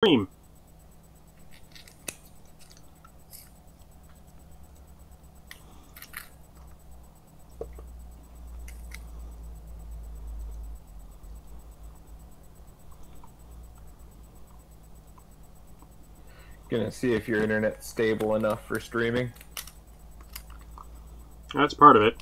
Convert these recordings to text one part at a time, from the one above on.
stream. Gonna see if your internet's stable enough for streaming. That's part of it.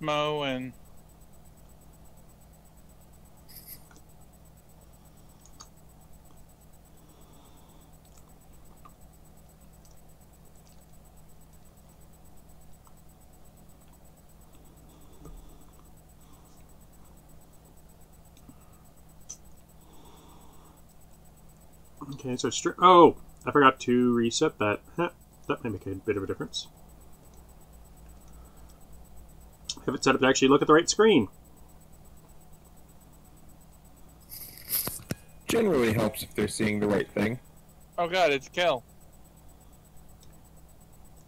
Mo and Okay, so oh, I forgot to reset that. That may make a bit of a difference. Have it set up to actually look at the right screen. Generally helps if they're seeing the right thing. oh god, it's Kel.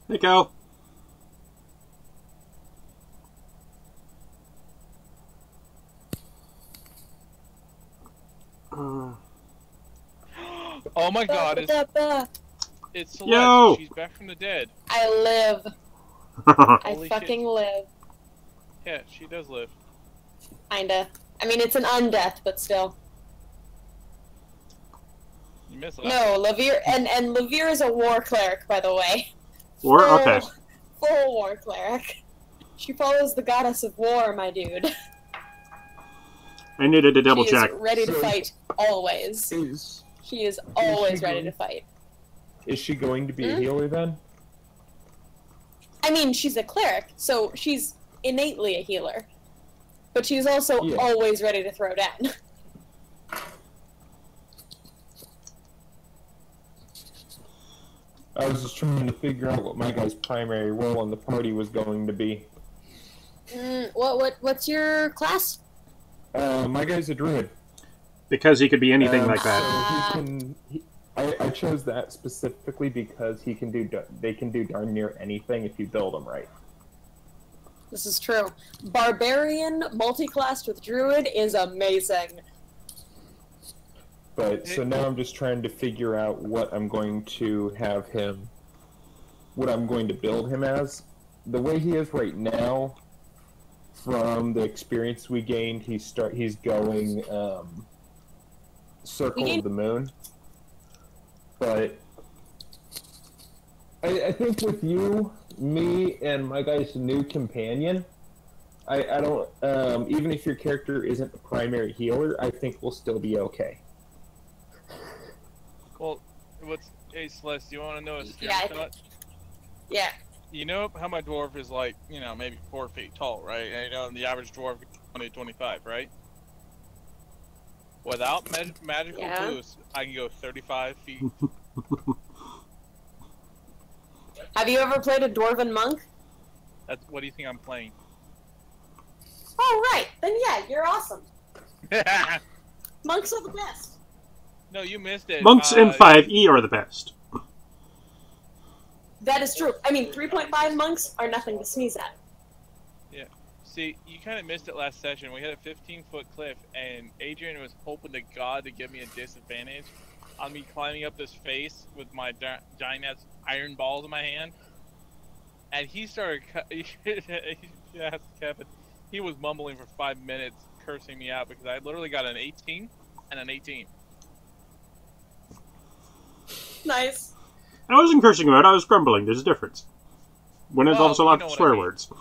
Hey, Cal. Oh my god, it's Celeste. Yo! She's back from the dead. I live. I Holy fucking shit. live. Yeah, she does live. Kinda. I mean, it's an undeath, but still. You missed it. No, Levere, and Levere is a war cleric, by the way. Or okay. Full war cleric. She follows the goddess of war, my dude. I needed to double check. She is ready to fight, always. She is always ready to fight. Is she going to be a healer then? I mean, she's a cleric, so she's innately a healer. But she's also always ready to throw down. I was just trying to figure out what my guy's primary role in the party was going to be. What's your class? My guy's a druid. Because he could be anything like that. So I chose that specifically because they can do darn near anything if you build them right. This is true. Barbarian multi-classed with druid is amazing. But, so now I'm just trying to figure out what I'm going to have him, what I'm going to build him as. The way he is right now, from the experience we gained, he's going, Circle of the Moon. But, I think with you, me, and my guy's new companion, I don't, even if your character isn't the primary healer, I think we'll still be okay. Well, hey Celeste, do you want to know a scary thought? Yeah. You know how my dwarf is like, you know, maybe 4 feet tall, right? And you know, the average dwarf is 20, 25, right? Without magical boost, I can go 35 feet. Have you ever played a Dwarven monk? What do you think I'm playing? Oh, right. Then yeah, you're awesome. Monks are the best. No, you missed it. Monks in 5e are the best. That is true. I mean, 3.5 monks are nothing to sneeze at. Yeah. See, you kind of missed it last session. We had a 15-foot cliff, and Adrian was hoping to God to give me a disadvantage on me climbing up this face with my giant-ass iron balls in my hand. And he started... Yes, Kevin. He was mumbling for 5 minutes, cursing me out, because I literally got an 18 and an 18. Nice. I wasn't cursing him out, I was grumbling. There's a difference. When it's also allowed swear words.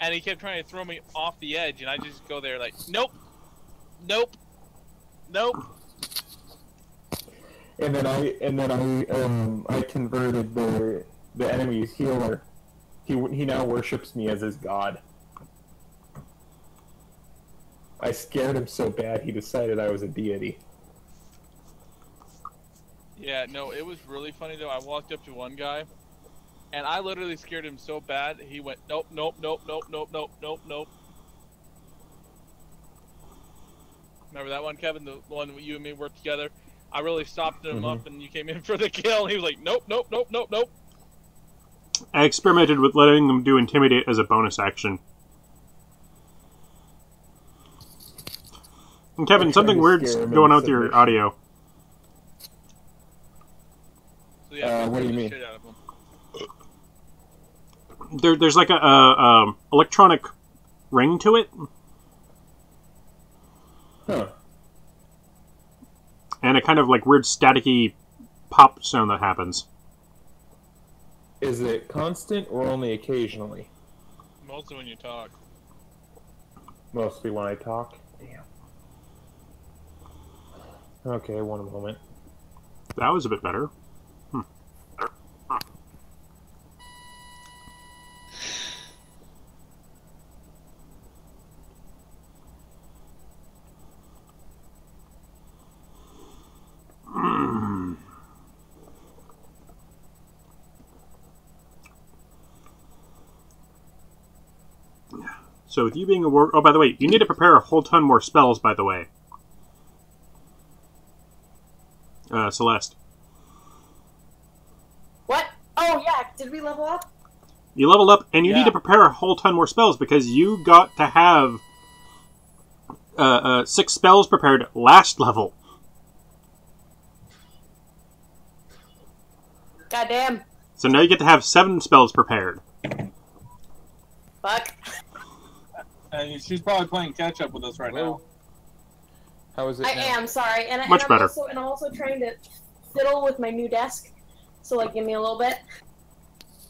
And he kept trying to throw me off the edge, and I just go there like, nope, nope, nope. And then I converted the enemy's healer. He now worships me as his god. I scared him so bad he decided I was a deity. Yeah, no, it was really funny though. I walked up to one guy, and I literally scared him so bad, he went, nope, nope, nope, nope, nope, nope, nope, nope. Remember that one, Kevin? The one you and me worked together? I really stopped him up, and you came in for the kill, and he was like, nope, nope, nope, nope, nope. I experimented with letting them do Intimidate as a bonus action. And Kevin, something weird's going on with your audio. So, yeah, what do you mean? Shit out of him. There's like a electronic ring to it. Huh. And a kind of like weird staticky pop sound that happens. Is it constant or only occasionally? Mostly when you talk. Mostly when I talk? Damn. Okay, one moment. That was a bit better. So with you being a war... Oh, by the way, you need to prepare a whole ton more spells, by the way. Celeste. What? Oh, yeah. Did we level up? You leveled up, and you need to prepare a whole ton more spells, because you got to have 6 spells prepared last level. Goddamn. So now you get to have 7 spells prepared. Fuck. And she's probably playing catch up with us right now. How is it I now? am, sorry. And Much I'm better. I'm also trying to fiddle with my new desk. So, like, give me a little bit.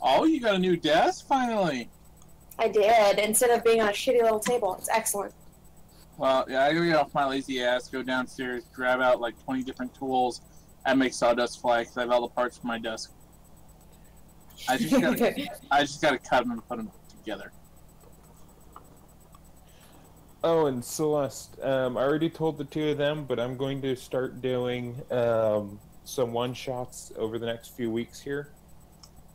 Oh, you got a new desk, finally. I did, instead of being on a shitty little table. It's excellent. Well, yeah, I gotta get off my lazy ass, go downstairs, grab out like 20 different tools, and make sawdust fly, because I have all the parts for my desk. I just gotta cut them and put them together. Oh, and Celeste, I already told the two of them, but I'm going to start doing some one-shots over the next few weeks here.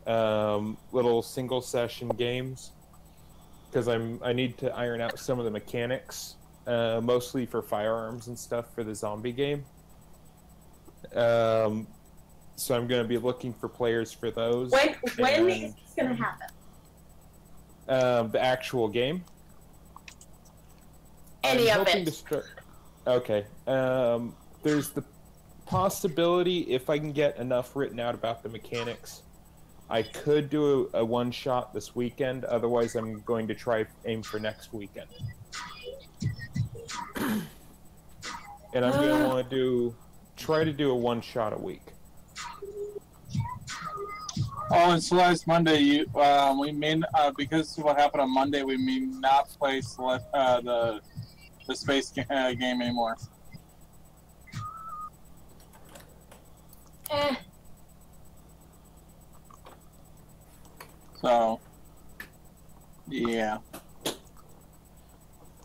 Little single-session games, because I need to iron out some of the mechanics, mostly for firearms and stuff for the zombie game. So I'm going to be looking for players for those. When is this going to happen? The actual game. Any I'm of hoping it. to start... Okay. There's the possibility, if I can get enough written out about the mechanics, I could do a one-shot this weekend. Otherwise, I'm going to aim for next weekend. And I'm going to want to try to do a one-shot a week. Oh, and so last Monday, we may because of what happened on Monday, we may not play the space game anymore. So, yeah.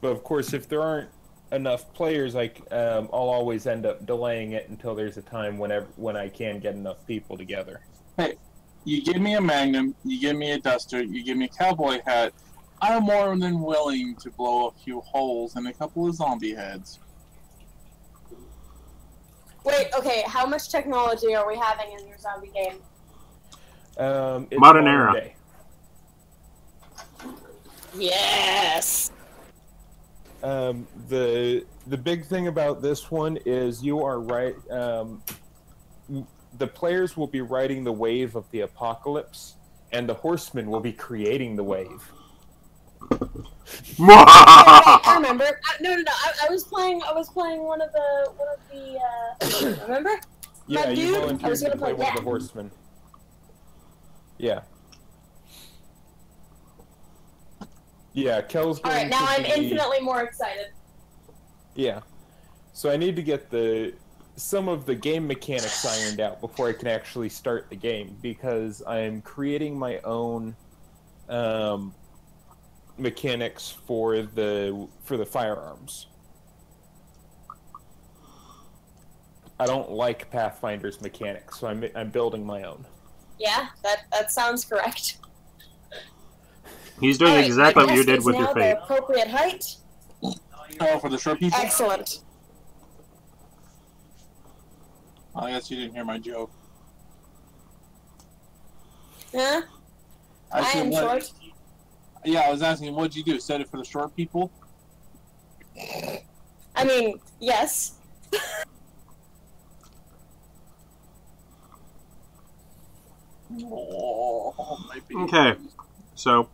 But of course, if there aren't enough players, I'll always end up delaying it until there's a time when I can get enough people together. Hey, you give me a Magnum, you give me a duster, you give me a cowboy hat, I'm more than willing to blow a few holes in a couple of zombie heads. Wait, okay, how much technology are we having in your zombie game? It's Modern era. day. Yes! The big thing about this one is you are right. The players will be riding the wave of the apocalypse, and the horsemen will be creating the wave. I remember. No. I was playing one of the. Remember? Yeah, That you dude? volunteered I was to gonna play play one of the horsemen. Yeah. Yeah, Kel's going Alright, now to I'm be... infinitely more excited. Yeah. So I need to get some of the game mechanics ironed out before I can actually start the game, because I'm creating my own mechanics for the firearms. I don't like Pathfinder's mechanics, so I'm building my own. Yeah, that sounds correct. He's doing exactly what you did with your fate. The appropriate height. Oh, for the short people? Excellent. I guess you didn't hear my joke. Huh? I am short. Yeah, I was asking, what'd you do? Set it for the short people? I mean, yes. Oh, my baby. Okay, so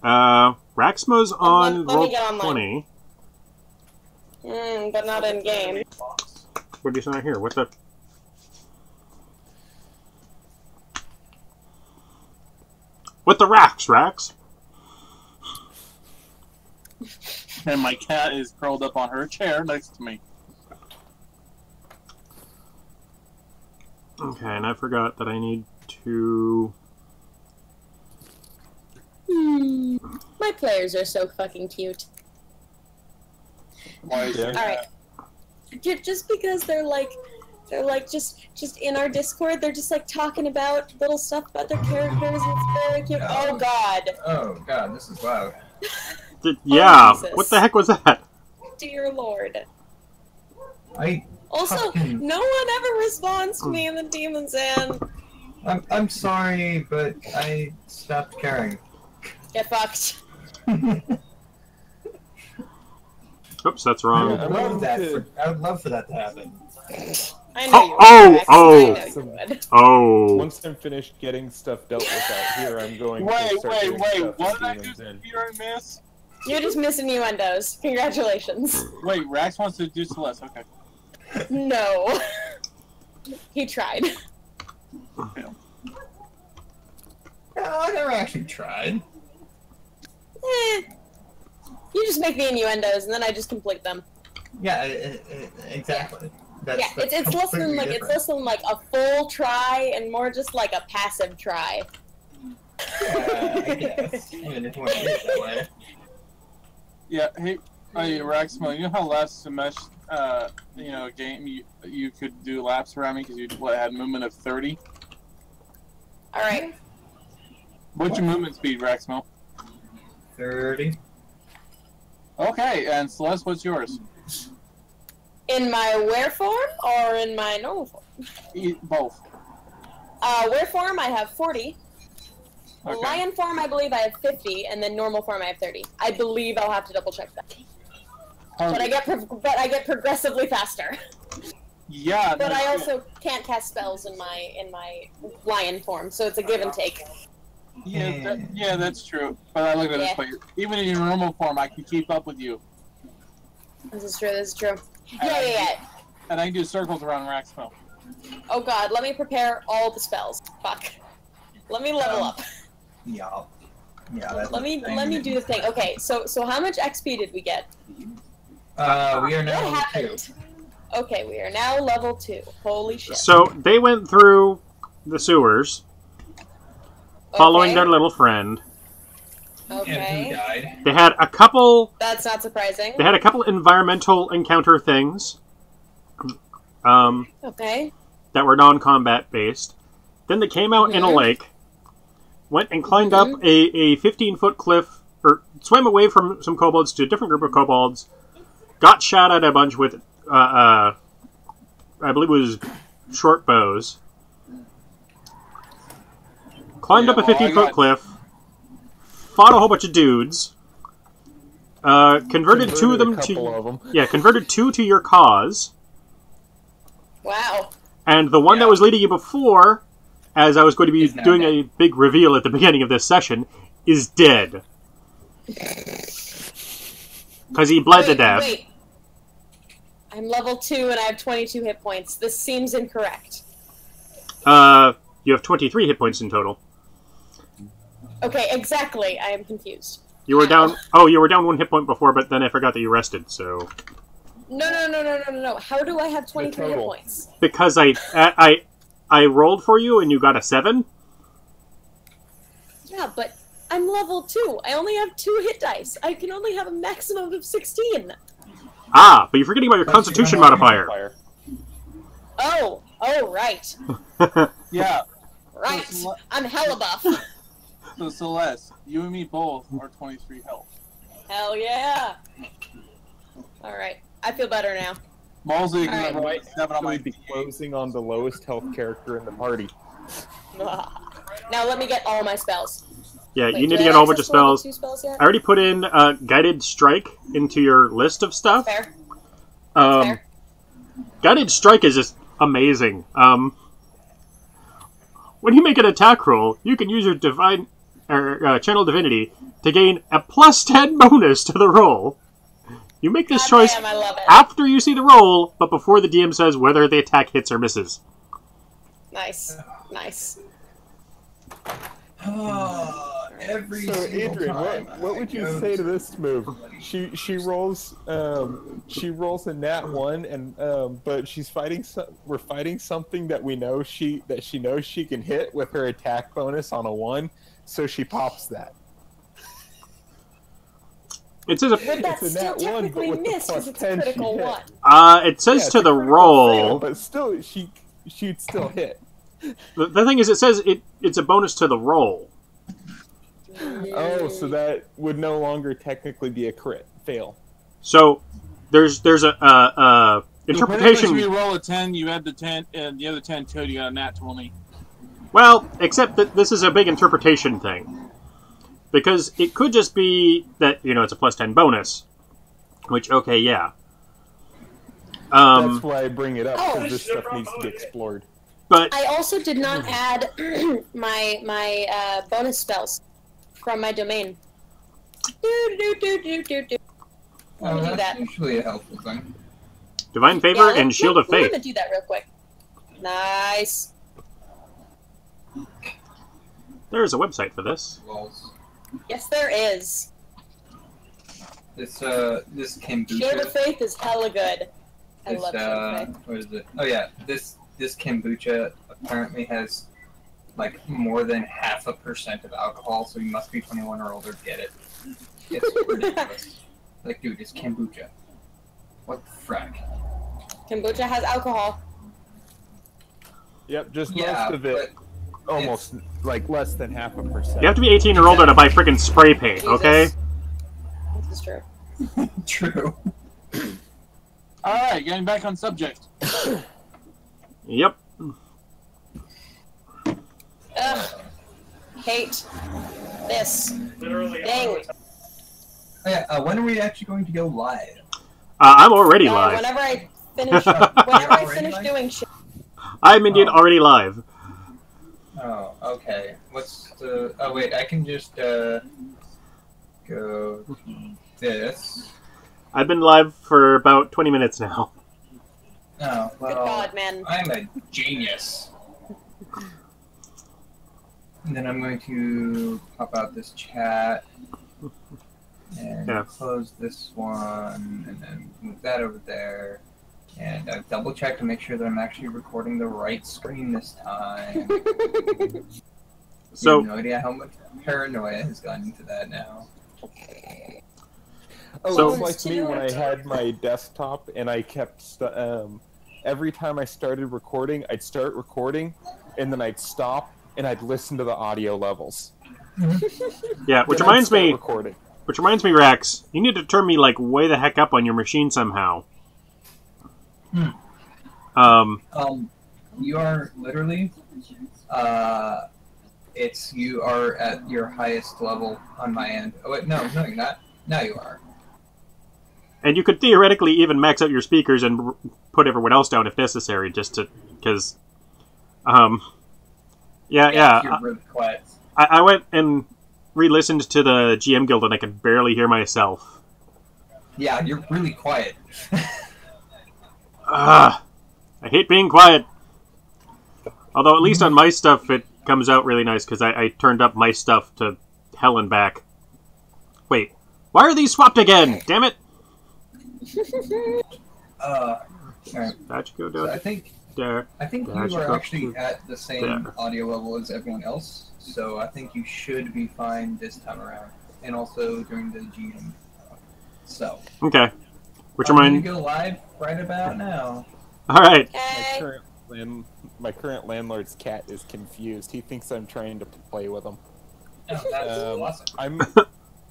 Raxmo's on let roll me get online. 20. But not in game. What do you say here? What the? What the Rax? And my cat is curled up on her chair next to me. Okay, and I forgot that I need to... My players are so fucking cute. Why is that? Alright. Just because they're just in our Discord, they're just like talking about little stuff about their characters and it's very cute. Oh god. Oh god, this is loud. Yeah, Jesus. what the heck was that? Dear lord. Also, fucking... no one ever responds to me in the Demon's End. I'm sorry, but I stopped caring. Get fucked. Oops, that's wrong. I would love for that to happen. I know you would. I know you would. Oh. Once I'm finished getting stuff dealt with out here, I'm going to start doing Wait, stuff what in did I Demon's do End. here and miss? You're just missing innuendos. Congratulations. Wait, Rax wants to do Celeste, okay. No. He tried. Okay. I never actually tried. You just make the innuendos and then I just complete them. Yeah, exactly. That's It's less than like different. it's less than like a full try and more just like a passive try. Yeah, I guess. I mean, if you want to do it that way. Yeah, hey, Raxmo, you know how last semester, game you could do laps around me because you had movement of 30? Alright. What's your movement speed, Raxmo? 30. Okay, and Celeste, what's yours? In my were form or in my normal form? Both. Were form I have 40. Okay. Lion form I believe I have 50, and then normal form I have 30. I believe I'll have to double check that. But I get progressively faster. Yeah. But I also can't cast spells in my lion form, so it's a give and take. Yeah, that's true. But I look at it this way: even in your normal form, I can keep up with you. This is true. Yeah. And I can do circles around Raxmo. Oh god, let me prepare all the spells. Fuck. Let me level up. Yeah. That's Let me do the thing. Okay, so how much XP did we get? We are now What level 2. happened? Okay, we are now level 2. Holy shit. So they went through the sewers, following their little friend. And who Okay. died? They had a couple. That's not surprising. They had a couple environmental encounter things. Okay. That were non-combat based. Then they came out in a lake, went and climbed up a 15-foot cliff, or swam away from some kobolds to a different group of kobolds, got shot at a bunch with, I believe it was short bows, climbed up a 15-foot cliff, fought a whole bunch of dudes, converted two of them to... Yeah, converted 2 to your cause. Wow. And the one that was leading you before, as I was going to be doing a big reveal at the beginning of this session, is dead. Because he bled to death. Wait. I'm level 2 and I have 22 hit points. This seems incorrect. You have 23 hit points in total. Okay, exactly. I am confused. You were down... Oh, you were down 1 hit point before, but then I forgot that you rested, so... No. How do I have 23 hit points? Because I rolled for you and you got a 7? Yeah, but I'm level 2. I only have 2 hit dice. I can only have a maximum of 16. Ah, but you're forgetting about your Constitution modifier. Oh, right. Yeah. Right. So I'm hella buff. So Celeste, you and me both are 23 health. Hell yeah. Alright. I feel better now. Malsey Alright. can roll a 7 on my Be closing on the lowest health character in the party. Now let me get all my spells. Yeah, Wait, you need do to I get a whole bunch of access level spells. 2 spells yet? I already put in Guided Strike into your list of stuff. Fair. Um, Guided Strike is just amazing. When you make an attack roll, you can use your divine or Channel Divinity to gain a +10 bonus to the roll. You make this choice Damn, I love it. after you see the roll, but before the DM says whether the attack hits or misses. Nice. Nice. Oh, every So single Adrian, time what would you say to this move? She rolls a nat 1, and but she's fighting. We're fighting something that we know she knows she can hit with her attack bonus on a 1, so she pops that. It says Would that It's a still nat 1, but technically with the miss because it's a +10 she critical hit. 1? it says Yeah, to it's a the critical roll. fail, but still, she'd still hit. The thing is, it says it's a bonus to the roll. Oh, so that would no longer technically be a crit fail. So there's a So interpretation. if you roll a 10, you add the 10, and the other 10 to it, you got a nat 20. Well, except that this is a big interpretation thing. Because it could just be that, it's a +10 bonus. Which, okay, yeah. That's why I bring it up, Oh, because this stuff needs to be explored. But I also did not add my bonus spells from my domain. Do. Oh, do that's that. usually a helpful thing. Divine Favor and Shield of I'm Faith. gonna do that real quick. Nice. There's a website for this. Rolls. Yes, there is. This kombucha. Shield of Faith is hella good. I This, love Shield of Faith. what is it? Oh yeah, this kombucha apparently has like more than 0.5% of alcohol, so you must be 21 or older to get it. It's ridiculous. Like, dude, it's kombucha. What the frack? Kombucha has alcohol. Yep, just Yeah, most of it, almost like less than 0.5%. You have to be 18 or older to buy freaking spray paint, Jesus. okay? This is true. True. Alright, getting back on subject. Yep. Ugh. Hate this thing. Oh, yeah, when are we actually going to go live? I'm already live. Whenever I finish doing shit. I'm indeed already live. Oh, okay. What's the... Oh, wait, I can just, go to this. I've been live for about 20 minutes now. Oh, well... Good God, man. I'm a genius. And then I'm going to pop out this chat. And close this one, and then move that over there. And I've double checked to make sure that I'm actually recording the right screen this time. So, You have no idea how much paranoia has gone into that now. Oh, So- it's like me when I had my desktop and I kept every time I started recording, I'd start recording and then I'd stop and I'd listen to the audio levels. yeah, which Then I'd reminds start me, recording. Rax, you need to turn me like way the heck up on your machine somehow. You are literally, you are at your highest level on my end. Oh wait, no, you're not. Now you are. And you could theoretically even max out your speakers and put everyone else down if necessary, just to, because, yeah. You're really quiet. I went and re-listened to the GM Guild and I could barely hear myself. Yeah, you're really quiet. I hate being quiet. Although at least on my stuff it comes out really nice because I turned up my stuff to hell and back. Wait, why are these swapped again? Damn it! Alright. That should go So down I think there. you That should are go actually at the same there. audio level as everyone else, so I think you should be fine this time around, and also during the GM. So. Okay. Which I'm remind. gonna go live right about now. All right. Okay. My current landlord's cat is confused. He thinks I'm trying to play with him. Oh, that's awesome.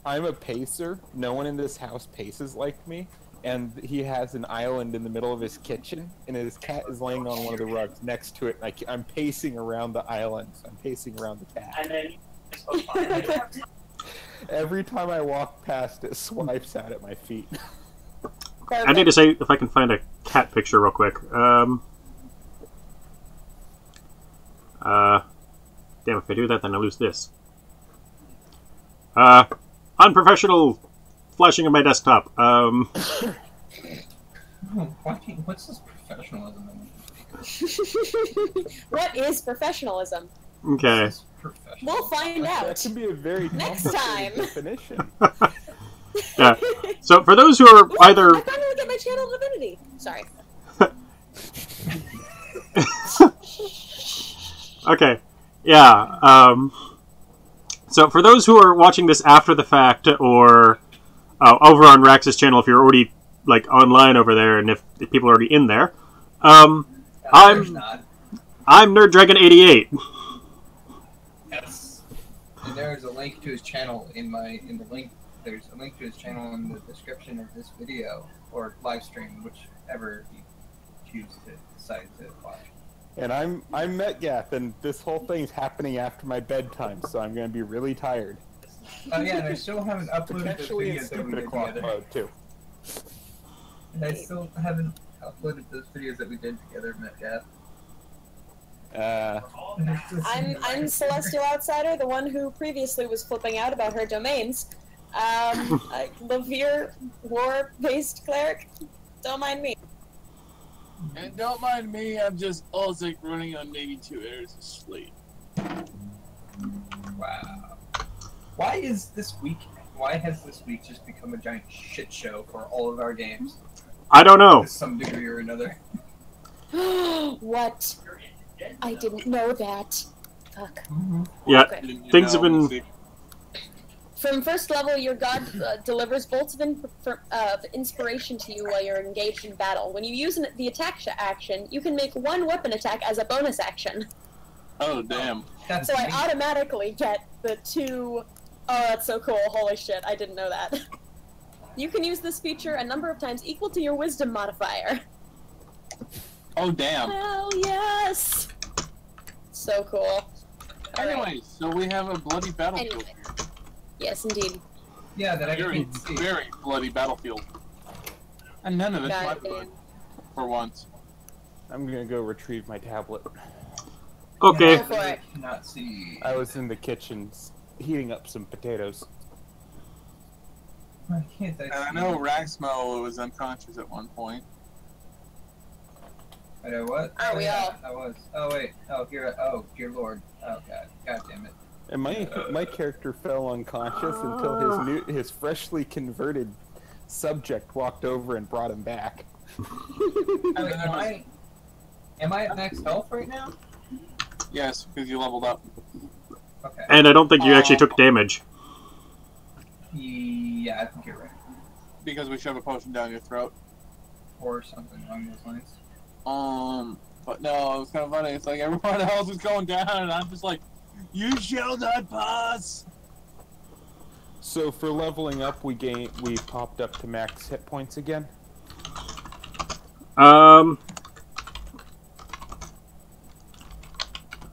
I'm a pacer. No one in this house paces like me. and he has an island in the middle of his kitchen, and his cat is laying on one of the rugs next to it. And I'm pacing around the island. So I'm pacing around the cat. Every time I walk past, it swipes out at my feet. I need to say if I can find a cat picture real quick. Damn, if I do that, then I lose this. Unprofessional flashing of my desktop. What's this professionalism? What is professionalism? Okay. We'll find out. That can be a very Next time. definition. Yeah. So for those who are either I finally get my channel divinity. Sorry. Okay. Yeah. So for those who are watching this after the fact, or over on Rax's channel, if you're already like online over there, and if people are already in there, I'm NerdDragon88. Yes. And there's a link to his channel in the link. There's a link to his channel in the description of this video or live stream, whichever you choose to decide to watch. And I'm Metgath, and this whole thing's happening after my bedtime, so I'm going to be really tired. Oh yeah, and I still haven't uploaded this Potentially in video that we stupid did o'clock together. mode, too. And I still haven't uploaded those videos that we did together, Metcalf. I'm Celestial Outsider, the one who previously was flipping out about her domains. Levere, war-based cleric. Don't mind me. And don't mind me, I'm just Ulzik running on maybe 2 hours of sleep. Wow. Why has this week just become a giant shit show for all of our games? I don't know. To some degree or another. What? I didn't know that. Fuck. Yeah, Okay. things have been. From first level, your god delivers bolts of inspiration to you while you're engaged in battle. When you use the attack action, you can make one weapon attack as a bonus action. Oh, damn. That's So I amazing. automatically get the 2... Oh, that's so cool. Holy shit, I didn't know that. You can use this feature a number of times equal to your wisdom modifier. Oh, damn. Hell yes! So cool. Anyway, so we have a bloody battlefield. Anyway. Yes, indeed. Yeah, that I Very, can see. very bloody battlefield. And none of it's my God blood, damn. for once. I'm going to go retrieve my tablet. Okay. Go for it. I cannot see. I was in the kitchen heating up some potatoes. Why can't I see? And I know Raxmo was unconscious at one point. I know what? Are we all? I was. Oh wait. Oh here. Oh dear lord. Oh god. God damn it. And my character fell unconscious until his freshly converted subject walked over and brought him back. Am I at max health right now? Yes, because you leveled up. Okay. And I don't think you actually took damage. Yeah, I think you're right. Because we shove a potion down your throat. Or something along those lines. But no, it was kind of funny. It's like everyone else is going down, and I'm just like, you shall not pass! So for leveling up, we popped up to max hit points again.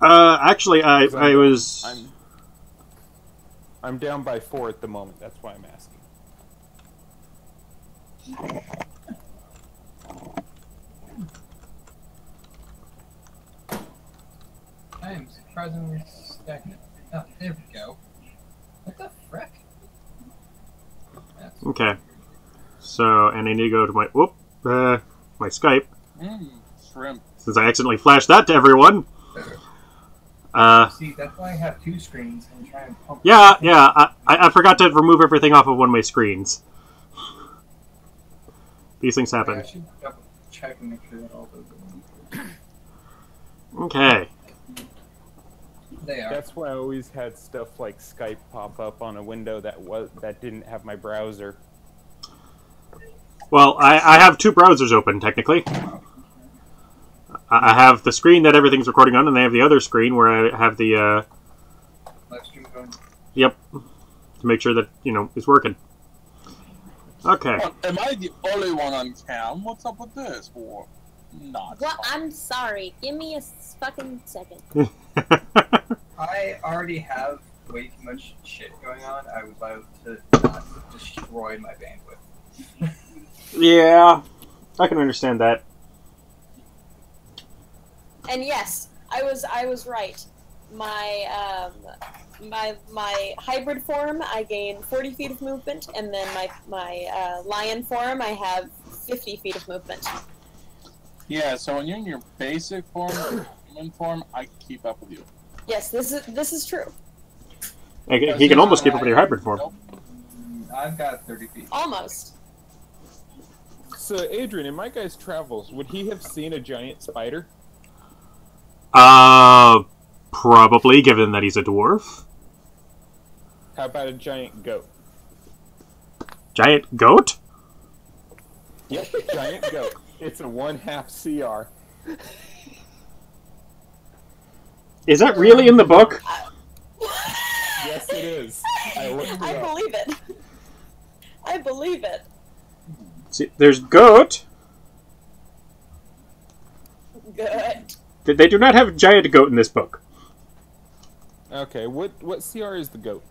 Actually, I was. I'm down by 4 at the moment. That's why I'm asking. I am surprisingly stagnant. Oh, there we go. What the frick? That's Okay. So, and I need to go to my my Skype, Shrimp. since I accidentally flashed that to everyone. See, that's why I have 2 screens and try and pump. Yeah. I forgot to remove everything off of one of my screens. These things happen. I should double check and make sure that all those are Okay. They are. That's why I always had stuff like Skype pop up on a window that didn't have my browser. Well, I have 2 browsers open, technically. I have the screen that everything's recording on, and I have the other screen where I have the, Live stream going. Yep. To make sure that, it's working. Okay. Well, am I the only one on cam? What's up with this? Or not? Well, I'm sorry. Give me a fucking second. I already have way too much shit going on. I would like to not destroy my bandwidth. Yeah, I can understand that. And yes, I was right. My my hybrid form, I gain 40 feet of movement, and then my lion form, I have 50 feet of movement. Yeah, so when you're in your basic form, human form, I can keep up with you. Yes, this is true. He can almost keep up with your hybrid form. I've got 30 feet. Almost. So, Adrian, in my guy's travels, would he have seen a giant spider? Probably, given that he's a dwarf. How about a giant goat? Giant goat? Yep, giant goat. It's a 1/2 CR. Is that really in the book? Yes, it is. I looked it I up. believe it. I believe it. See, there's goat. Good. They do not have giant goat in this book. Okay, what CR is the goat?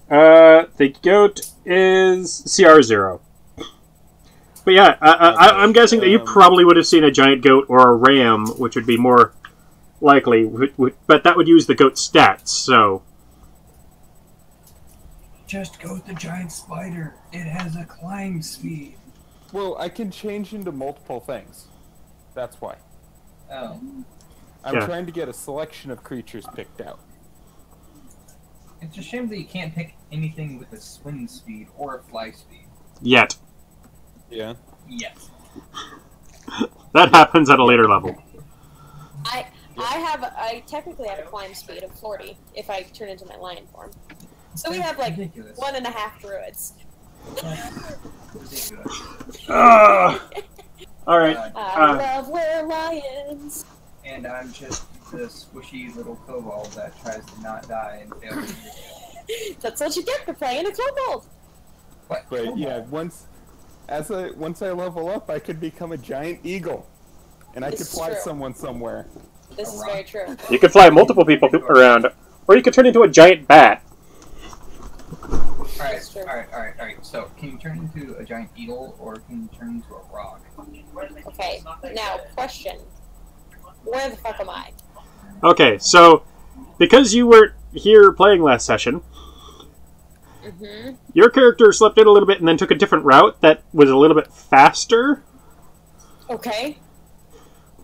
The goat is CR0. But yeah, I'm guessing that you probably would have seen a giant goat or a ram, which would be more likely, but that would use the goat stats, so... Just go with the giant spider. It has a climb speed. Well, I can change into multiple things. That's why. Oh. I'm trying to get a selection of creatures picked out. It's a shame that you can't pick anything with a swim speed or a fly speed. Yet. Yeah. Yes. That happens at a later level. I technically have a climb speed of 40 if I turn into my lion form. So we have like ridiculous. 1.5 druids. Ridiculous. Alright. I love were lions. And I'm just the squishy little kobold that tries to not die and fails. That's what you get for playing a kobold. What? But yeah, once I level up, I could become a giant eagle, and I This could is fly true. someone somewhere. This is very true. You could fly multiple people around, or you could turn into a giant bat. Alright, That's true. alright. So, can you turn into a giant eagle or can you turn into a rock? Okay, now, question. Where the fuck am I? Okay, so, because you weren't here playing last session, Mm-hmm. your character slipped in a little bit and then took a different route that was a little bit faster Okay.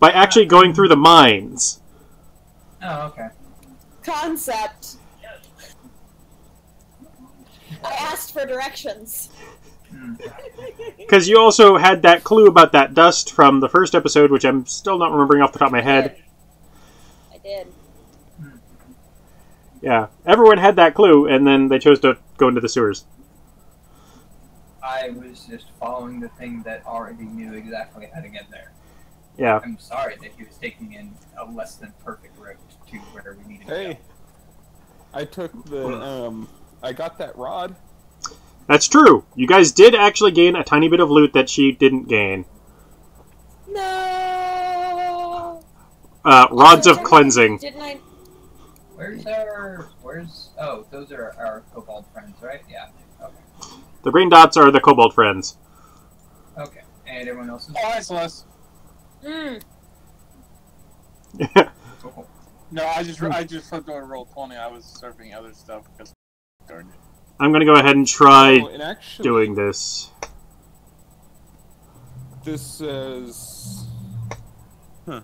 by actually going through the mines. Oh, okay. Concept. I asked for directions. Because you also had that clue about that dust from the first episode, which I'm still not remembering off the top of my head. I did. Yeah, everyone had that clue, and then they chose to go into the sewers. I was just following the thing that already knew exactly how to get there. Yeah. I'm sorry that he was taking in a less than perfect route to where we needed to Hey, go. I took the I got that rod. That's true. You guys did actually gain a tiny bit of loot that she didn't gain. No. Rods of Also, cleansing. Didn't I? Oh, those are our kobold friends, right? Yeah. Okay. The green dots are the kobold friends. Okay. And everyone else is... Oh, hi, Celeste. Mm. Cool. No, I just flipped over roll 20. I was surfing other stuff because darn it. I'm gonna go ahead and try Oh, and actually, doing this. this says... Huh.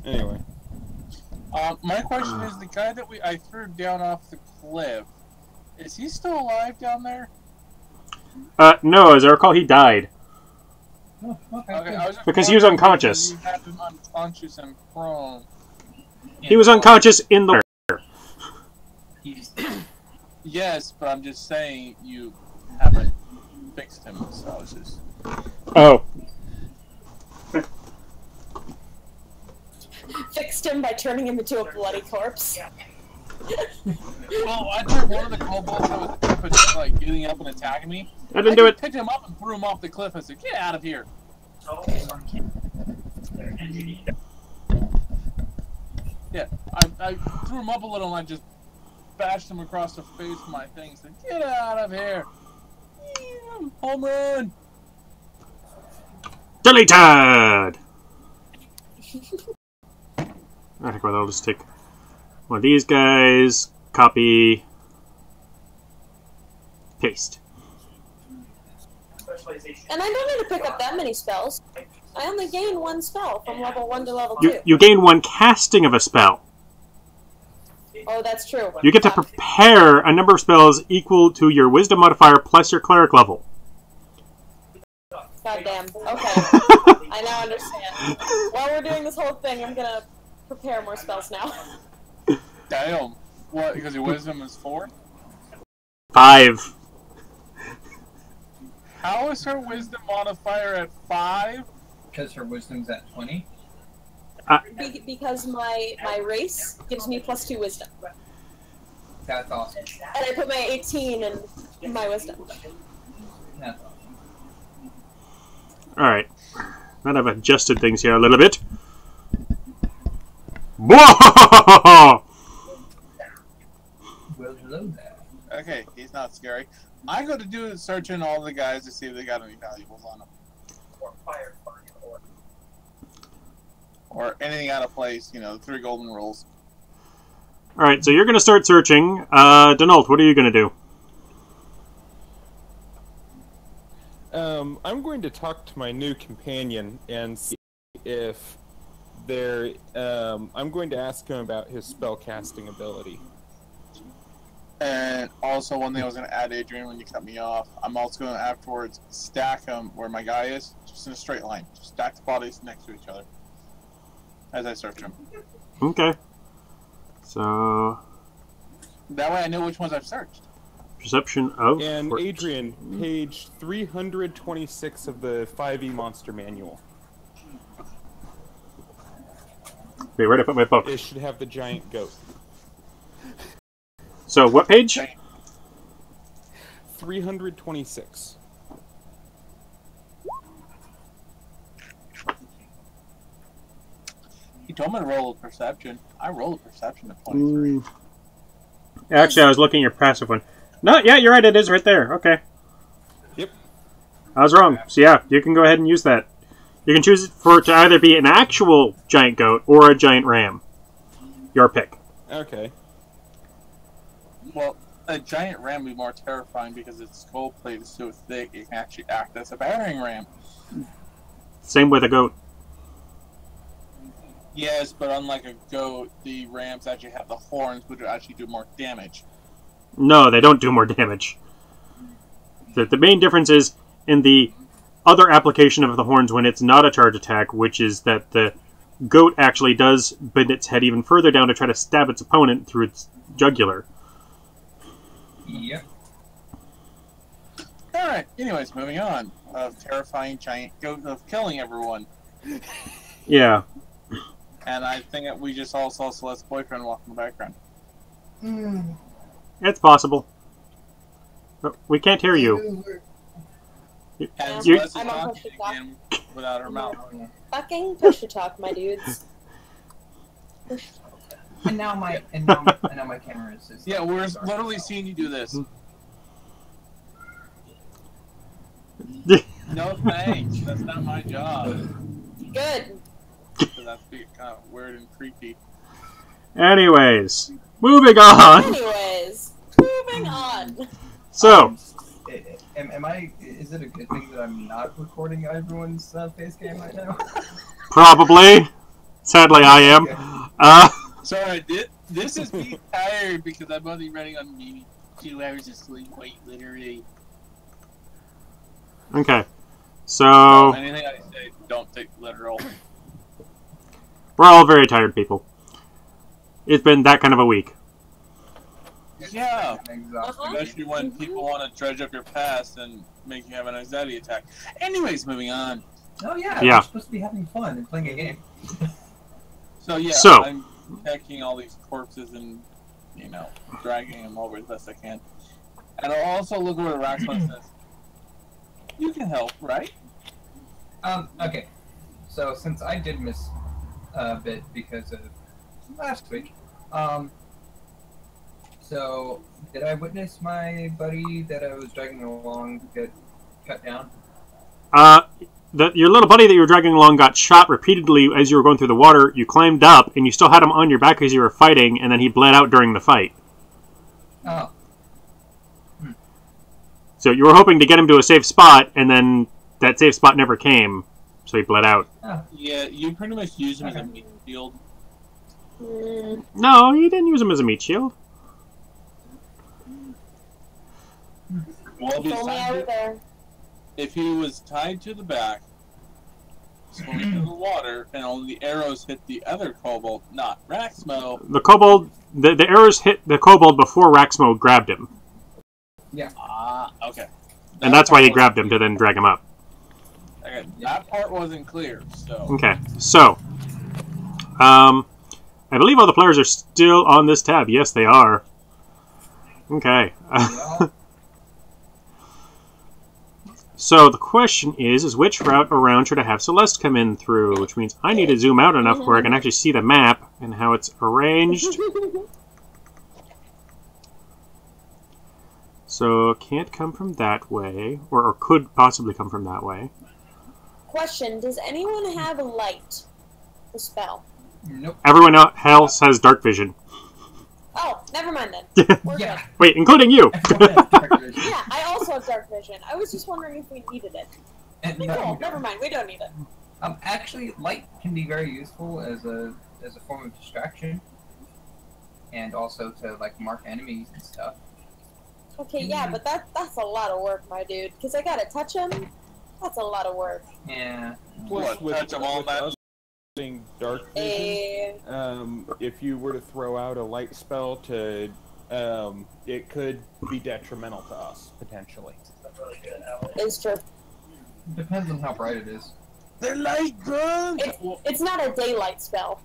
Anyway. My question is, the guy that I threw down off the cliff, is he still alive down there? No, as I recall, he died. Oh, okay. Okay, I was just Because he was wondering unconscious. because You had him unconscious and prone. He was unconscious in the... He's... Yes, but I'm just saying you haven't fixed him, so I was just... Oh. Fixed him by turning him into a bloody corpse. Well, I took one of the kobolds that was like getting up and attacking me. I didn't do it. Picked him up and threw him off the cliff. I said, "Get out of here!" Yeah, I threw him up a little and I just bashed him across the face with my thing. And said, "Get out of here!" Home run. Deleted! I think I'll just take one of these guys, copy, paste. And I don't need to pick up that many spells. I only gain one spell from level 1 to level 2. You gain one casting of a spell. Oh, that's true. You get to prepare a number of spells equal to your wisdom modifier plus your cleric level. Goddamn. Okay. I now understand. While we're doing this whole thing, I'm gonna prepare more spells now. Damn. What? Because your wisdom is 4? 5. How is her wisdom modifier at 5? Because her wisdom's at 20. Because my race gives me +2 wisdom. That's awesome. And I put my 18 in my wisdom. That's awesome. Alright. Now I've adjusted things here a little bit. Whoa! We'll load that. Okay, he's not scary. I go to do searching all the guys to see if they got any valuables on them. Or anything out of place, you know, 3 golden rules. Alright, so you're going to start searching. Denault, what are you going to do? I'm going to talk to my new companion and see if there. I'm going to ask him about his spellcasting ability. And also, one thing I was going to add, Adrian, when you cut me off, I'm also going to afterwards stack them where my guy is, just in a straight line. Just stack the bodies next to each other as I search them. Okay. So... That way I know which ones I've searched. Perception of... And Adrian, page 326 of the 5e Monster Manual. Wait, where did I put my book? It should have the giant goat. So, what page? 326. He told me to roll a perception. I rolled a perception of 23. Actually, I was looking at your passive one. No, yeah, you're right, it is right there. Okay. Yep. I was wrong. So yeah, you can go ahead and use that. You can choose for it to either be an actual giant goat or a giant ram. Your pick. Okay. Well, a giant ram would be more terrifying because its skull plate is so thick it can actually act as a battering ram. Same with a goat. Yes, but unlike a goat, the rams actually have the horns, which will actually do more damage. No, they don't do more damage. The main difference is in the other application of the horns when it's not a charge attack, which is that the goat actually does bend its head even further down to try to stab its opponent through its jugular. Yep. Alright, anyways, moving on. Of terrifying giant goat of killing everyone. Yeah. And I think that we just all saw Celeste's boyfriend walk in the background. It's possible. But we can't hear you. And You- Celeste is I'm on talking push to talk. again without her mouth. Fucking push to talk, my dudes. Push to talk. And now my camera is. Yeah, we're literally seeing you do this. No thanks, that's not my job. Good. So that's being kind of weird and creepy. Anyways, moving on. Anyways, moving on. So, Am I? Is it a good thing that I'm not recording everyone's face cam right now? probably. Sadly, I am. Sorry, this is me tired because I'm only running on maybe 2 hours of sleep, quite literally. Okay. So, Anything I say, don't take literal. we're all very tired people. It's been that kind of a week. Yeah, Exhausting. especially when people want to dredge up your past and make you have an anxiety attack. Anyways, moving on. Oh yeah, Yeah. we're supposed to be having fun and playing a game. So yeah, So- I'm checking all these corpses and you know, dragging him over as best I can. And I'll also look over to Raxma and says, "You can help, right?" Okay. So since I did miss a bit because of last week, so did I witness my buddy that I was dragging along get cut down? Your little buddy that you were dragging along got shot repeatedly as you were going through the water. You climbed up, and you still had him on your back as you were fighting, and then he bled out during the fight. Oh. So you were hoping to get him to a safe spot, and then that safe spot never came, so he bled out. Oh. Yeah, you pretty much use him as a meat shield. No, you didn't use him as a meat shield. Well, If only I were there. if he was tied to the back, swimming through the water, and only the arrows hit the other kobold, not Raxmo. The kobold, the arrows hit the kobold before Raxmo grabbed him. Yeah. Ah, okay. And that's why he grabbed him, to then drag him up. Okay, that part wasn't clear, so... Okay, so... I believe all the players are still on this tab. Yes, they are. Okay. So the question is which route around should I have Celeste come in through? Which means I need to zoom out enough where I can actually see the map and how it's arranged. So can't come from that way, or could possibly come from that way. Question, does anyone have light? The spell? Nope. Everyone else has dark vision. Oh, never mind then. We're Yeah. Wait, including you! good. Yeah, I also have dark vision. I was just wondering if we needed it. And Okay, no, cool, we never don't. mind, we don't need it. Actually, light can be very useful as a form of distraction, and also to like mark enemies and stuff. Okay, yeah, but that's a lot of work, my dude. Because I gotta touch him. That's a lot of work. Yeah. What, touch them all that? Using dark vision, if you were to throw out a light spell to, it could be detrimental to us, potentially. It's true. Depends on how bright it is. The light burns! It's not a daylight spell.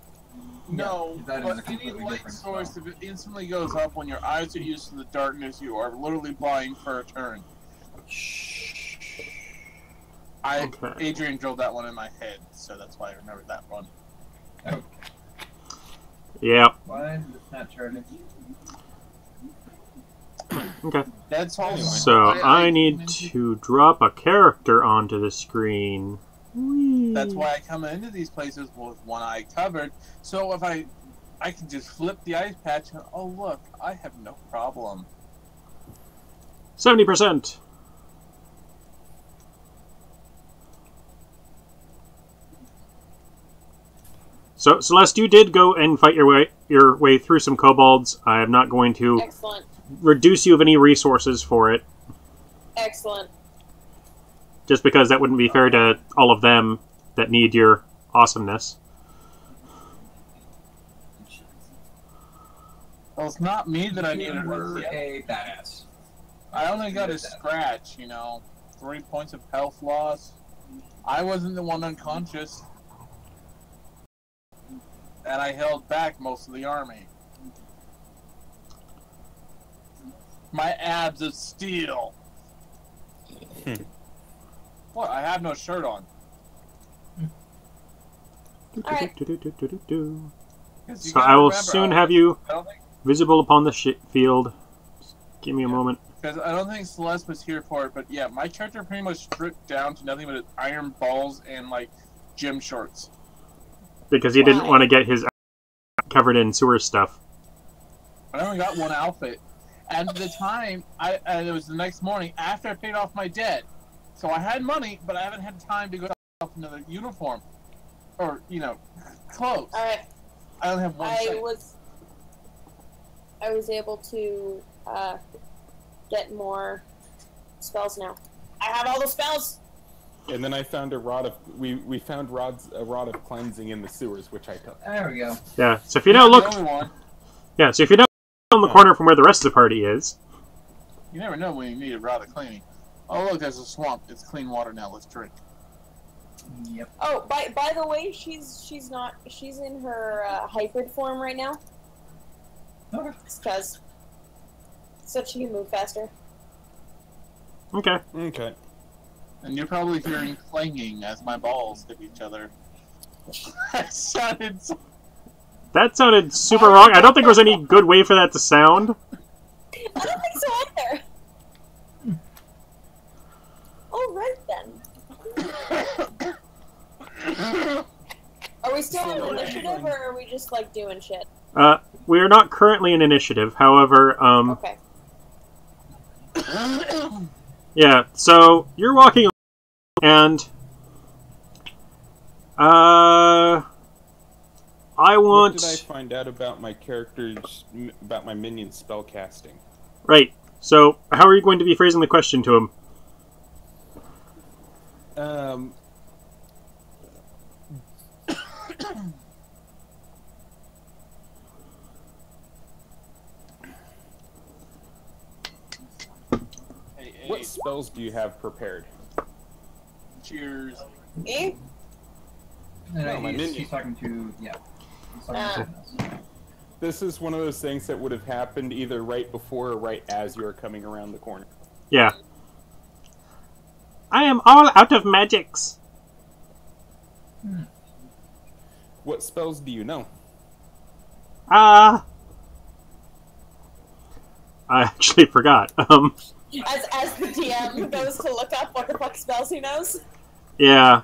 No, Yeah, that is but a any completely light different source, spell. if it instantly goes up when your eyes are used to the darkness, you are literally blind for a turn. Okay. Adrian drilled that one in my head, so that's why I remember that one. Oh, Yep. why is it not turning? Okay. That's all. So I need to drop a character onto the screen. Whee. That's why I come into these places with one eye covered. So if I can just flip the ice patch and oh look, I have no problem. 70%. So Celeste, you did go and fight your way through some kobolds. I am not going to Excellent. reduce you of any resources for it, Excellent. just because that wouldn't be fair to all of them that need your awesomeness. Well, it's not me that I need You were it. a badass. I only got a scratch, 3 points of health loss. I wasn't the one unconscious. And I held back most of the army. My abs of steel. What? I have no shirt on. Alright. 'Cause you So gotta I will remember, soon have you I don't think, visible upon the field. Just give me a moment. because I don't think Celeste was here for it, but yeah, my character pretty much stripped down to nothing but his iron balls and like gym shorts. Because he didn't Why? want to get his covered in sewer stuff. I only got one outfit, and at the time, and it was the next morning after I paid off my debt. So I had money, but I haven't had time to go off another uniform, or clothes. Alright. I only have one. set. I was able to get more spells now. I have all the spells. And then I found a rod of we found a rod of cleansing in the sewers, which I took. There we go. Yeah. So if you now Not look, the only one. yeah. So if you now on the corner from where the rest of the party is, You never know when you need a rod of cleaning. Oh look, there's a swamp. It's clean water now. Let's drink. Yep. Oh, by the way, she's in her hybrid form right now. Okay. Because so she can move faster. Okay. Okay. And you're probably hearing clanging as my balls hit each other. That sounded so... That sounded super wrong. I don't think there was any good way for that to sound. I don't think so either. All right then. Are we still in initiative, or are we just like doing shit? We are not currently in initiative. However, Okay. yeah. So you're walking, and I want. What did I find out about my characters, about my minion spell casting? Right. So how are you going to be phrasing the question to him? What spells do you have prepared? Cheers. Me? No, my minion. He's talking to, yeah. He's talking to us. This is one of those things that would have happened either right before or right as you were coming around the corner. Yeah. I am all out of magics. What spells do you know? I actually forgot. As the DM goes to look up what the fuck spells he knows. Yeah.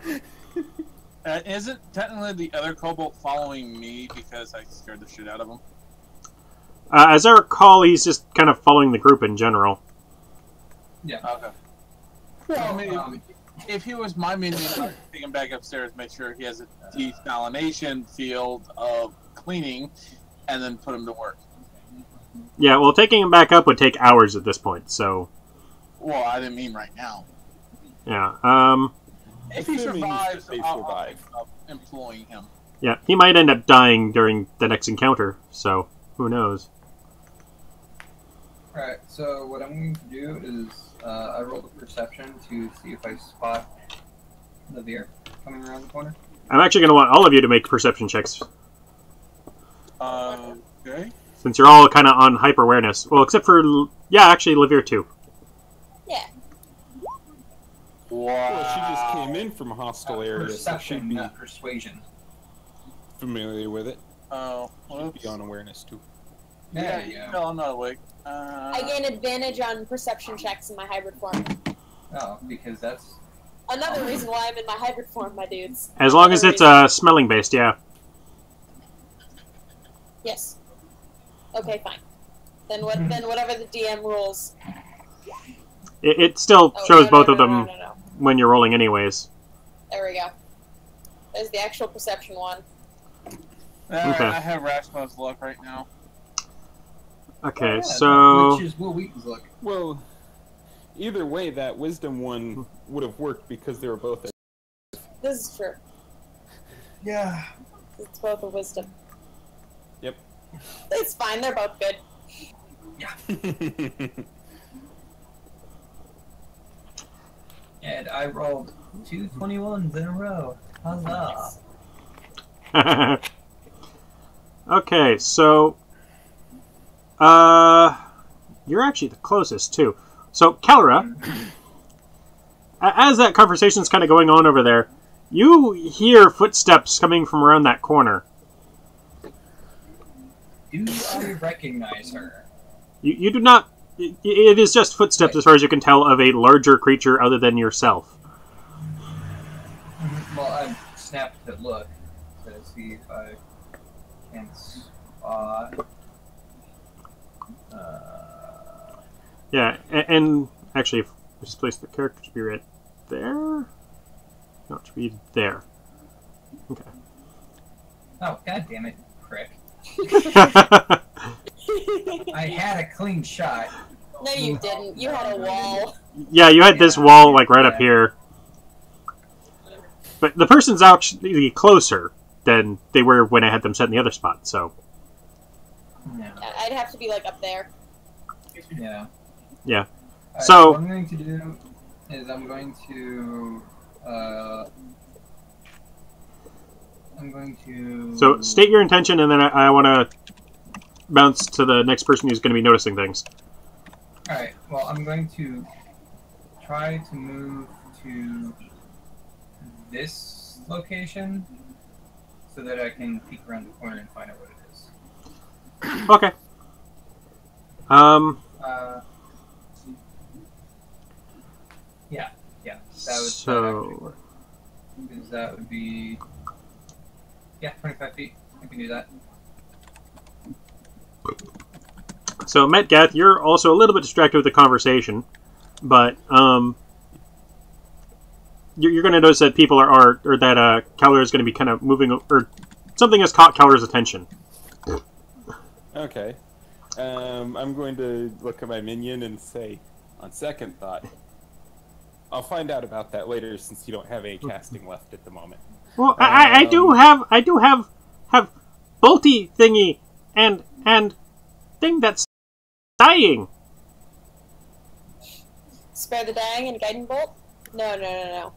Isn't technically the other kobold following me because I scared the shit out of him? As I recall, he's just kind of following the group in general. Yeah. Okay. Well, I mean, if he was my minion, I'd take him back upstairs, make sure he has a desalination field of cleaning, and then put him to work. Yeah, well, taking him back up would take hours at this point, so... Well, I didn't mean right now. Yeah, If he Assuming survives, they I'll survive. think of employing him. yeah, he might end up dying during the next encounter, so who knows. Alright, so what I'm going to do is, I rolled a perception to see if I spot the deer coming around the corner. I'm actually going to want all of you to make perception checks, Okay. since you're all kind of on hyper-awareness. Well, except for... Yeah, actually, Levere too. Yeah. Wow. Well, she just came in from a hostile area, so Perception, she'd be not persuasion. familiar with it. Oh, She'd be on awareness too. yeah, There you go. no, I'm not awake. I gain advantage on perception checks in my hybrid form. Oh, because that's... Another reason why I'm in my hybrid form, my dudes. As long as it's smelling-based, yeah. Yes. Okay, fine. Then what? Then whatever the DM rules. It still Oh, shows no, both no, of no, them no, no. when you're rolling anyways. There we go. There's the actual perception one. Alright, Okay. I have Rasmus's luck right now. Okay, Oh, yeah, so... which is Will Wheaton's look. Well, either way, that wisdom one would have worked because they were both. This is true. Yeah. It's both a wisdom. Yep. It's fine. They're both good. And I rolled 2 21s in a row. Huzzah. Okay, so... You're actually the closest, too. So, Kalra, as that conversation's kind of going on over there, you hear footsteps coming from around that corner. Do I recognize her? You do not... It is just footsteps, as far as you can tell, of a larger creature other than yourself. Well, I snapped to look to see if I can spot. Yeah, and actually, if we just place the character to be right there... No, it should be there. Okay. Oh, god damn it, prick. I had a clean shot. No, you didn't. You had a wall. Yeah, you had this wall, like, right up here. But the person's actually closer than they were when I had them set in the other spot, so... No. I'd have to be like up there. Yeah. Yeah. Alright, So- what I'm going to do is I'm going to... So, state your intention, and then I want to bounce to the next person who's going to be noticing things. Alright, well, I'm going to try to move to this location so that I can peek around the corner and find out what it is. Okay. Yeah. That would So... because that would be... Yeah, 25 feet. I can do that. So, Metgath, you're also a little bit distracted with the conversation, but you're going to notice that people or that Keller is going to be kind of moving, or something has caught Keller's attention. Okay. I'm going to look at my minion and say, on second thought, I'll find out about that later since you don't have any casting left at the moment. Well, I do have bolty thingy and thing that's dying. Spare the dying and guiding bolt? No.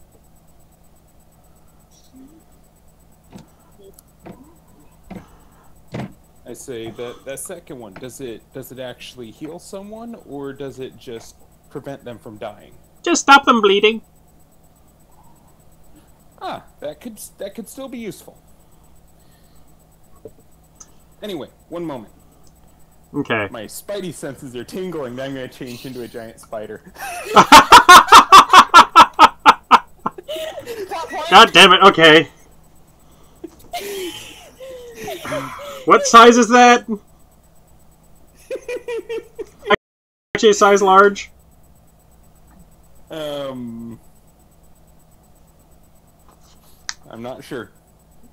I say that second one, does it actually heal someone, or does it just prevent them from dying? Just stop them bleeding. Ah, that could still be useful. Anyway, one moment. Okay. My spidey senses are tingling. I'm going to change into a giant spider. God damn it, okay. What size is that? Actually a size large? I'm not sure.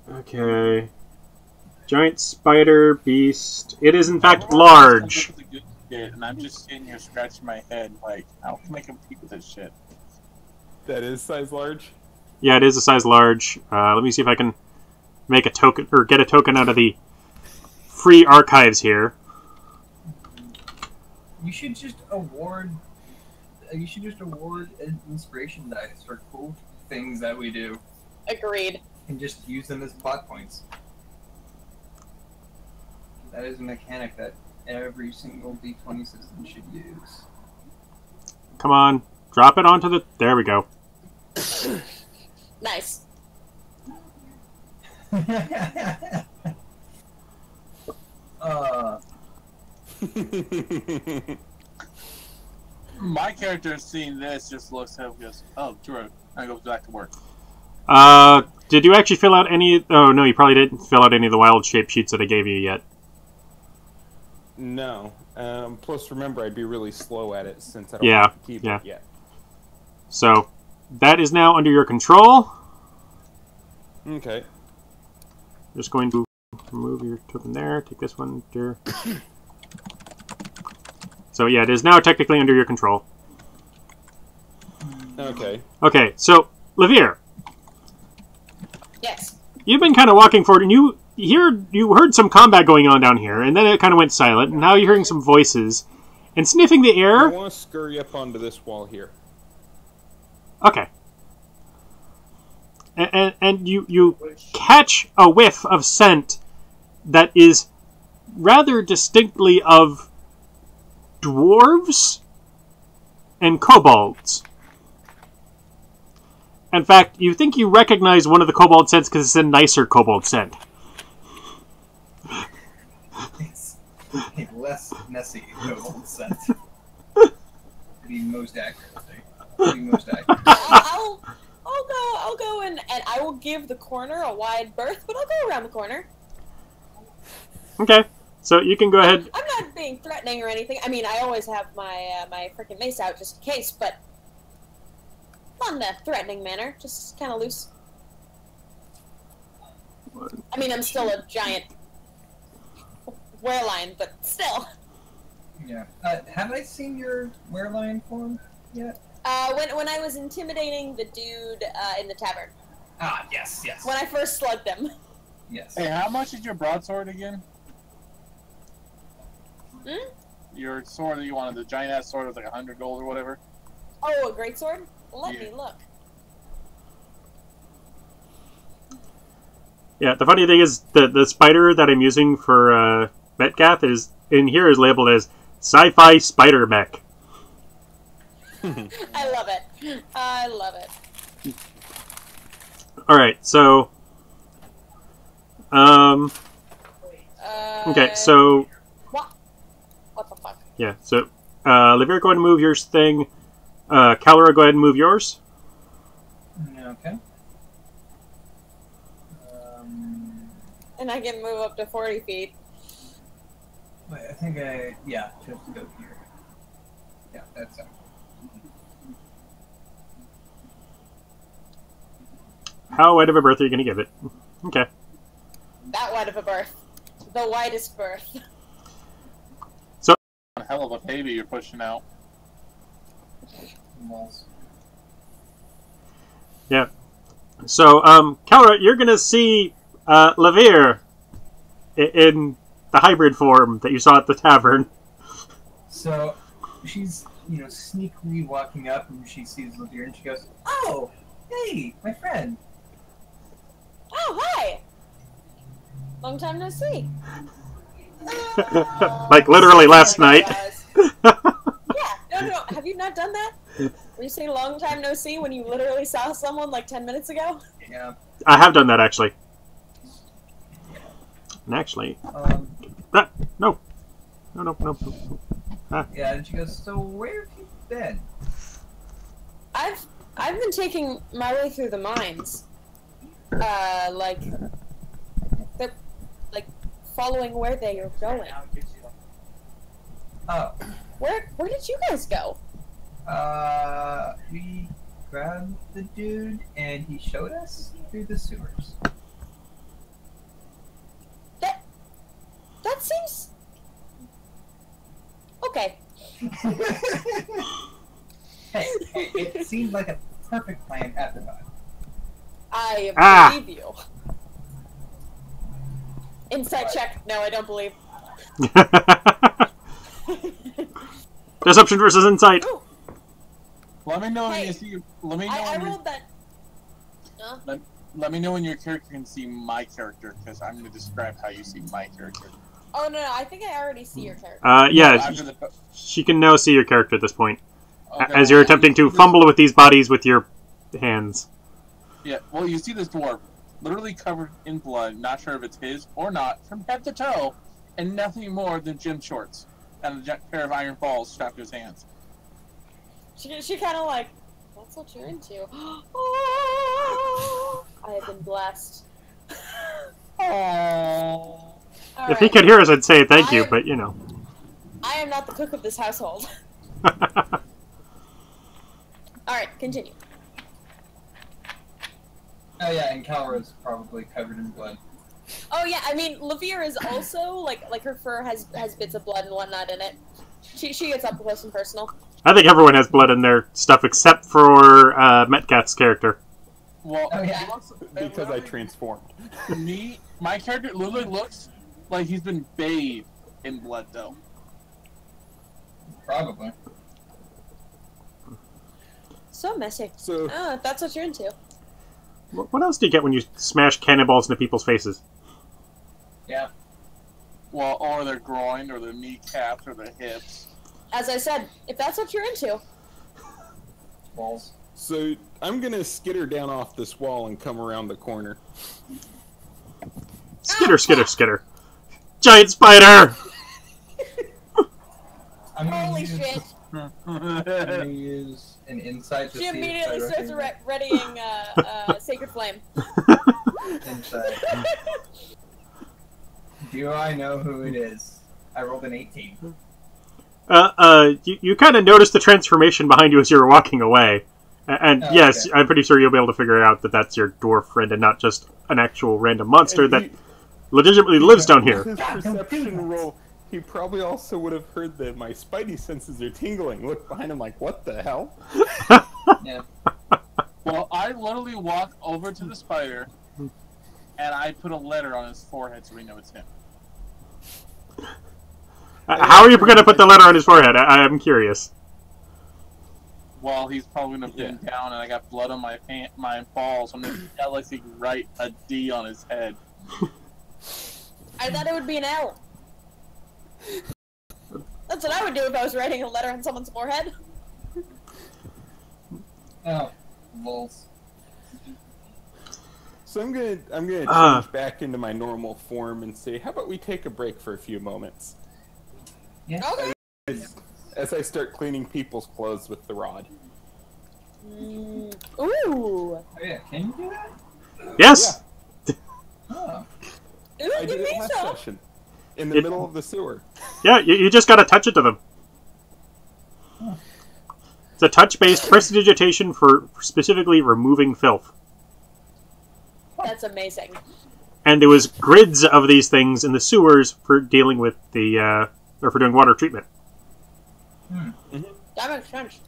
Okay. Giant spider beast. It is in fact large. And I'm just sitting here scratching my head like, how can I compete with this shit? That is size large? Yeah, it is a size large. Let me see if I can make a token, or get a token out of the free archives here. You should just award an inspiration dice for cool things that we do. Agreed. And just use them as plot points. That is a mechanic that every single D20 system should use. Come on, drop it onto the... There we go. Nice. My character seeing this just looks at him and goes, oh, Drew, and goes back to work. Did you actually fill out any... Oh, no, you probably didn't fill out any of the wild shape sheets that I gave you yet. No. Plus, remember, I'd be really slow at it since I don't Yeah, have the keyboard yet. So, that is now under your control. Okay. Just going to remove your token there, take this one here. So, yeah, it is now technically under your control. Okay. Okay, so, Levere. Yes. You've been kind of walking forward, and you heard some combat going on down here, and then it kind of went silent, and now you're hearing some voices. And sniffing the I air... want to scurry up onto this wall here. Okay. And you catch a whiff of scent that is rather distinctly of dwarves and kobolds. In fact, you think you recognize one of the kobold scents because it's a nicer kobold scent. It's a less messy kobold scent. To be most accurate. I'll go and I will give the corner a wide berth, but I'll go around the corner. Okay, so you can go ahead. I'm not being threatening or anything. I mean, I always have my my freaking mace out just in case, but not in a threatening manner. Just kind of loose. I mean, I'm still a giant wereline, but still. Yeah. Have I seen your wereline form yet? When I was intimidating the dude in the tavern. Ah, yes. When I first slugged him. Yes. Hey, how much is your broadsword again? Hmm? Your sword that you wanted, the giant ass sword was like 100 gold or whatever. Oh, a great sword? Let Yeah. me look. Yeah, the funny thing is the spider that I'm using for Metgath is in here is labeled as sci-fi spider mech. I love it. I love it. All right, so okay, so What the fuck? yeah, so Lavir, go ahead and move your thing. Calora, go ahead and move yours. Okay. And I can move up to 40 feet. Wait, I think yeah, just go here. Yeah, that's it. How wide of a berth are you going to give it? Okay. That wide of a berth. The widest berth. A hell of a baby you're pushing out. Yeah. So, Calora, you're going to see Lavir in the hybrid form that you saw at the tavern. So she's, sneakily walking up and she sees Lavir and she goes, "Oh, hey, my friend." Oh, hi! Long time no see. Like literally last night. Yeah, no. Have you not done that? Where you say long time no see when you literally saw someone like 10 minutes ago? Yeah. I have done that, actually. And actually... No. Yeah, and she goes, "So where have you been?" I've been taking my way through the mines. Following where they are going. Oh. Where did you guys go? We grabbed the dude and he showed us through the sewers. That seems... Okay. Hey, it seemed like a perfect plan at the time. I believe you. Insight check. No, I don't believe. Deception versus insight. Ooh. Let me know when Hey, you see. Let me know. I when rolled that. let me know when your character can see my character, because I'm going to describe how you see my character. Oh no, I think I already see your character. Yeah, After the- she can now see your character at this point. Okay, As you're attempting to fumble with these bodies with your hands. Yeah, well, you see this dwarf, literally covered in blood, not sure if it's his or not, from head to toe, and nothing more than gym shorts and a pair of iron balls strapped to his hands. She kind of like, that's what you're into. Oh, I have been blessed. Aww. If he could hear us, I'd say thank you, but I am not the cook of this household. Alright, continue. Oh yeah, and Calra's probably covered in blood. Oh yeah, I mean, Lavir is also, like her fur has bits of blood and whatnot in it. She gets up close and personal. I think everyone has blood in their stuff except for Metcat's character. Well, Oh, yeah. Because I transformed. My character literally looks like he's been bathed in blood, though. Probably. So messy. So Oh, if that's what you're into. What else do you get when you smash cannonballs into people's faces? Yeah. Well, or their groin, or their kneecaps, or their hips. As I said, if that's what you're into. Balls. So I'm gonna skitter down off this wall and come around the corner. Skitter, skitter, skitter. Giant spider! I'm gonna Holy use, shit. I'm gonna use an insight to She see immediately if I starts recognize readying Sacred Flame. insight. Do I know who it is? I rolled an 18. You kind of noticed the transformation behind you as you were walking away. And Oh, yes, okay. I'm pretty sure you'll be able to figure out that that's your dwarf friend and not just an actual random monster And that legitimately lives down With here. his perception roll, he probably also would have heard that my spidey senses are tingling. Look behind him like, what the hell? Yeah. Well, I literally walk over to the spider, and I put a letter on his forehead so we know it's him. How are you going to put the letter on his forehead? I'm curious. Well, he's probably gonna bend down, and I got blood on my my balls. I'm gonna jealously write a D on his head. I thought it would be an L. That's what I would do if I was writing a letter on someone's forehead. Oh, lulz. So I'm gonna change back into my normal form and say, how about we take a break for a few moments? Yeah. Okay. As I start cleaning people's clothes with the rod. Ooh. Oh yeah, can you do that? Yes! Oh. Ooh, I did you it think last so? session. In the middle of the sewer. Yeah, you just gotta touch it to them. It's a touch-based prestidigitation for specifically removing filth. That's amazing. And there was grids of these things in the sewers for dealing with the, or for doing water treatment. That makes sense.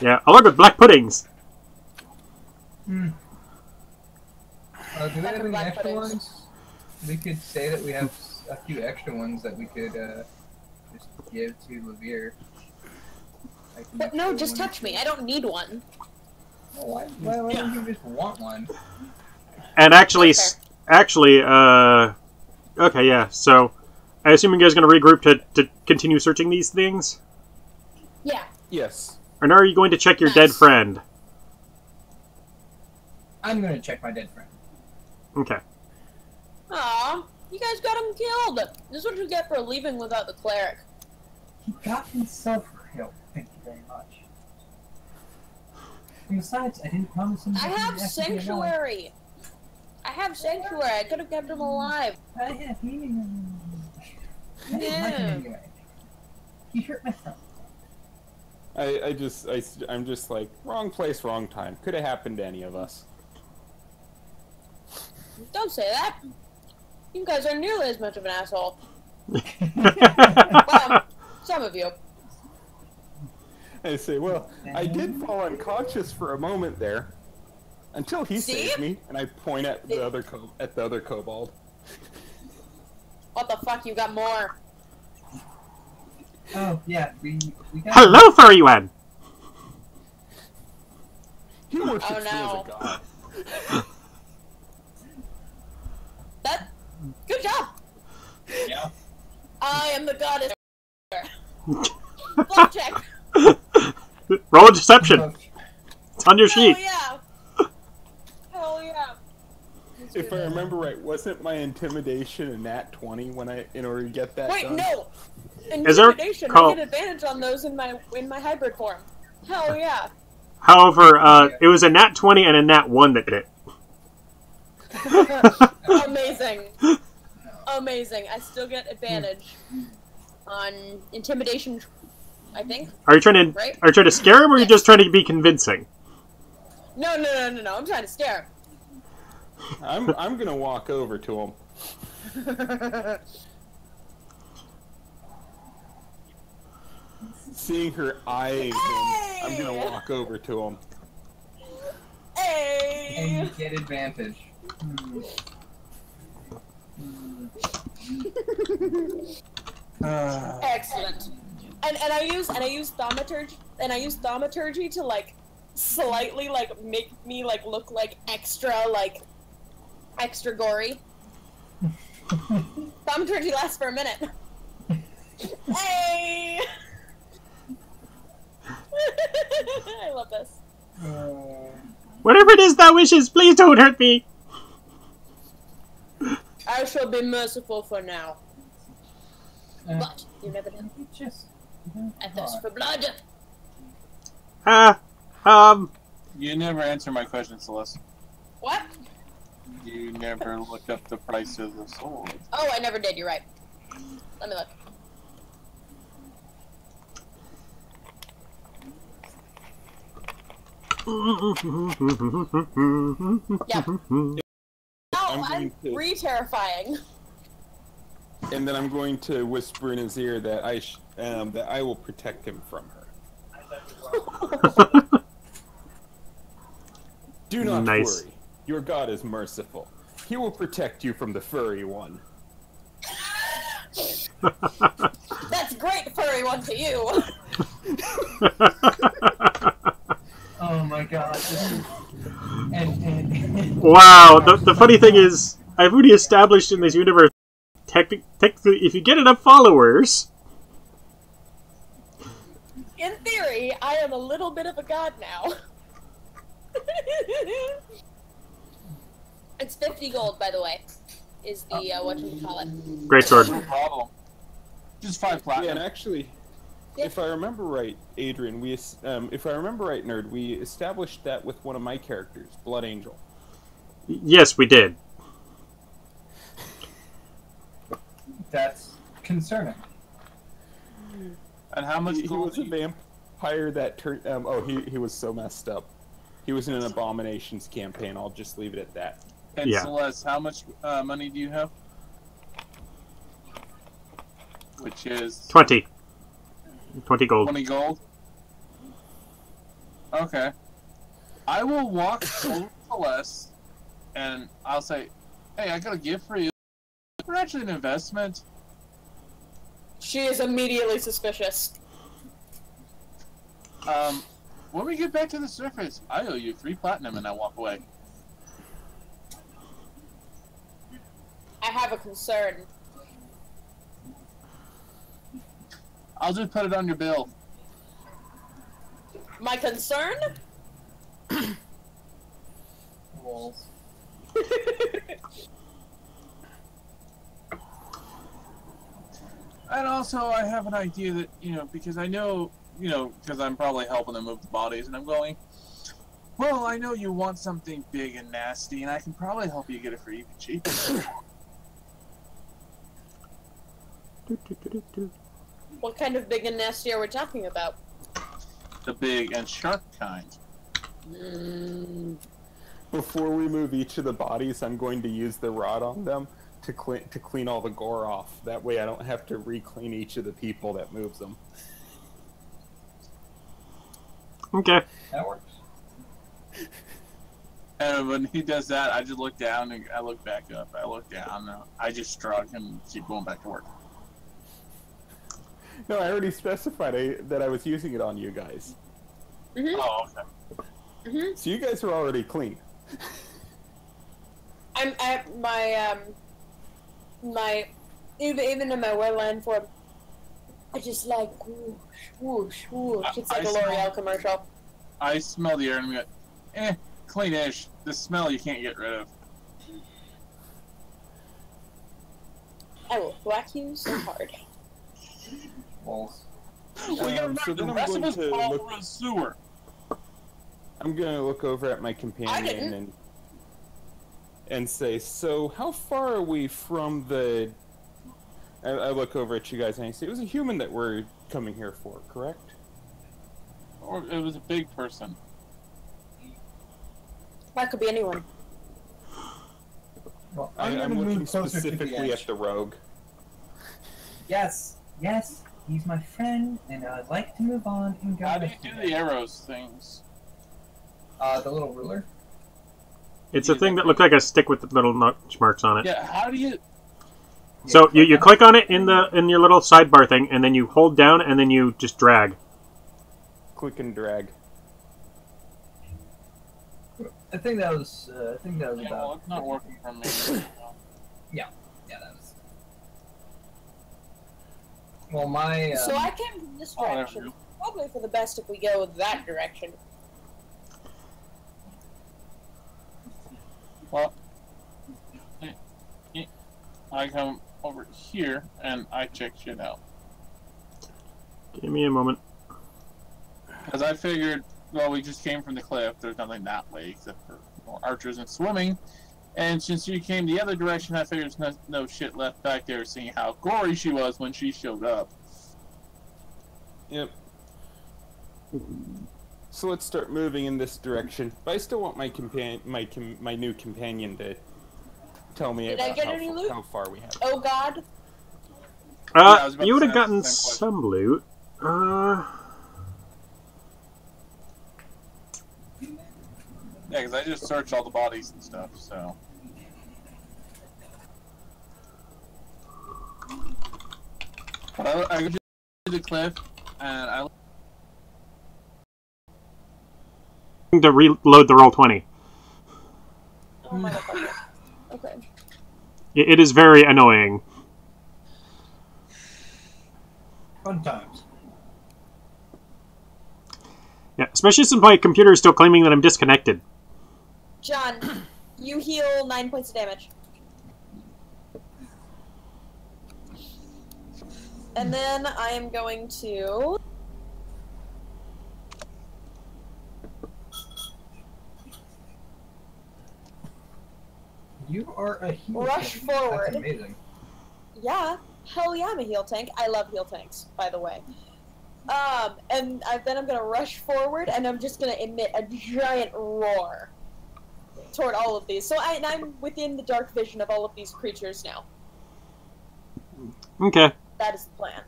Yeah, along with black puddings. Do we have any Black extra puddings. ones? We could say that we have a few extra ones that we could just give to Levere. But no, just touch me. I don't need one. Why don't you just want one? And actually, That's okay, yeah, so I assume you guys are going to regroup to continue searching these things? Yeah. Yes. Or now are you going to check your dead friend? I'm gonna check my dead friend. Okay. Aw, you guys got him killed. This is what you get for leaving without the cleric. He got himself killed. Thank you very much. And besides, I didn't promise him. I have sanctuary. I have sanctuary. I could have kept him alive. I didn't like him anyway. He hurt myself. I'm just like, wrong place, wrong time. Could have happened to any of us. Don't say that. You guys are nearly as much of an asshole. Well, some of you. I say, well, I did fall unconscious for a moment there, until he saved me, and I point at the other kobold. What the fuck? You got more. Oh yeah, we got. Hello, furry one! He worships Oh, me no. as a god. Good job. Yeah. I am the goddess. Blackjack. Roll a deception. It's on your sheet. Hell yeah. Hell yeah. If I remember right, wasn't my intimidation a nat 20 in order to get that Wait, done? no. Is there Intimidation. call- I get advantage on those in my hybrid form. Hell yeah. However, it was a nat 20 and a nat 1 that did it. Amazing. Amazing. I still get advantage on intimidation, I think. Are you trying to scare him, or are you just trying to be convincing? No. I'm trying to scare I'm gonna walk over to him. him. Seeing her eyeing him, I'm gonna walk over to him. Hey! And you get advantage. Excellent. And I use thaumaturgy to like slightly like make me like look like extra gory. Thaumaturgy lasts for a minute. Hey! I love this. Whatever it is thou wishes, please don't hurt me. I shall be merciful for now. But you never know. I thirst for blood. You never answer my question, Celeste. What? You never looked up the price of the sword. Oh, I never did. You're right. Let me look. Yeah. No, I'm re-terrifying. And then I'm going to whisper in his ear that I will protect him from her. Do not Nice. worry. Your god is merciful. He will protect you from the furry one. That's great, furry one, to you. Oh my god. This is... and Wow, the funny thing is, I've already established in this universe technically, if you get enough followers... In theory, I am a little bit of a god now. It's 50 gold, by the way, is the, whatchamacallit. Great sword. No problem. Just 5 platinum. Yeah, and actually, if I remember right, Adrian, if I remember right, Nerd, we established that with one of my characters, Blood Angel. Yes, we did. That's concerning. And how much He gold? was a vampire that turned... he was so messed up. He was in an Abominations campaign, I'll just leave it at that. And Yeah. Celeste, how much money do you have? Which is 20. 20 gold. 20 gold. Okay. I will walk over to Celeste, and I'll say, "Hey, I got a gift for you. We're actually an investment." She is immediately suspicious. When we get back to the surface, I owe you 3 platinum, and I walk away. I have a concern. I'll just put it on your bill. My concern? Walls. And also, I have an idea that, because I know, because I'm probably helping them move the bodies, and I'm going, well, I know you want something big and nasty, and I can probably help you get it for even cheaper. What kind of big and nasty are we talking about? The big and sharp kind. Before we move each of the bodies, I'm going to use the rod on them to clean all the gore off. That way I don't have to re-clean each of the people that moves them. Okay. That works. And when he does that, I just look down and I look back up. I look down, I just shrug and keep going back to work. No, I already specified that I was using it on you guys. Oh, okay. So you guys are already clean. I'm at even in my wetland form, I just like whoosh, whoosh, whoosh. It's like a L'Oreal commercial. I smell the air and I'm like, clean-ish. The smell you can't get rid of. I will whack you so hard. Walls. We gotta remember, so then the I'm rest of going us to fall look- through a sewer. I'm gonna look over at my I companion didn't. and say, so how far are we from the... I look over at you guys and I say, it was a human that we're coming here for, correct? Or it was a big person. That could be anyone. Well, I'm I'm gonna looking move closer to the specifically edge. at the rogue. Yes, yes, he's my friend, and I'd like to move on and go. How do you with do him. the arrows things? The little ruler. It's a thing that looked like a stick with the little notch marks on it. Yeah, how do you... So you click on it in your little sidebar thing, and then you hold down, and then you just drag. Click and drag. I think that was Yeah, well, about. it's not working for me. Yeah, that was. Well, my. So I came from this Oh, there we direction. go. Probably for the best if we go that direction. Well, I come over here and I check shit out. Give me a moment. Because I figured, well, we just came from the cliff. There's nothing that way except for more archers and swimming. And since you came the other direction, I figured there's no shit left back there, seeing how gory she was when she showed up. Yep. So let's start moving in this direction. But I still want my my new companion to tell me Did I about get any loot? how far we have. Oh God. I was about You to would say have gotten the same question. some loot. Yeah, because I just searched all the bodies and stuff, so... But I go to the cliff, and I... To reload the roll 20. Oh motherfucker. Okay. It is very annoying. Fun times. Yeah, especially since my computer is still claiming that I'm disconnected. John, you heal 9 points of damage. And then I am going to... You are a heal rush tank. forward. That's amazing. Yeah, hell yeah, I'm a heal tank. I love heal tanks, by the way. Then I'm gonna rush forward, and I'm just gonna emit a giant roar toward all of these. So I'm within the dark vision of all of these creatures now. Okay. That is the plan.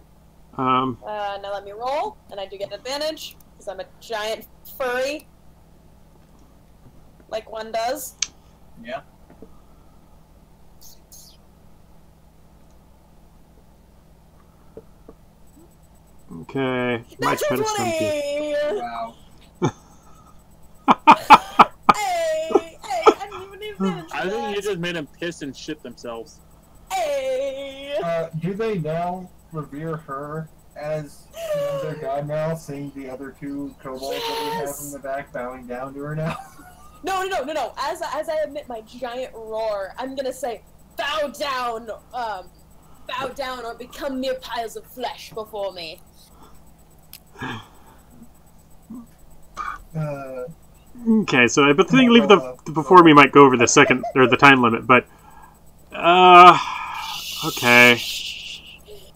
Now let me roll, and I do get an advantage, because I'm a giant furry. Like one does. Yeah. Okay. My Natural chat is 20! Wow. Hey! I didn't even need advantage for I think you that. just made them piss and shit themselves. Hey! Do they now revere her as their god now, seeing the other two kobolds that we have in the back bowing down to her now? No. As I emit my giant roar, I'm gonna say, bow down or become mere piles of flesh before me. Okay, so I believe the before me might go over the second or the time limit, but okay.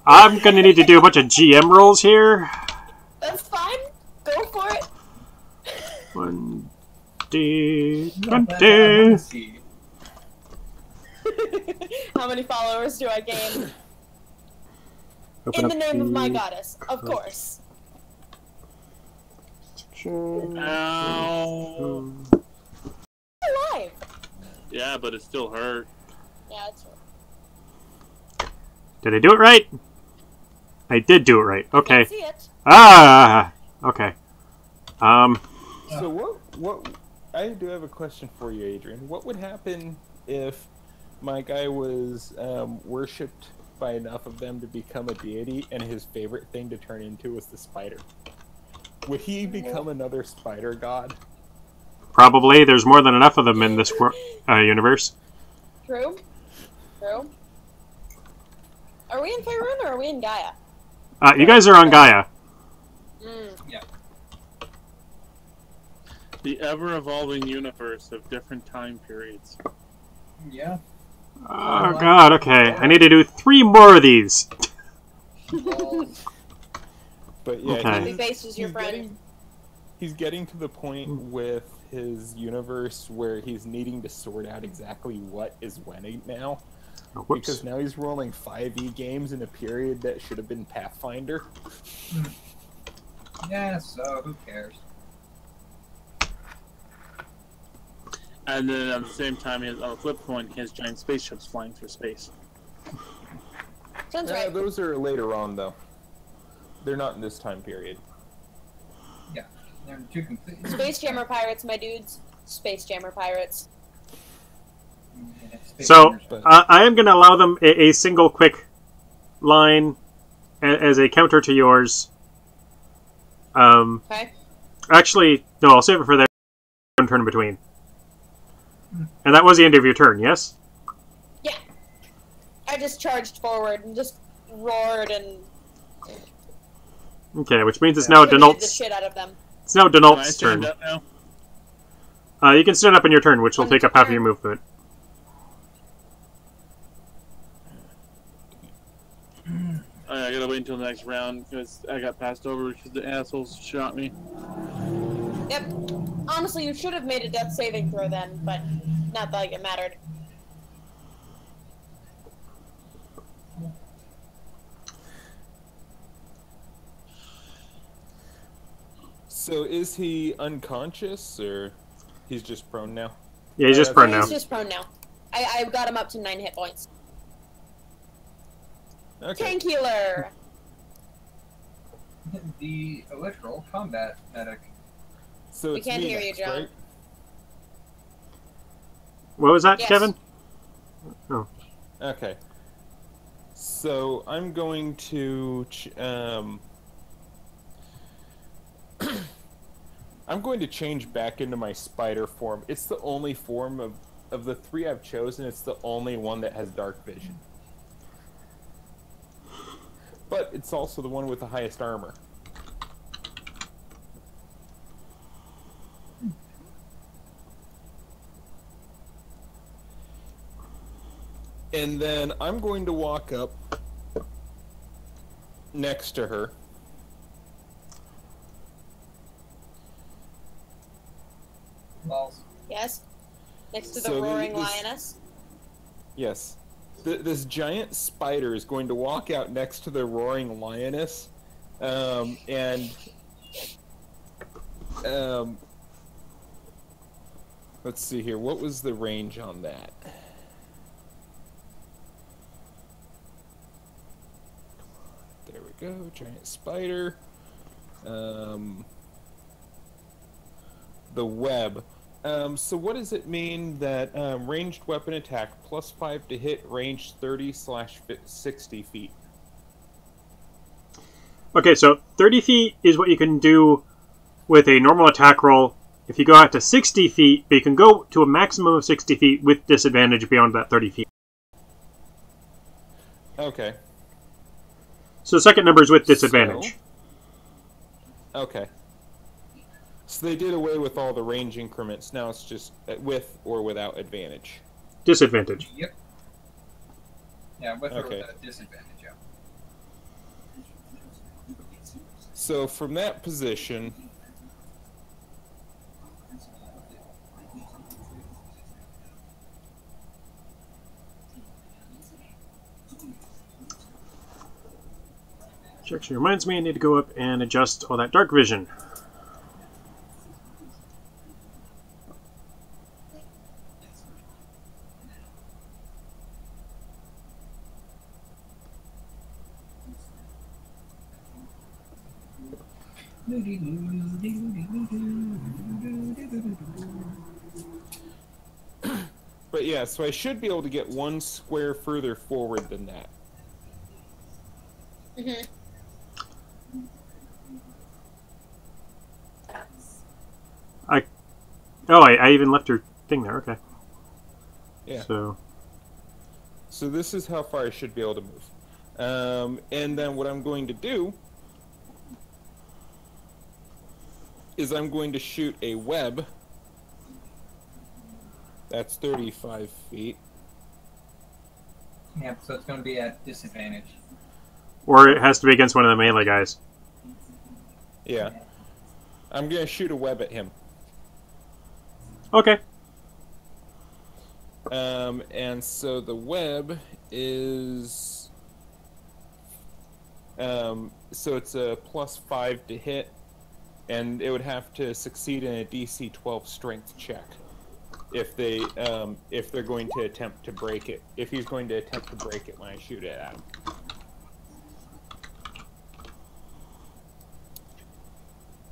I'm gonna need to do a bunch of GM rolls here. That's fine. Go for it. 1d20. How many followers do I gain? Open In the up name of my goddess, of course. Ow. Alive. Yeah, but it still hurt. Yeah, it's right. Did I do it right? I did do it right. Okay. Can't see it. Ah. Okay. So what? I do have a question for you, Adrian. What would happen if my guy was worshipped by enough of them to become a deity, and his favorite thing to turn into was the spider? Would he become another spider god? Probably. There's more than enough of them in this universe. True. Are we in Faerun or are we in Gaia? You guys are on Gaia. Yeah. The ever-evolving universe of different time periods. Yeah. Oh god, okay. I need to do 3 more of these. But yeah, Okay. Copy paste is your friend. He's getting to the point with his universe where he's needing to sort out exactly what is winning now. Oh, whoops. Because now he's rolling 5e games in a period that should have been Pathfinder. Yeah, so who cares? And then at the same time, he has, on the flip coin, he has giant spaceships flying through space. Sounds right. Those are later on, though. They're not in this time period. Yeah, they're two completely. Space Jammer Pirates, my dudes. Space Jammer Pirates. So, I am going to allow them a single quick line as a counter to yours. Okay. Actually, no, I'll save it for their one turn in between. And that was the end of your turn, yes? Yeah. I just charged forward and just roared and Okay, which means it's now the Denalt's. shit out of them. It's now Can I Denalt's stand turn. up now? You can stand up in your turn, which will On take your up half of turn. your movement. I gotta wait until the next round because I got passed over because the assholes shot me. Yep. Honestly, you should have made a death saving throw then, but not like it mattered. So is he unconscious, or he's just prone now? Yeah, he's just prone now. He's just prone now. I got him up to 9 hit points. Okay. Tank healer! The electoral combat medic. So We it's can't me hear you, next, John. right? What was that, Yes. Kevin? Okay. So I'm going to I'm going to change back into my spider form. It's the only form of the three I've chosen. It's the only one that has dark vision. But it's also the one with the highest armor. And then I'm going to walk up next to her. Balls. Yes. Next to the So roaring this- lioness. Yes. This giant spider is going to walk out next to the roaring lioness, and let's see here. What was the range on that? There we go. Giant spider. The web. So what does it mean that ranged weapon attack +5 to hit, range 30/60 feet? Okay, so 30 feet is what you can do with a normal attack roll. If you go out to 60 feet, but you can go to a maximum of 60 feet with disadvantage beyond that 30 feet. Okay. So the second number is with disadvantage. Okay. So they did away with all the range increments. Now it's just with or without advantage. Disadvantage. Yep. Yeah, with or Okay. without disadvantage, yeah. So from that position, Which actually reminds me I need to go up and adjust all that dark vision. but yeah, so I should be able to get one square further forward than that. Mm-hmm. I even left her thing there, okay. Yeah. So this is how far I should be able to move. And then what I'm going to do is I'm going to shoot a web. That's 35 feet. Yep, so it's going to be at disadvantage. or it has to be against one of the melee guys. Yeah. I'm going to shoot a web at him. Okay. And so the web is... so it's a +5 to hit, and it would have to succeed in a DC 12 strength check if they're going to attempt to break it. If he's going to attempt to break it when I shoot it at him.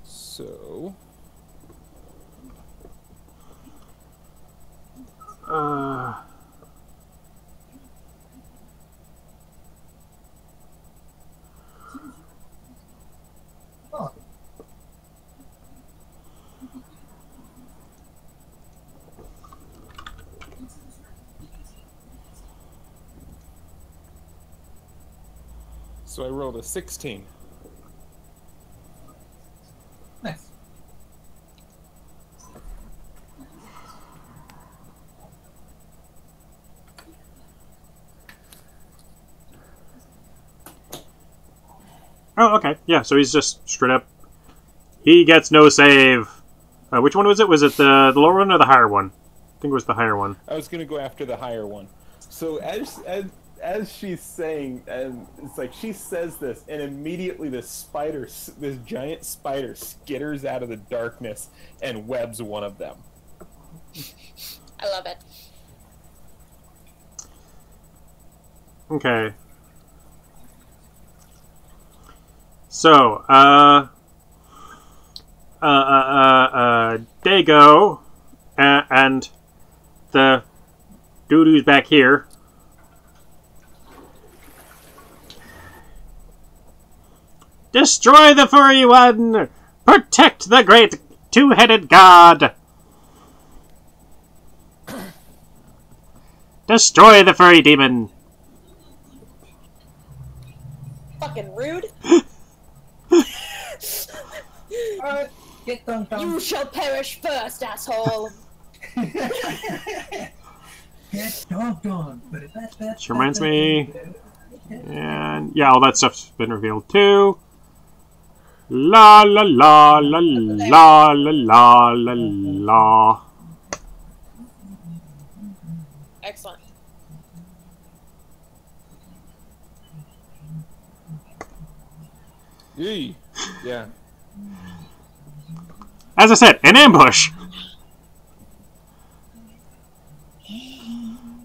So... So I rolled a 16. Nice. Oh, okay. Yeah, so he's just straight up... He gets no save. Which one was it? Was it the lower one or the higher one? I think it was the higher one. I was going to go after the higher one. So as she's saying, and it's like she says this, and immediately this giant spider skitters out of the darkness and webs one of them. I love it. Okay. So, Dago, and the dude who's back here Destroy the furry one! Protect the great two-headed god! Destroy the furry demon! Fucking rude. Alright, get dunked on. You shall perish first, asshole. Get dunked on. Which reminds me... And yeah, all that stuff's been revealed too. La la la la la la la la la. Excellent. Yee. Yeah. As I said, an ambush!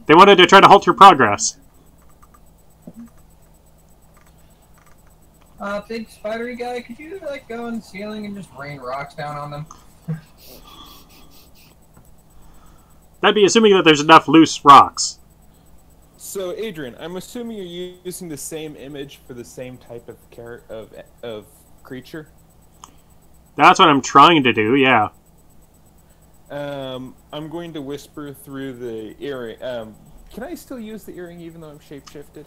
They wanted to try to halt your progress. Big spidery guy, could you, like, go in the ceiling and just rain rocks down on them? That'd be assuming that there's enough loose rocks. So, Adrian, I'm assuming you're using the same image for the same type of creature? That's what I'm trying to do, yeah. I'm going to whisper through the earring. Can I still use the earring even though I'm shapeshifted?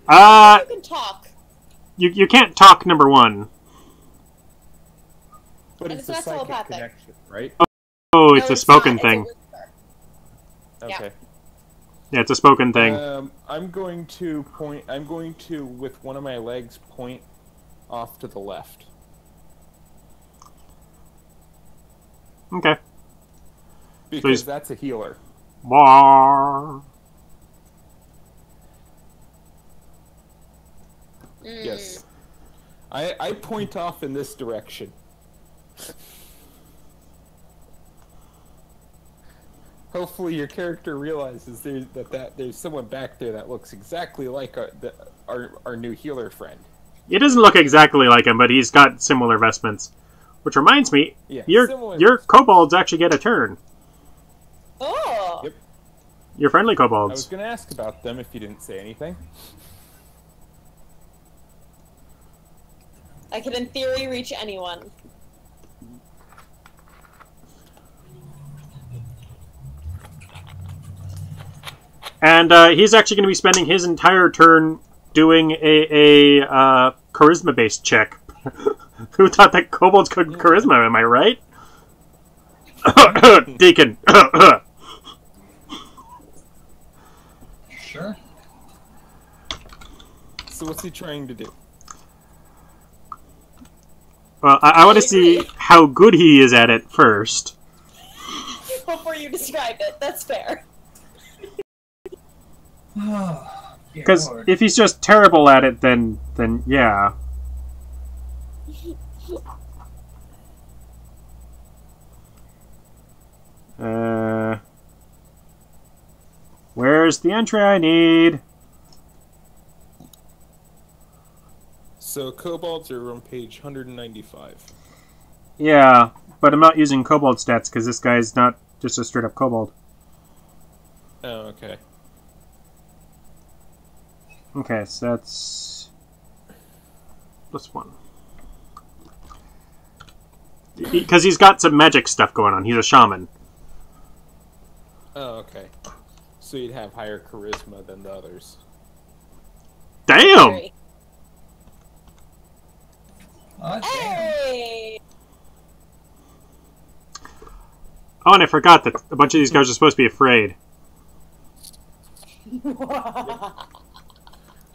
You can talk. You can't talk, number one. But And it's it's a not psychic telepathic. connection, right? Oh, it's No, a spoken not. thing. It's a whisper. Okay. Yeah, it's a spoken thing. I'm going to point. I'm going to, with one of my legs, point off to the left. Okay. Because that's a healer. Bar. Yes. I point off in this direction. Hopefully your character realizes there's someone back there that looks exactly like our new healer friend. He doesn't look exactly like him, but he's got similar vestments. Which reminds me, Yeah, your kobolds actually get a turn. Oh. Yep. Your friendly I was kobolds. going to ask about them if you didn't say anything. I can, in theory, reach anyone. And he's actually going to be spending his entire turn doing a charisma-based check. Who thought that kobolds could charisma, am I right? Deacon. Sure. So what's he trying to do? Well, I want to see how good he is at it first. Before you describe it, that's fair. Because if he's just terrible at it, then yeah. Where's the entry I need? So kobolds are on page 195. Yeah, but I'm not using kobold stats because this guy's not just a straight up kobold. Oh, okay. Okay, so that's this one. Because he's got some magic stuff going on. He's a shaman. Oh, okay. So you'd have higher charisma than the others. Damn! Very. Oh, damn. Hey! Oh, and I forgot that a bunch of these guys are supposed to be afraid.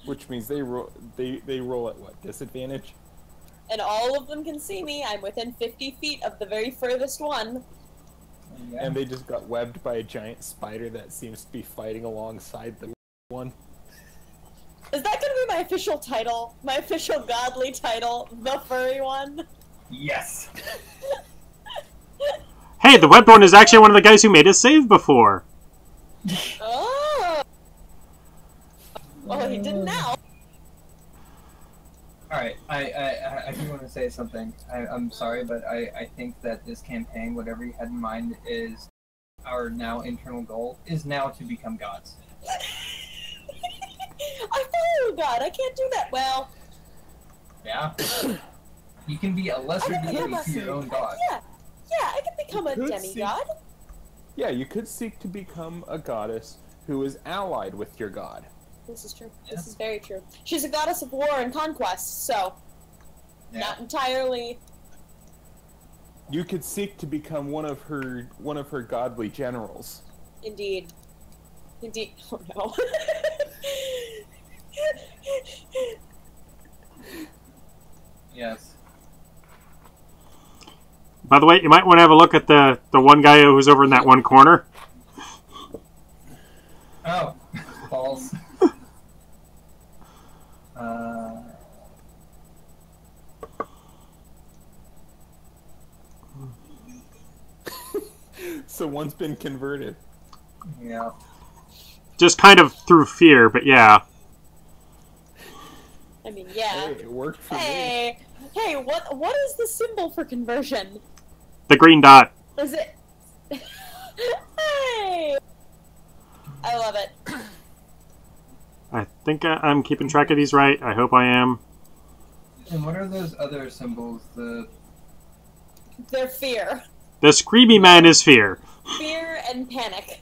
Which means they roll at what, disadvantage? And all of them can see me. I'm within 50 feet of the very furthest one. Yeah. And they just got webbed by a giant spider that seems to be fighting alongside the one. Is that gonna be my official title? My official godly title? The furry one? Yes. Hey, the webbed one is actually one of the guys who made us save before. Oh! Well, he didn't now. Alright, I do want to say something. I'm sorry, but I think that this campaign, whatever you had in mind, is our now internal goal, is now to become gods. I follow God. I can't do that. Well, Yeah. You can be a lesser deity to your own god. Yeah, I can become a demigod. Yeah, you could seek to become a goddess who is allied with your god. This is true. This is very true. She's a goddess of war and conquest, so not entirely. You could seek to become one of her godly generals. Indeed. Oh no. Yes. By the way, you might want to have a look at the one guy who's over in that one corner. Oh, balls. So one's been converted. Yeah. Just kind of through fear, but yeah. I mean, yeah. Hey, it worked for me. Hey, what is the symbol for conversion? The green dot. Is it? Hey! I love it. I think I'm keeping track of these right. I hope I am. And what are those other symbols? They're fear. The Screamy Man is fear. Fear and panic.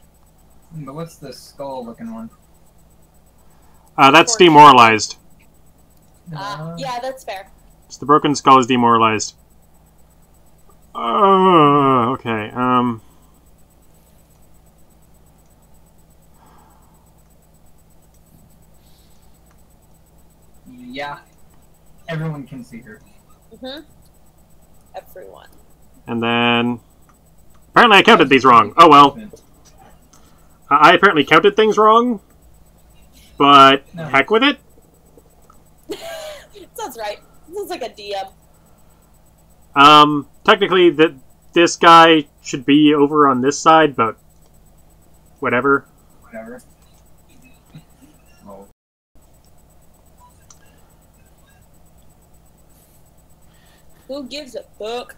But what's the skull-looking one? That's demoralized. Yeah, that's fair. So the broken skull is demoralized. Okay. Yeah. Everyone can see her. Everyone. And then... Apparently I counted these wrong. Oh well. I apparently counted things wrong. But heck with it. Sounds right. Sounds like a DM. Technically, this guy should be over on this side, but whatever. Whatever. Oh. Who gives a fuck?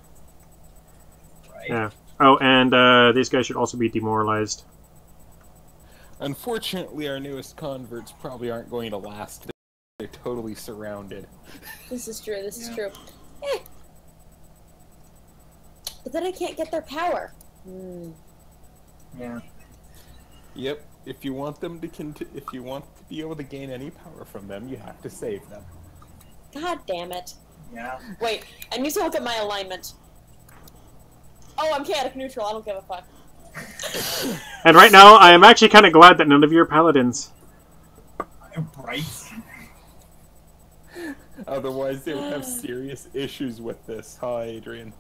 Right. Yeah. Oh, and these guys should also be demoralized. Unfortunately, our newest converts probably aren't going to last. They're totally surrounded. This is true. This is true. Eh. But then I can't get their power. Yeah. Yep. If you want them to if you want to be able to gain any power from them, you have to save them. God damn it. Yeah. Wait, I need to look at my alignment. Oh, I'm chaotic neutral. I don't give a fuck. And right now, I am actually kind of glad that none of you are paladins. Right. Otherwise, they would have serious issues with this, huh, Adrian?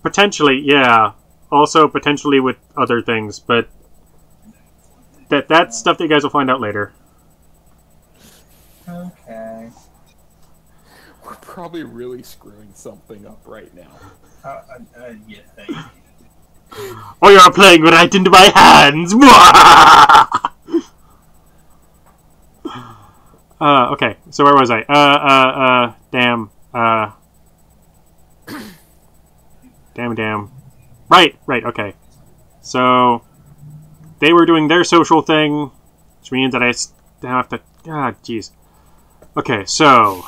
Potentially, yeah. Also, potentially with other things, but that's stuff that you guys will find out later. Okay. We're probably really screwing something up right now. You think? Oh, you're playing right into my hands! Okay, so where was I? Damn. Damn. Right, okay. So, they were doing their social thing, which means that I have to... Ah, jeez. Okay, so...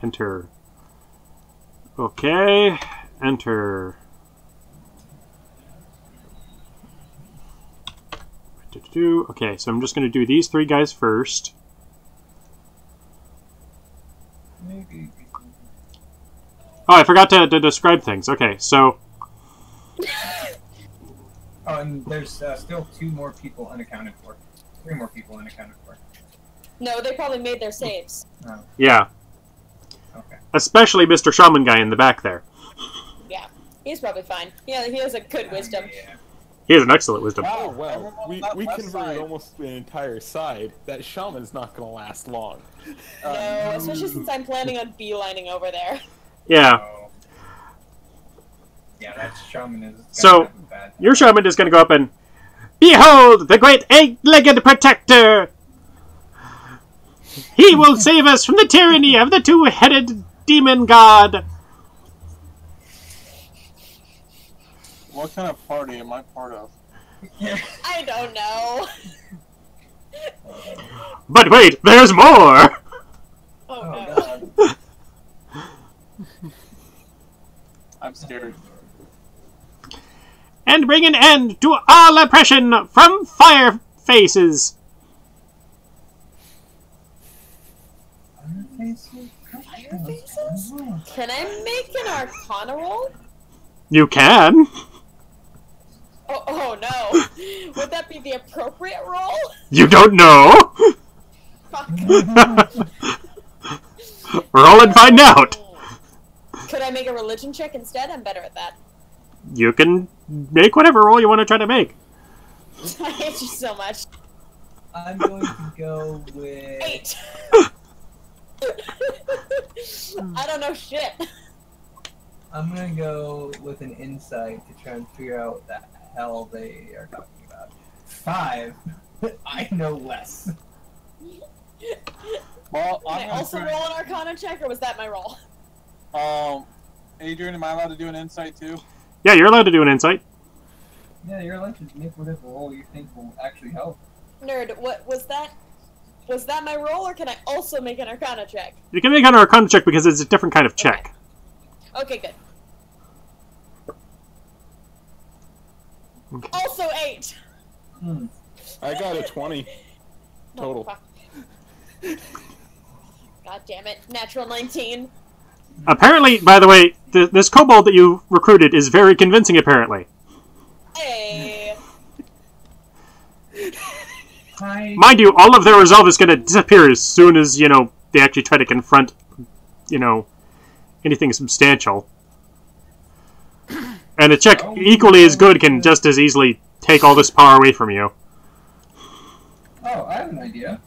Enter. Okay, enter. Okay, so I'm just going to do these three guys first. Maybe. Oh, I forgot to describe things. Okay, so... Oh, and there's still 2 more people unaccounted for. 3 more people unaccounted for. No, they probably made their saves. Oh. Yeah. Okay. Especially Mr. Shaman guy in the back there. Yeah, he's probably fine. Yeah, he has a good wisdom. Yeah. He has an excellent wisdom. Oh, well, Everyone we left converted side. almost an entire side. That shaman's not going to last long. No, especially since I'm planning on beelining over there. Yeah. Oh. Yeah, that shaman is. So, bad. your shaman is going to go up and... Behold, the great eight-legged protector! He will save us from the tyranny of the two-headed demon god! What kind of party am I part of? I don't know. But wait, there's more! Oh no. God. I'm scared. And bring an end to all oppression from fire faces. Fire faces? Can I make an Arcana roll? You can. Oh no. Would that be the appropriate roll? You don't know. Fuck. Roll and find out. Could I make a religion check instead? I'm better at that. You can make whatever roll you want to try to make. I hate you so much. I'm going to go with 8. I don't know shit. I'm gonna go with an insight to try and figure out what the hell they are talking about. 5. I know less. Well, Can I also roll an Arcana check, or was that my roll? Adrian, am I allowed to do an insight too? Yeah, you're allowed to do an insight. Yeah, you're allowed to make whatever roll you think will actually help. Nerd, what was that? Was that my roll, or can I also make an Arcana check? You can make an Arcana check because it's a different kind of check. Okay, good. Also 8. I got a 20 total. Oh, fuck. God damn it. Natural 19. Apparently, by the way, this kobold that you recruited is very convincing, apparently. Hey. Mind you, all of their resolve is going to disappear as soon as, they actually try to confront, anything substantial. And a check equally as good can just as easily take all this power away from you. Oh, I have an idea.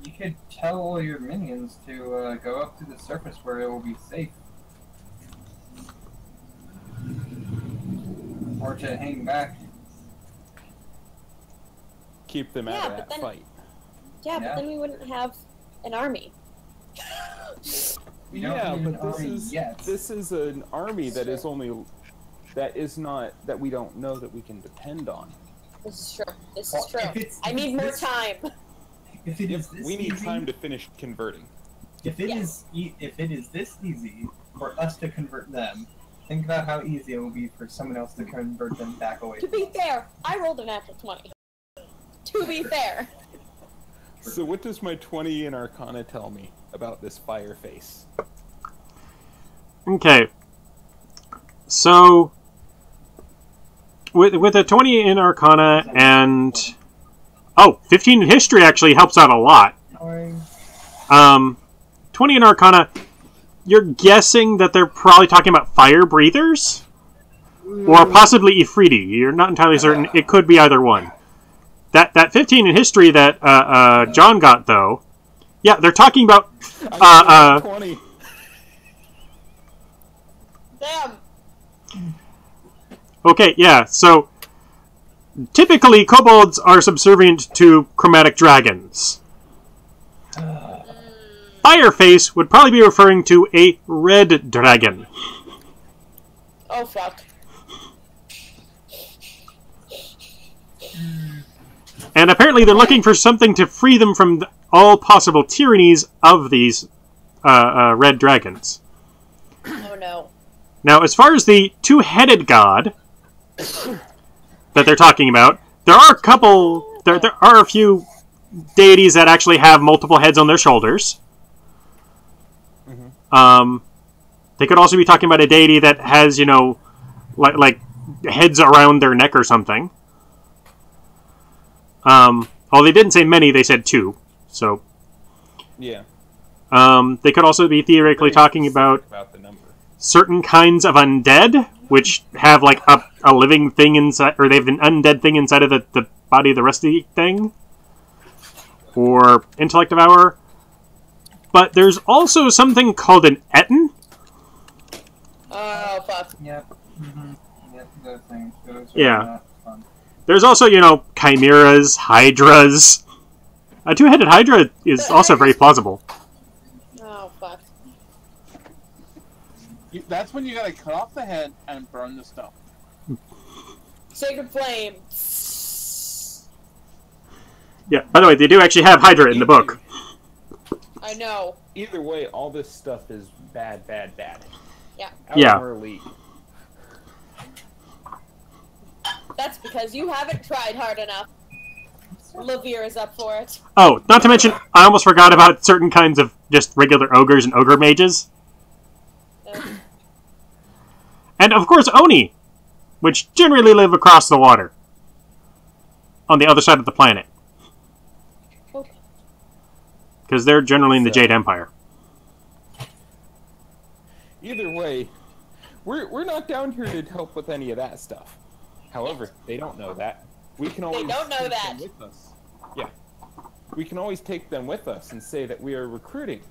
You could tell all your minions to go up to the surface where it will be safe. Or to hang back. Keep them out of that fight. Yeah, but then we wouldn't have an army. Yeah, but this is an army that is that we don't know that we can depend on. This is true. This is true. I need more time. If it is we need time to finish converting. If it is this easy for us to convert them, think about how easy it will be for someone else to convert them back away. To be fair, I rolled a natural 20. To be fair. So what does my 20 in Arcana tell me about this fire face? Okay. So, with a 20 in Arcana and... 15 in History actually helps out a lot. 20 in Arcana, you're guessing that they're probably talking about fire breathers? Or possibly Ifriti. You're not entirely certain. It could be either one. That 15 in History that John got, though, yeah, they're talking about... 20. Damn. Okay, yeah, so... Typically, kobolds are subservient to chromatic dragons. Fireface would probably be referring to a red dragon. Oh, fuck. And apparently they're looking for something to free them from all possible tyrannies of these red dragons. Oh, no. Now, as far as the two-headed god that they're talking about, there are a few deities that actually have multiple heads on their shoulders. They could also be talking about a deity that has, like heads around their neck or something. They didn't say many, they said 2. So, yeah. They could also be theoretically talking about the number. Certain kinds of undead, which have like a living thing inside, or they have an undead thing inside of the body of the rest of the thing, or intellect devour. But there's also something called an Etten. Oh, fuck. Yep. Yep, those things. Those are not fun. There's also, chimeras, hydras. A two-headed hydra is also very plausible. Oh, fuck. That's when you gotta cut off the head and burn the stuff. Sacred flame. Yeah, by the way, they do actually have Hydra in the book. I know. Either way, all this stuff is bad. Yeah. Out Yeah. of our league. That's because you haven't tried hard enough. Levere is up for it. Oh, not to mention, I almost forgot about certain kinds of just regular ogres and ogre mages. And of course, Oni, which generally live across the water. On the other side of the planet. Okay. Because they're generally in the Jade Empire. Either way, we're not down here to help with any of that stuff. However, they don't know that. We can always don't know take that. them with us. Yeah. We can always take them with us and say that we are recruiting.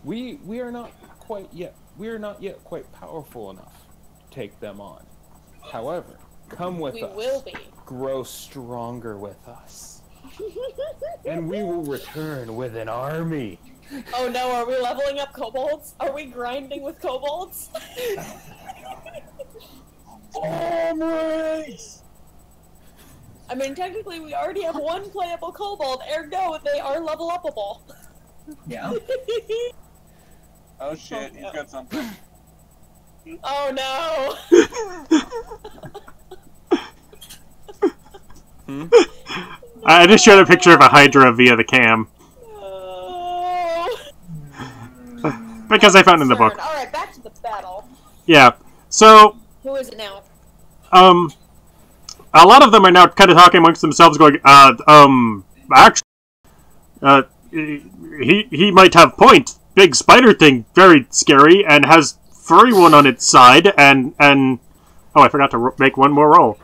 We are not yet quite powerful enough to take them on. However, come with us. We will be. Grow stronger with us. And we will return with an army. Oh no, are we leveling up kobolds? Are we grinding with kobolds? Race! I mean, technically we already have one playable kobold, ergo they are level upable. Yeah. Oh shit, he's got something. Oh no! I just showed a picture of a Hydra via the cam. Oh. Because I found it in the book. Alright, back to the battle. Yeah. So, Who is it now? a lot of them are now kind of talking amongst themselves, going, actually, he might have point. Big spider thing, very scary, and has furry one on its side, and oh, I forgot to make one more roll.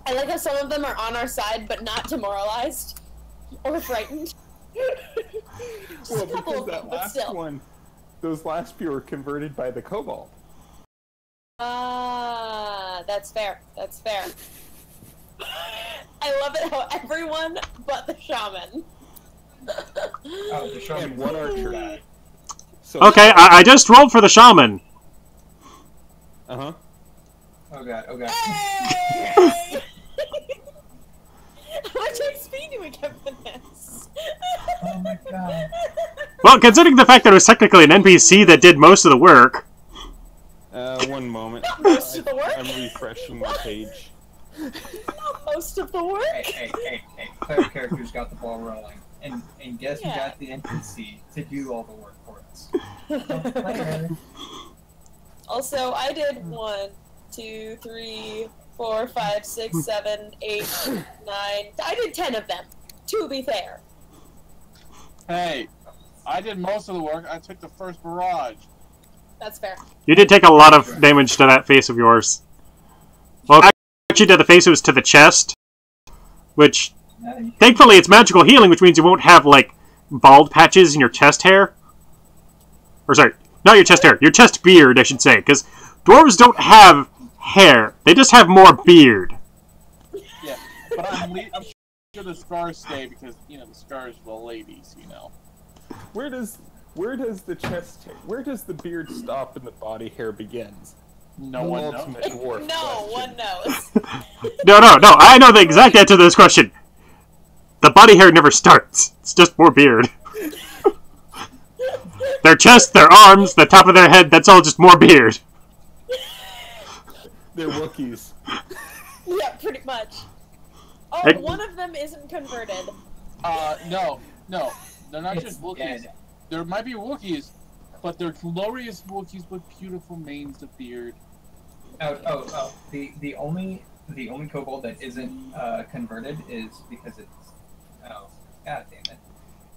I like how some of them are on our side, but not demoralized or frightened. Just Well, a couple because of them, that but last still. one, those last few were converted by the kobold. Ah, that's fair. That's fair. I love it how everyone but the shaman. Oh, the shaman. And one archer. So, Okay, I just rolled for the shaman. Uh-huh. Oh god, oh god. Hey! How much XP do we get for this? Oh my god. Well, considering the fact that it was technically an NPC that did most of the work. One moment. Most of the work? I'm refreshing the page. Not most of the work. Hey, player characters got the ball rolling. And guess who Yeah. got the NPC to do all the work for us? Player. Also, I did 1, 2, 3, 4, 5, 6, 7, 8, 9. I did 10 of them, to be fair. Hey, I did most of the work. I took the first barrage. That's fair. You did take a lot of damage to that face of yours. Well, actually to the face, it was to the chest. Which, thankfully, it's magical healing, which means you won't have, like, bald patches in your chest hair. Or, sorry, not your chest hair. Your chest beard, I should say. Because dwarves don't have hair. They just have more beard. Yeah, but I'm sure the scars stay because, you know, the scars for the ladies, you know. Where does the beard stop and the body hair begins? No one knows. Ultimate dwarf No question. one knows. No, I know the exact answer to this question. The body hair never starts. It's just more beard. Their chest, their arms, the top of their head, that's all just more beard. They're Wookiees. Yeah, pretty much. Oh, And- one of them isn't converted. No. They're not It's just Wookiees. dead. There might be Wookiees, but they're glorious Wookiees with beautiful manes of beard. Oh. The only kobold that isn't converted is because it's god damn it.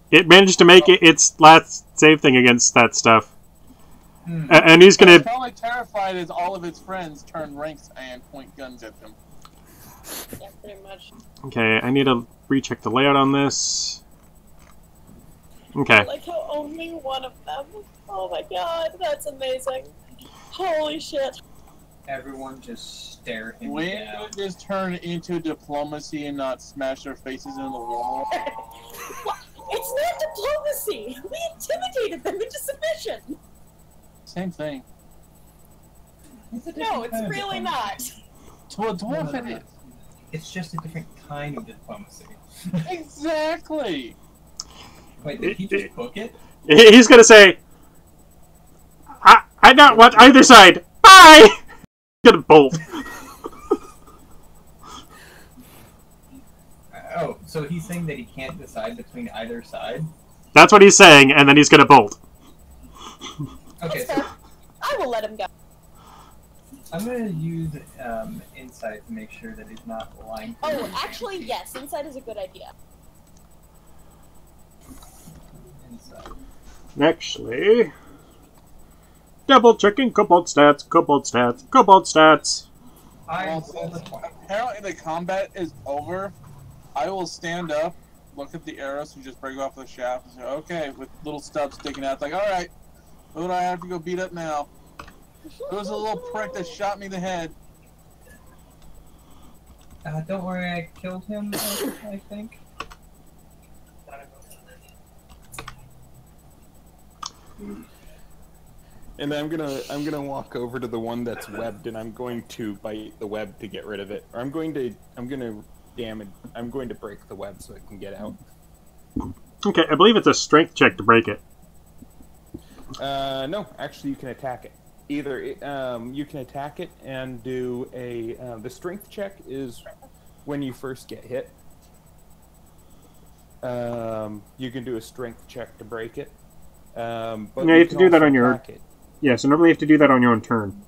It managed to make it its last save thing against that stuff. Hmm. And he's gonna... It's probably terrified as all of its friends turn ranks and point guns at them. Yeah, pretty much. Okay, I need to recheck the layout on this. Okay. I like how only one of them. Oh my god, that's amazing. Holy shit. Everyone just stare him When down. did this turn into diplomacy and not smash their faces into the wall? What? It's not diplomacy! We intimidated them into submission! Same thing. It's a No, different it's kind of really diplomacy. not. That's what Dwarven is. It's just a different kind of diplomacy. Exactly. Wait, did he just book it? He's gonna say, I don't want either side. Bye! He's gonna bolt. Oh, so he's saying that he can't decide between either side? That's what he's saying, and then he's gonna bolt. Okay, That's so fair. I will let him go. I'm gonna use insight to make sure that he's not lying. Oh, actually, yes. Insight is a good idea. Insight. Actually, double checking kobold stats, kobold stats, kobold stats. Well, since apparently the combat is over, I will stand up, look at the arrows, and just break off the shaft and say, okay, with little stubs sticking out. It's like, alright, who do I have to go beat up now? Who's a little prick that shot me in the head? Don't worry, I killed him, I think. And I'm gonna walk over to the one that's webbed, and I'm going to bite the web to get rid of it. Or I'm going to break the web so it can get out. Okay, I believe it's a strength check to break it. No, actually, you can attack it. Either you can attack it and do a the strength check is when you first get hit. You can do a strength check to break it. But Yeah, you have to do that on your. It. Yeah, so normally you have to do that on your own turn.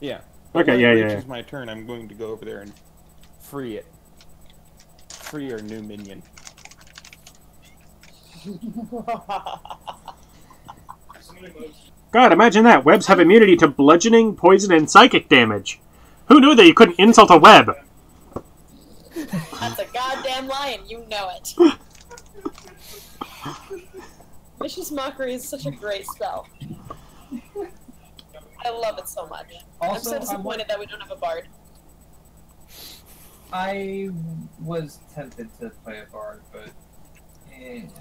Yeah. Okay, when yeah, it yeah. reaches my turn, I'm going to go over there and free it. Free our new minion. God, imagine that. Webs have immunity to bludgeoning, poison, and psychic damage. Who knew that you couldn't insult a web? That's a goddamn lie, and you know it. Vicious Mockery is such a great spell. I love it so much. Also, I'm so disappointed that we don't have a bard. I was tempted to play a bard, but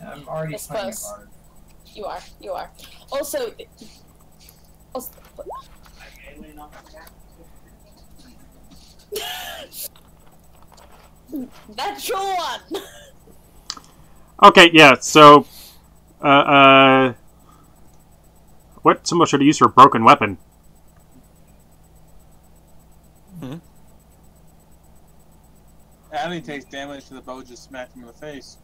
I'm already playing a bard. You are. Also, natural one! Okay, yeah, so... what symbol should I use for a broken weapon? And he takes damage to the bow, just smack him in the face.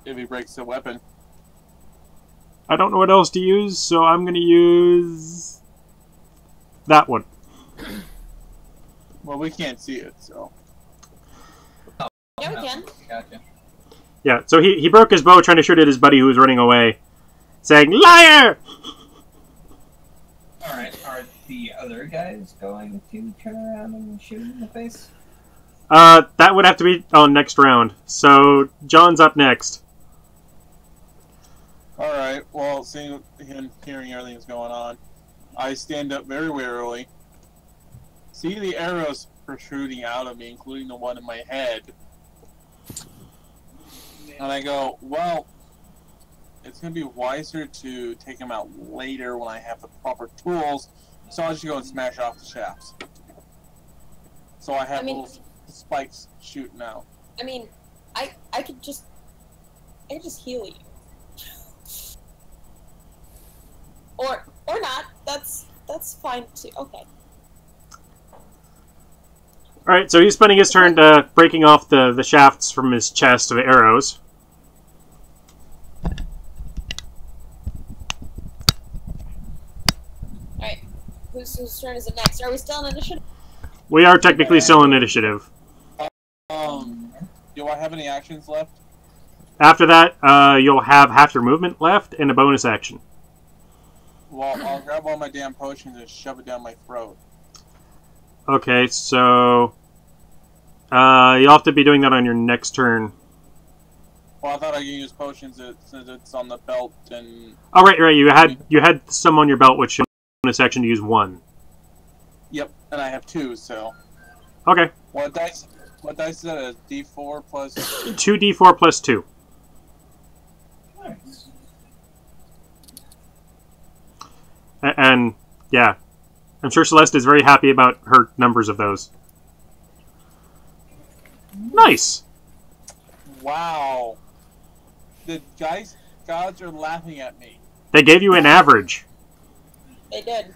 If he breaks the weapon. I don't know what else to use, so I'm gonna use... that one. Well, we can't see it, so... Yeah, we can. Gotcha. Yeah, so he broke his bow trying to shoot at his buddy who was running away, saying, "Liar!" Alright, are the other guys going to turn around and shoot him in the face? That would have to be on next round. So, John's up next. Alright, well, seeing him hearing everything that's going on, I stand up very warily, see the arrows protruding out of me, including the one in my head, and I go, well, it's going to be wiser to take him out later when I have the proper tools, so I'll just go and smash off the shafts. So I have little spikes shooting out. I mean, I could just heal you. Or not. That's fine too. Okay. Alright, so he's spending his turn breaking off the shafts from his chest of arrows. Alright. Whose turn is it next? Are we still in initiative? We are technically still in initiative. Do I have any actions left? After that, you'll have half your movement left and a bonus action. Well, I'll grab all my damn potions and shove it down my throat. Okay, so... you'll have to be doing that on your next turn. Well, I thought I could use potions since it's on the belt and... Oh, right, you had some on your belt, which should bonus action to use one. Yep, and I have two, so... Okay. What dice is that? A D4 plus... 2d4 plus 2. Nice. And, yeah. I'm sure Celeste is very happy about her numbers of those. Nice! Wow. The gods are laughing at me. They gave you an average. They did.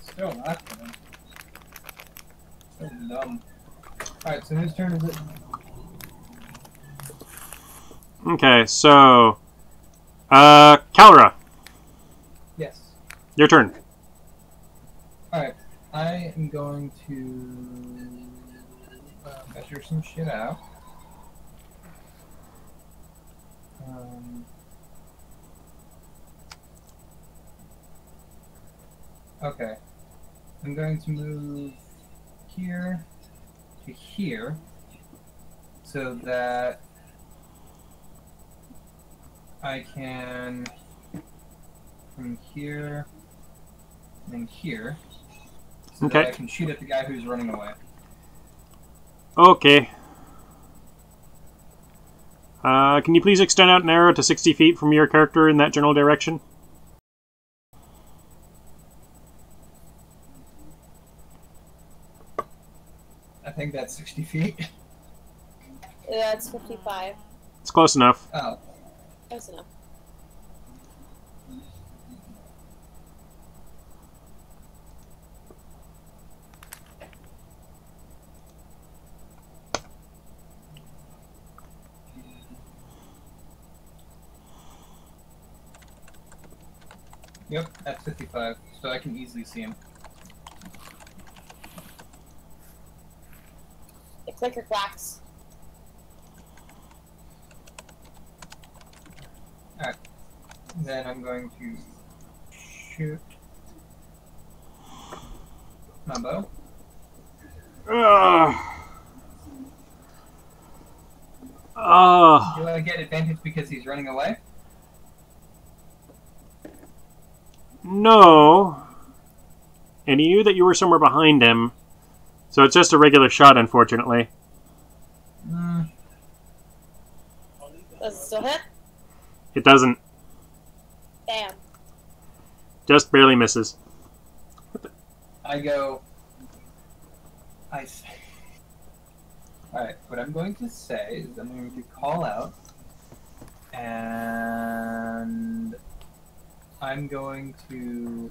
Still not good. So dumb. Alright, so whose turn is it? Okay, so... Kalra, Yes. your turn. Alright, I am going to measure some shit out. Okay. I'm going to move here to here so that I can from here and here so Okay. that I can shoot at the guy who's running away. Okay. Can you please extend out an arrow to 60 feet from your character in that general direction? I think that's 60 feet. That's 55. It's close enough. Oh. Close enough. Yep, that's 55, so I can easily see him. The clicker clacks. Alright. Then I'm going to shoot my bow. Do I get advantage because he's running away? No. And he knew that you were somewhere behind him. So it's just a regular shot, unfortunately. Does it still hit? It doesn't. Damn. Just barely misses. I go... Alright, what I'm going to say is I'm going to call out, and I'm going to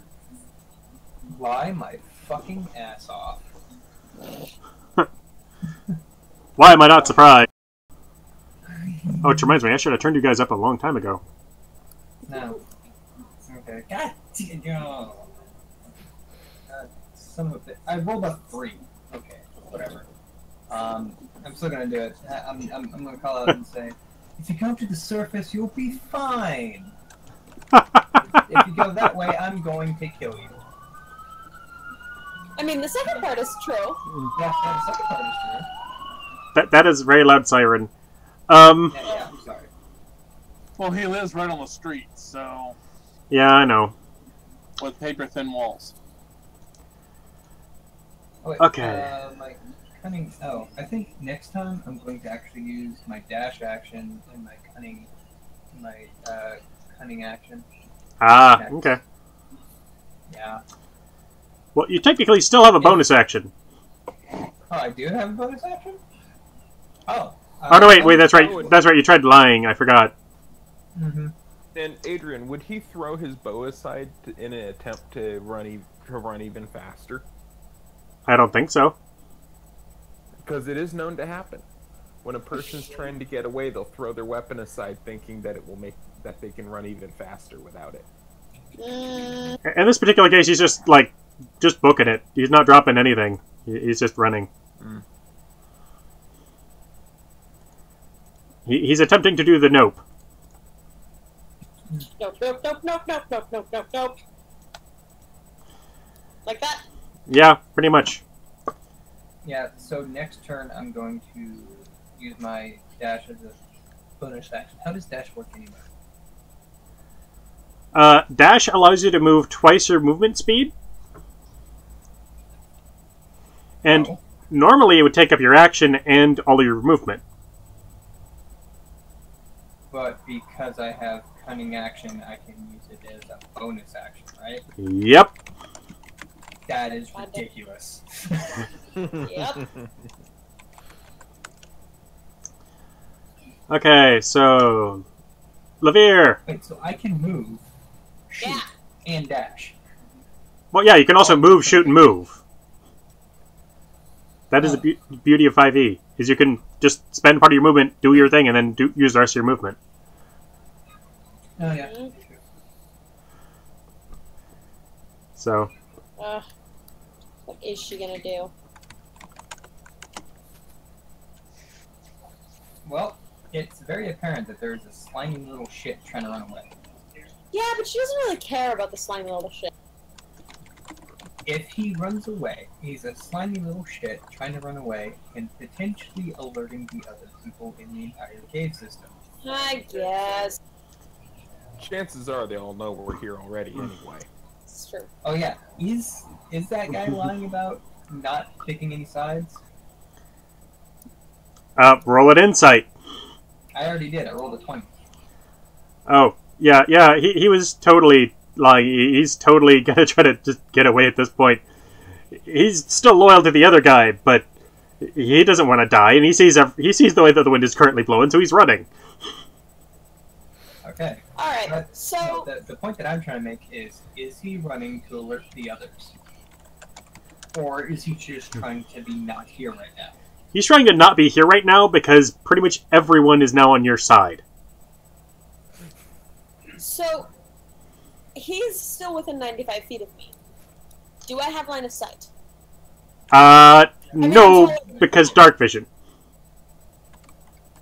lie my fucking ass off. Why am I not surprised? Oh, it reminds me, I should have turned you guys up a long time ago. No. Okay. God damn. Son of a bitch. I rolled a 3. Okay, whatever. I'm still gonna do it. I'm gonna call out and say, if you come to the surface, you'll be fine. If you go that way, I'm going to kill you. I mean, the second part is true. Yeah, the second part is true. That is a very loud siren. Yeah, I'm sorry. Well, he lives right on the street, so... Yeah, I know. With paper-thin walls. Oh, wait, Okay. My cunning... Oh, I think next time I'm going to actually use my dash action and my cunning action. Ah, Next. okay. Yeah. Well, you technically still have a bonus action. Oh, I do have a bonus action? Oh. Oh, no, wait, that's right. That's right, you tried lying. I forgot. Mm-hmm. And Adrian, would he throw his bow aside in an attempt to run even faster? I don't think so. Because it is known to happen. When a person's trying to get away, they'll throw their weapon aside, thinking that it will make that they can run even faster without it. In this particular case, he's just booking it. He's not dropping anything. He's just running. Mm. He's attempting to do the nope. Nope, nope, nope, nope, nope, nope, nope, nope, nope. Like that? Yeah, pretty much. Yeah, so next turn I'm going to use my dash as a bonus action. How does dash work anyway? Dash allows you to move twice your movement speed. And normally it would take up your action and all of your movement. but because I have cunning action, I can use it as a bonus action, right? Yep. That is ridiculous. Yep. Okay, so Levere. Wait, so I can move, shoot, and dash. Well, yeah, you can also move, shoot, and move. That is the beauty of 5e, is you can just spend part of your movement, do your thing, and then use the rest of your movement. Oh, yeah. So. What is she gonna do? Well, it's very apparent that there's a slimy little shit trying to run away. Yeah, but she doesn't really care about the slimy little shit. If he runs away, he's a slimy little shit trying to run away and potentially alerting the other people in the entire cave system. I guess. Chances are they all know we're here already anyway. It's true. Oh yeah, is that guy lying about not picking any sides? Roll an insight. I already did. I rolled a 20. Oh, yeah, he was totally lying. He's totally gonna try to just get away at this point. He's still loyal to the other guy, but he doesn't want to die, and he sees the way that the wind is currently blowing, so he's running. Okay. Alright, so... The point that I'm trying to make is he running to alert the others? Or is he just trying to be not here right now? He's trying to not be here right now because pretty much everyone is now on your side. So, he's still within 95 feet of me. Do I have line of sight? No, because dark vision.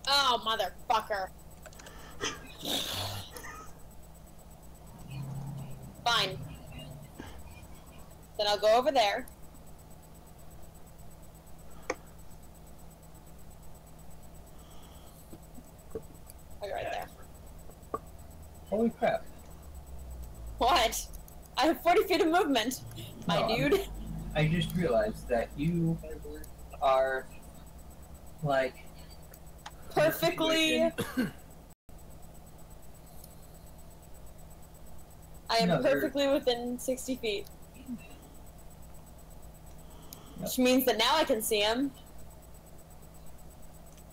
Oh, motherfucker. Fine. Then I'll go over there. I'll go right there. Holy crap. What? I have 40 feet of movement, my dude. I just realized that you are, like... Perfectly... I am perfectly within 60 feet. Which means that now I can see him.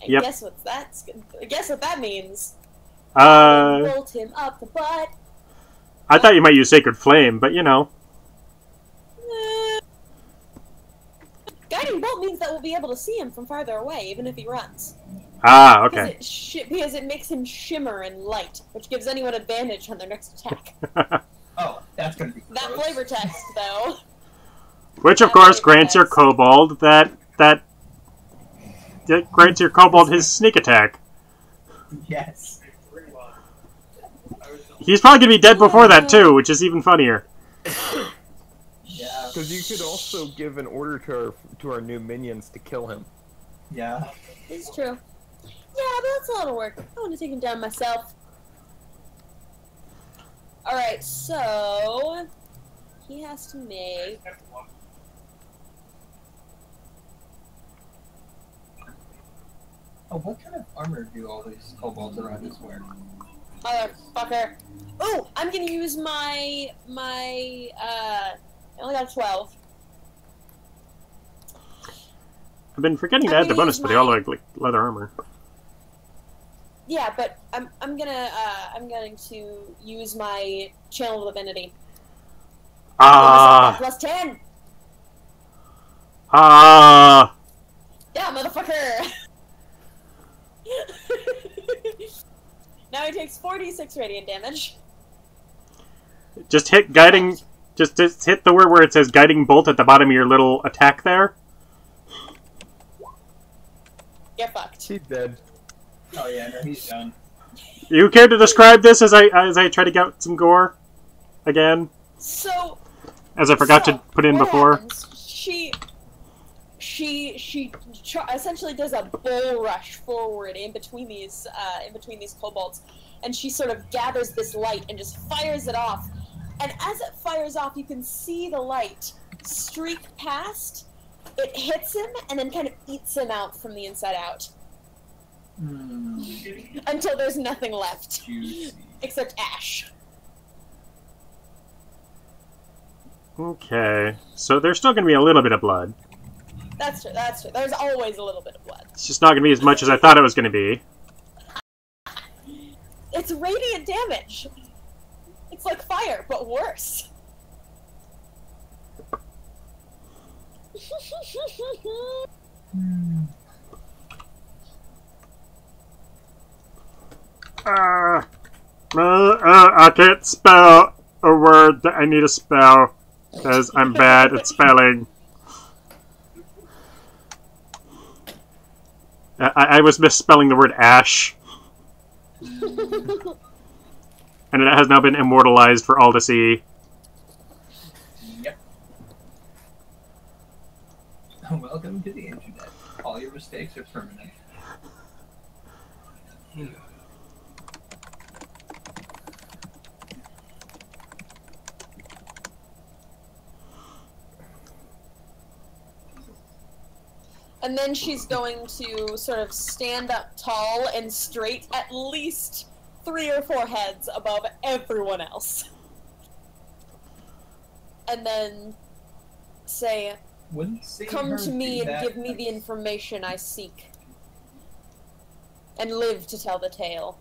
And guess what that means? Bolt him up the butt. I thought you might use Sacred Flame, but you know. Guiding Bolt means that we'll be able to see him from farther away, even if he runs. Ah, okay. Because it makes him shimmer and light, which gives anyone advantage on their next attack. Oh, that's gonna be gross. That flavor text, though. Which, of course, grants your kobold that grants your kobold his sneak attack. Yes. He's probably gonna be dead before that too, which is even funnier. Yeah. Because you could also give an order to our new minions to kill him. Yeah. It's true. Yeah, but that's a lot of work. I want to take him down myself. Alright, so... he has to make... Oh, what kind of armor do all these kobolds around us wear? Motherfucker. Oh, I'm gonna use I only got 12. I've been forgetting to add the bonus, but they all look like leather armor. Yeah, but I'm going to use my Channel Divinity. Plus 10! Yeah, motherfucker! Now he takes 46 radiant damage. Just hit guiding... Just hit the word where it says Guiding Bolt at the bottom of your little attack there. Get fucked. He's dead. Oh yeah, no, he's done. You care to describe this as I try to get some gore? Again? So... As I forgot to put in before. Happens, she essentially does a bull rush forward in between these kobolds, and she sort of gathers this light and just fires it off. And as it fires off, you can see the light streak past. It hits him and then kind of eats him out from the inside out. Until there's nothing left. Juicy. Except ash. Okay, so there's still going to be a little bit of blood. That's true, that's true. There's always a little bit of blood. It's just not going to be as much as I thought it was going to be. It's radiant damage. It's like fire, but worse. I can't spell a word that I need to spell because I'm bad at spelling. I was misspelling the word ash. And it has now been immortalized for all to see. Yep. Welcome to the internet. All your mistakes are permanent. And then she's going to sort of stand up tall and straight, at least 3 or 4 heads above everyone else. And then say, "Come to me and give me the information I seek. And live to tell the tale."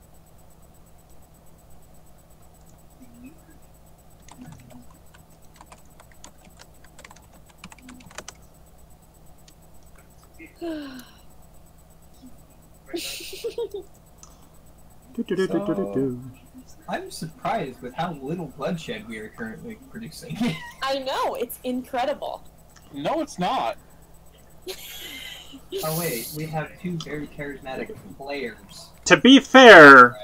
I'm surprised with how little bloodshed we are currently producing. I know, it's incredible. No, it's not. Oh wait, we have 2 very charismatic players. To be fair,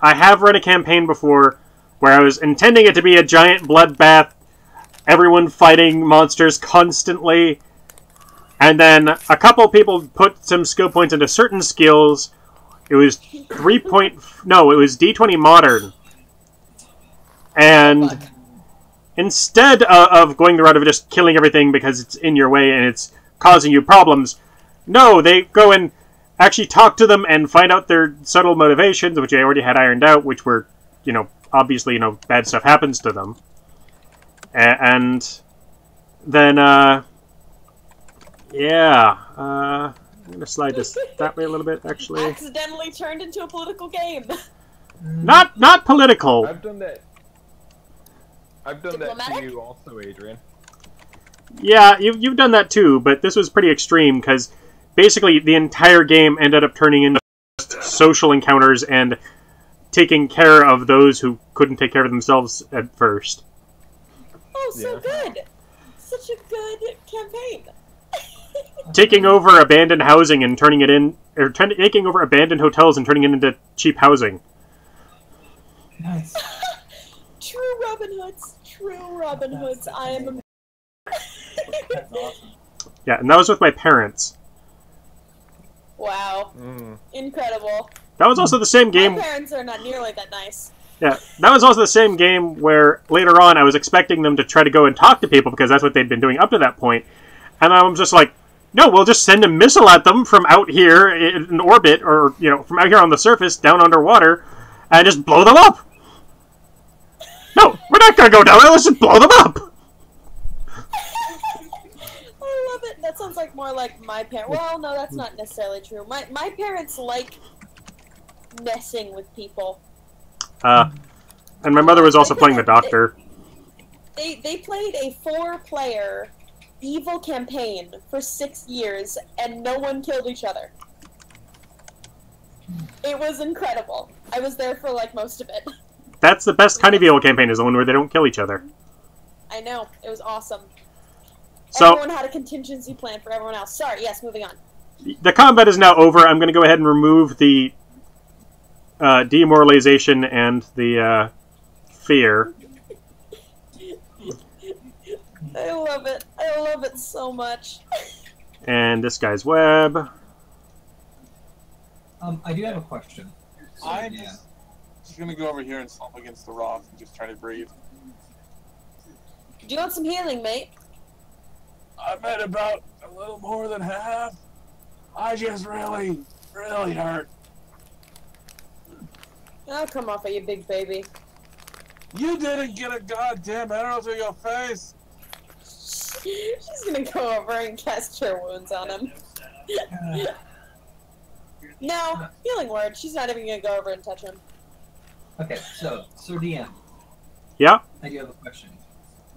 I have run a campaign before where I was intending it to be a giant bloodbath, everyone fighting monsters constantly, and then a couple people put some skill points into certain skills. It was it was D20 Modern. And instead of going the route of just killing everything because it's in your way and it's causing you problems, no, they go and actually talk to them and find out their subtle motivations, which I already had ironed out, which were, obviously, bad stuff happens to them. And then, yeah, I'm going to slide this that way a little bit, actually. Accidentally turned into a political game. Not political. I've done that. I've done that to you also, Adrian. Yeah, you've done that too, but this was pretty extreme, because basically the entire game ended up turning into social encounters and taking care of those who couldn't take care of themselves at first. Oh, so good! Such a good campaign. Taking over abandoned housing and turning it in, or taking over abandoned hotels and turning it into cheap housing. Nice. True Robin Hoods. True Robin Hoods. I am a... That's awesome. Yeah, and that was with my parents. Wow. Incredible. That was also the same game... My parents are not nearly that nice. Yeah, that was also the same game where later on I was expecting them to try to go and talk to people because that's what they'd been doing up to that point. And I was just like, no, we'll just send a missile at them from out here in orbit, or, from out here on the surface, down underwater, and just blow them up. No, we're not going to go down there, let's just blow them up. I love it. That sounds like more like my parents. Well, no, that's not necessarily true. My parents like messing with people. And my mother was also playing the doctor. They played a 4-player evil campaign for 6 years, and no one killed each other. It was incredible. I was there for, most of it. That's the best kind of evil campaign, is the one where they don't kill each other. I know. It was awesome. So, everyone had a contingency plan for everyone else. Sorry, yes, moving on. The combat is now over. I'm going to go ahead and remove the demoralization and the fear. I love it. I love it so much. And this guy's web. I do have a question. So, I'm just gonna go over here and slump against the rock and just try to breathe. Do you want some healing, mate? I'm at about a little more than half. I just really really hurt. Oh, come off of you, big baby. You didn't get a goddamn arrow to your face. She's gonna go over and cast Cure Wounds on him. No, healing word. She's not even gonna go over and touch him. Okay, so Sir DM, Yeah. I do have a question.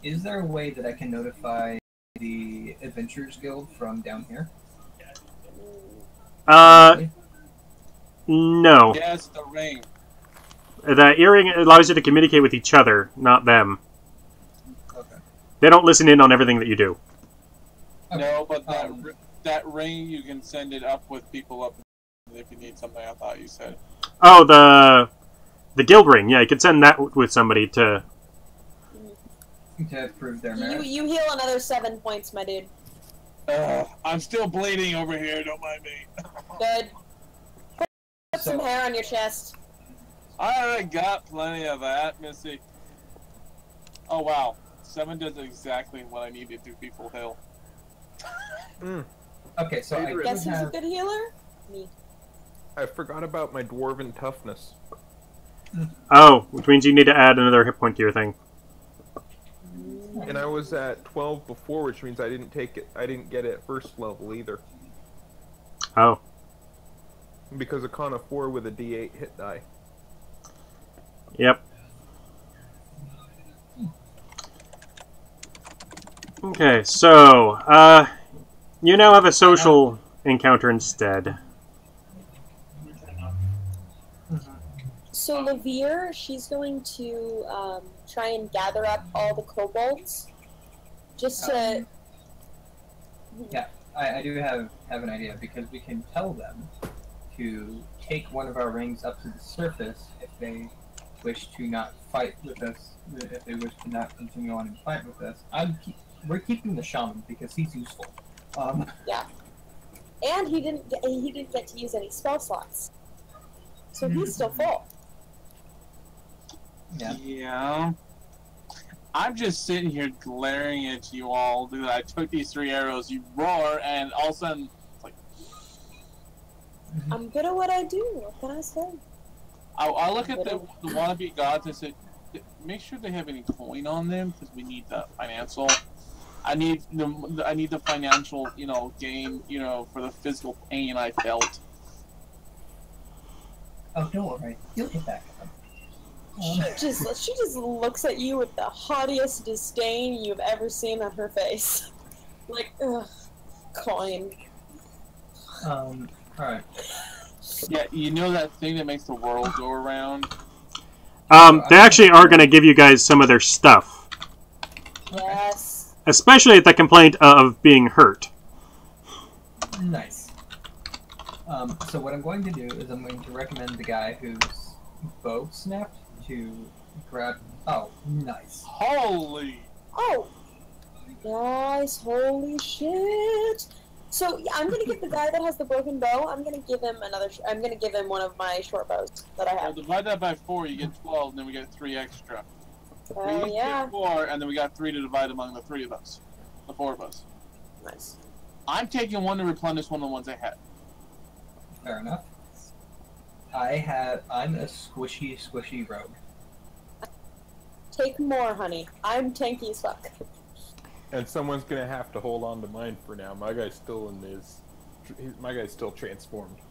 Is there a way that I can notify the Adventurers Guild from down here? No. Yes, the ring. The earring allows you to communicate with each other, not them. Okay. They don't listen in on everything that you do. No, but that ring, you can send it up with people up if you need something. I thought you said. Oh, the guild ring. Yeah, you could send that with somebody to prove their merit. You heal another 7 points, my dude. I'm still bleeding over here. Don't mind me. Good. Put some hair on your chest. I already got plenty of that, Missy. Oh wow, 7 does exactly what I needed to be full heal. Okay, so I Guess who's a good healer? Me. I forgot about my dwarven toughness. Oh, which means you need to add another hit point to your thing. And I was at 12 before, which means I didn't take it. I didn't get it at first level either. Oh. Because of con of 4 with a D8 hit die. Yep. Okay, so, you now have a social encounter instead. So Levere, she's going to try and gather up all the kobolds, just to. Yeah, I do have an idea, because we can tell them to take one of our rings up to the surface if they wish to not fight with us, if they wish to not continue on and fight with us. We're keeping the shaman because he's useful. Yeah, and he didn't get to use any spell slots, so he's still full. Yeah. I'm just sitting here glaring at you all. Dude, I took these 3 arrows, you roar, and all of a sudden, it's like... I'm good at what I do. What can I say? I look at the wannabe gods and say, make sure they have any coin on them, because we need the financial... I need the financial, gain, for the physical pain I felt. Oh, don't worry. You'll get back at them. She just looks at you with the haughtiest disdain you've ever seen on her face. Like, ugh, coin. Alright. Yeah, you know that thing that makes the world go around? They actually are going to give you guys some of their stuff. Yes. Especially at the complaint of being hurt. Nice. So what I'm going to do is I'm going to recommend the guy whose bow snapped to grab... Oh, nice. Holy! Oh! Nice, holy shit! So, yeah, I'm gonna give the guy that has the broken bow, I'm gonna give him one of my short bows that I have. Divide that by 4, you get 12, and then we get 3 extra. Oh, yeah. 4, and then we got 3 to divide among the 3 of us. The 4 of us. Nice. I'm taking 1 to replenish one of the ones I had. Fair enough. I'm a squishy rogue. Take more, honey. I'm tanky as fuck. And someone's gonna have to hold on to mine for now. My guy's still transformed.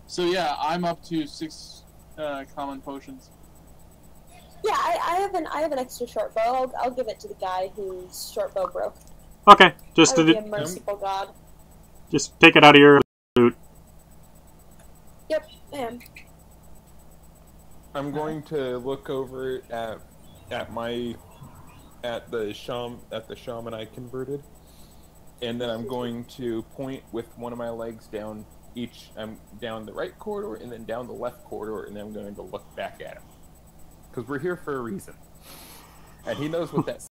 So yeah, I'm up to 6 common potions. Yeah, I have an extra short bow. I'll give it to the guy whose short bow broke. Okay, I would be a merciful god. Just take it out of your loot. Yep, I am. I'm going to look over at the shaman I converted, and then I'm going to point with one of my legs down down the right corridor and then down the left corridor, and then I'm going to look back at him because we're here for a reason, and he knows what that's.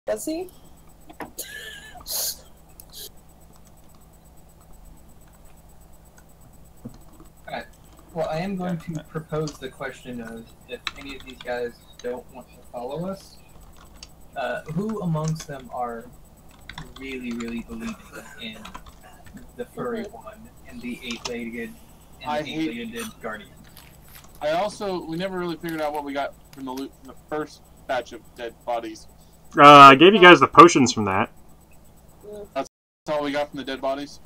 Does he? Alright. Well, I am going to propose the question of if any of these guys don't want to follow us, who amongst them are really, really believing in the furry one, and the eight-legged guardian. We never really figured out what we got from the loot from the first batch of dead bodies. I gave you guys the potions from that. That's all we got from the dead bodies?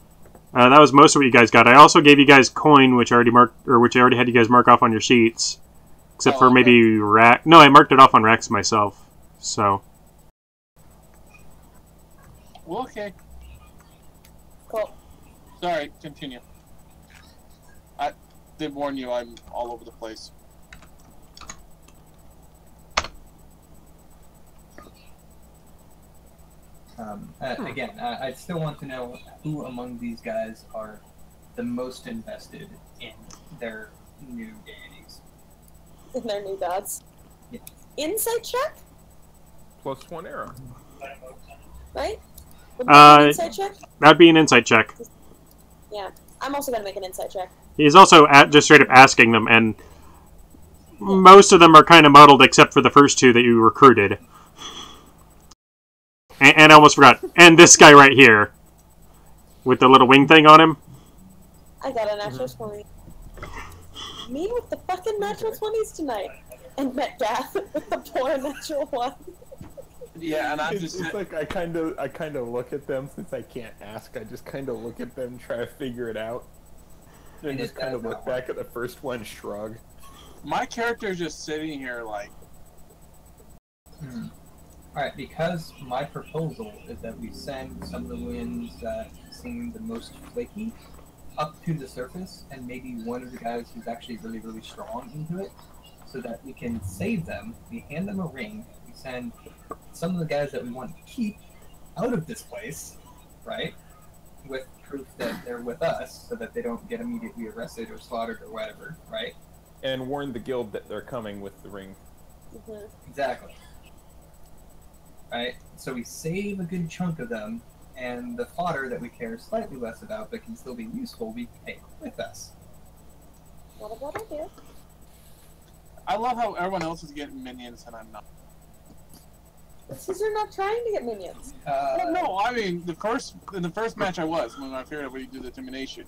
That was most of what you guys got. I also gave you guys coin, which I already had you guys mark off on your sheets. Except for maybe Rack. No, I marked it off on Rax myself. So. Well, okay. Cool. Sorry, continue. I did warn you I'm all over the place. Again, I still want to know who among these guys are the most invested in their new deities. In their new gods. Yeah. Insight check? +1 arrow. Right? Would that be an insight check? That'd be an insight check. Yeah. I'm also going to make an insight check. He's also just straight up asking them, and most of them are kind of muddled except for the first two that you recruited. And I almost forgot. And this guy right here. With the little wing thing on him. I got a natural 20. Me with the fucking natural 20s tonight. And Metcalf with the poor natural 1. Yeah, and I'm It's like I kind of look at them since I can't ask. I just kind of look at them, try to figure it out, and just kind of look back at the first one, shrug. My character's just sitting here like. Alright, because my proposal is that we send some of the winds that seem the most flaky up to the surface, and maybe one of the guys who's actually really, really strong into it, so that we can save them. We hand them a ring. We send some of the guys that we want to keep out of this place, right? With proof that they're with us, so that they don't get immediately arrested or slaughtered or whatever, right? And warn the guild that they're coming with the ring. Exactly. Right? So we save a good chunk of them, and the fodder that we care slightly less about but can still be useful, we take with us. What about idea? I love how everyone else is getting minions and I'm not. Because you're not trying to get minions. Well, no, I mean, in the first match I was, when I figured out we do the Domination.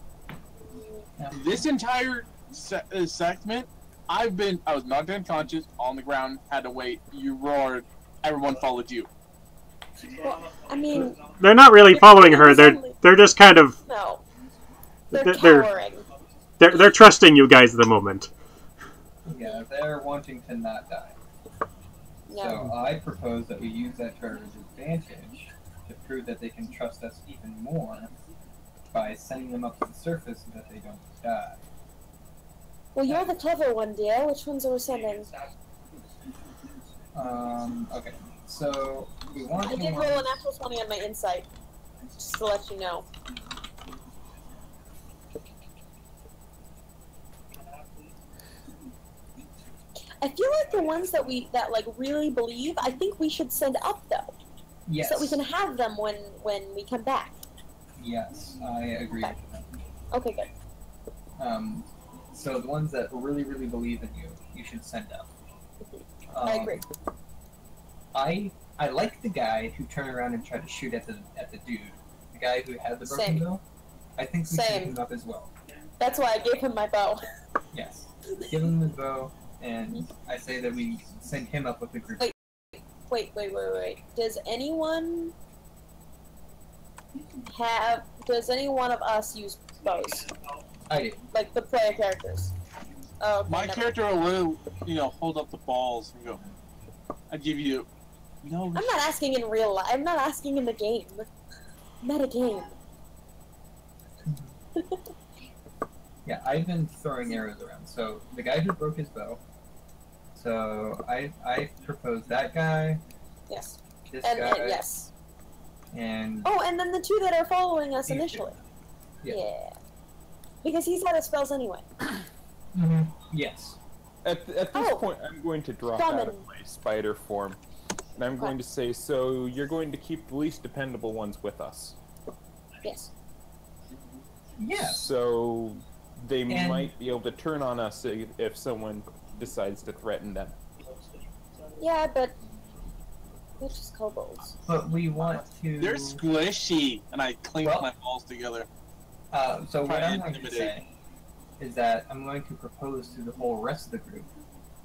This entire segment, I was knocked unconscious, on the ground, had to wait, you roared, everyone followed you. Well, I mean... They're not really following her, they're just kind of... No. They're cowering. They're trusting you guys at the moment. Yeah, they're wanting to not die. No. So I propose that we use that to our advantage to prove that they can trust us even more by sending them up to the surface so that they don't die. Well, you're the clever one, dear. Which ones are we sending? Okay. So, we want I did roll a natural 20 on my insight. Just to let you know. I feel like the ones that like really believe, I think we should send up though. Yes. So that we can have them when we come back. Yes, I agree with that. Okay, good. So the ones that really, really believe in you, you should send up. I agree. I like the guy who turned around and tried to shoot at the dude. The guy who had the broken bow. I think we send him up as well. That's why I gave him my bow. Yes. Give him the bow, and I say that we send him up with the group. Wait. Does any one of us use bows? I do. Like the player characters? Oh, okay, my character will, hold up the balls and go, I give you... No. I'm not asking in real life. I'm not asking in the game. Meta game. Yeah, I've been throwing arrows around. So, the guy who broke his bow. So, I propose that guy. Yes. This guy. And yes. And... Oh, and then the two that are following us these initially. Yeah. Because he's out of spells anyway. Yes. At this point, I'm going to drop out of my spider form. And I'm going to say, so you're going to keep the least dependable ones with us. Yes. Yeah. So they might be able to turn on us if someone decides to threaten them. Yeah, but they're just kobolds. But we want to... They're squishy! And I clink my balls together. So what Try I'm going to intimidate. say is that I'm going to propose to the whole rest of the group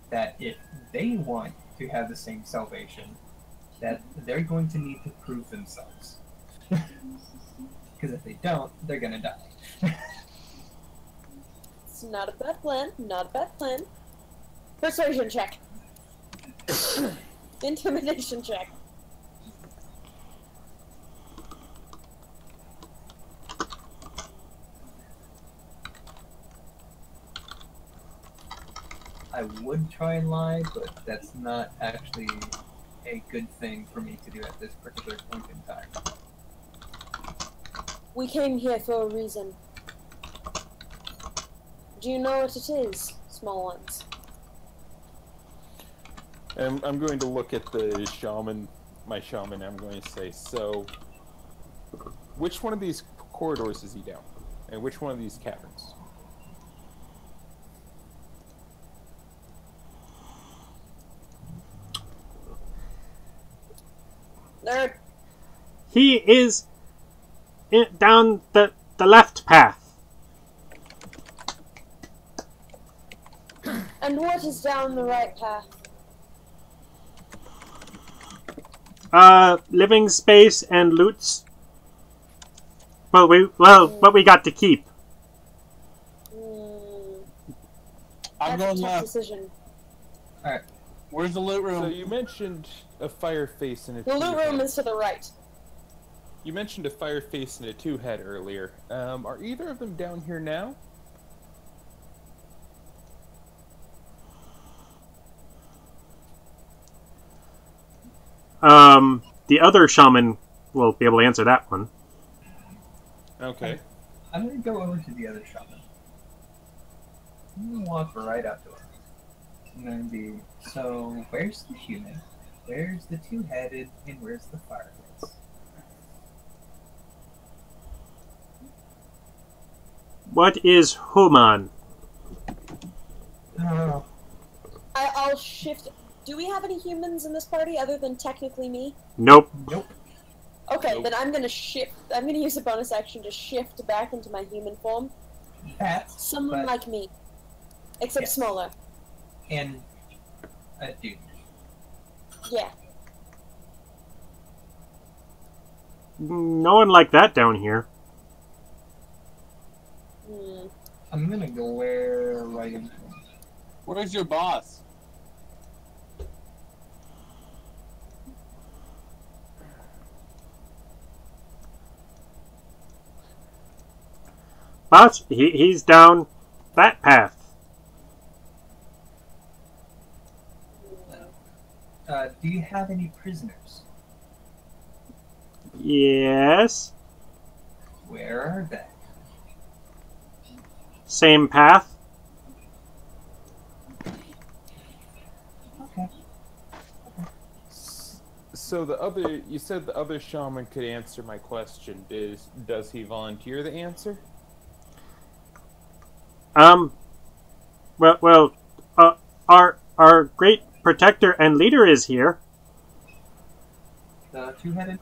that if they want to have the same salvation, that they're going to need to prove themselves. Because if they don't, they're going to die. It's not a bad plan. Not a bad plan. Persuasion check. Intimidation check. I would try and lie, but that's not actually a good thing for me to do at this particular point in time. We came here for a reason. Do you know what it is, small ones? I'm going to look at the shaman, my shaman, I'm going to say, so, which one of these corridors is he down? And which one of these caverns? Nerd. He is down the left path. And what is down the right path? Living space and loots. Well, what we got to keep. I'm That's a going tough left. decision. Alright. Where's the loot room? So you mentioned a fire face and a The loot room two-head. is to the right. You mentioned a fire face and a two-head earlier. Are either of them down here now? The other shaman will be able to answer that one. Okay. I'm going to go over to the other shaman. I'm going to walk right up to him. I'm going to be, so where's the human? Where's the two-headed? And where's the fireface? What is human? Oh. I'll shift. Do we have any humans in this party other than technically me? Nope. Nope. Okay, Nope. then I'm gonna shift. I'm gonna use a bonus action to shift back into my human form. That's Someone but- like me, except Yes. smaller. and a dude. Yeah. No one like that down here. Hmm. I'm going to glare right into him. Where's your boss? But he's down that path. Do you have any prisoners? Yes. Where are they? Same path. Okay. So the other, you said the other shaman could answer my question. Does he volunteer the answer? Well, our great protector and leader is here. The two-headed?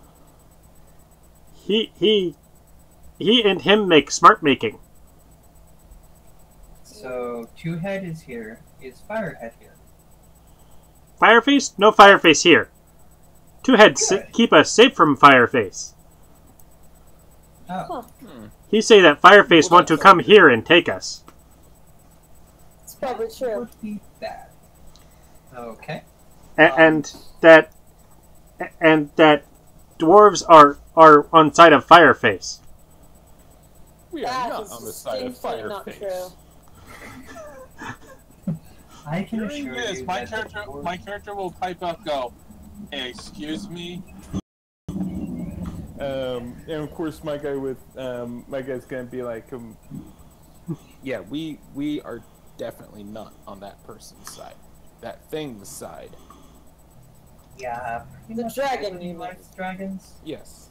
He and him make smart making. So, two-head is here. Is firehead here? Fireface? No Fireface here. Two-head keep us safe from Fireface. Oh. He say that Fireface want to come here and take us. It's probably true. Would be bad. Okay. And that dwarves are on side of Fireface. We are That not is on the side of distinctly not Fireface. true. I can Hearing assure this, you my that the character, dwarves- my character will pipe up, go, "Excuse me." And of course, my guy's gonna be like, yeah, we are definitely not on that person's side, that thing's side. Yeah, pretty The much dragon, everybody you mean. likes dragons. Yes.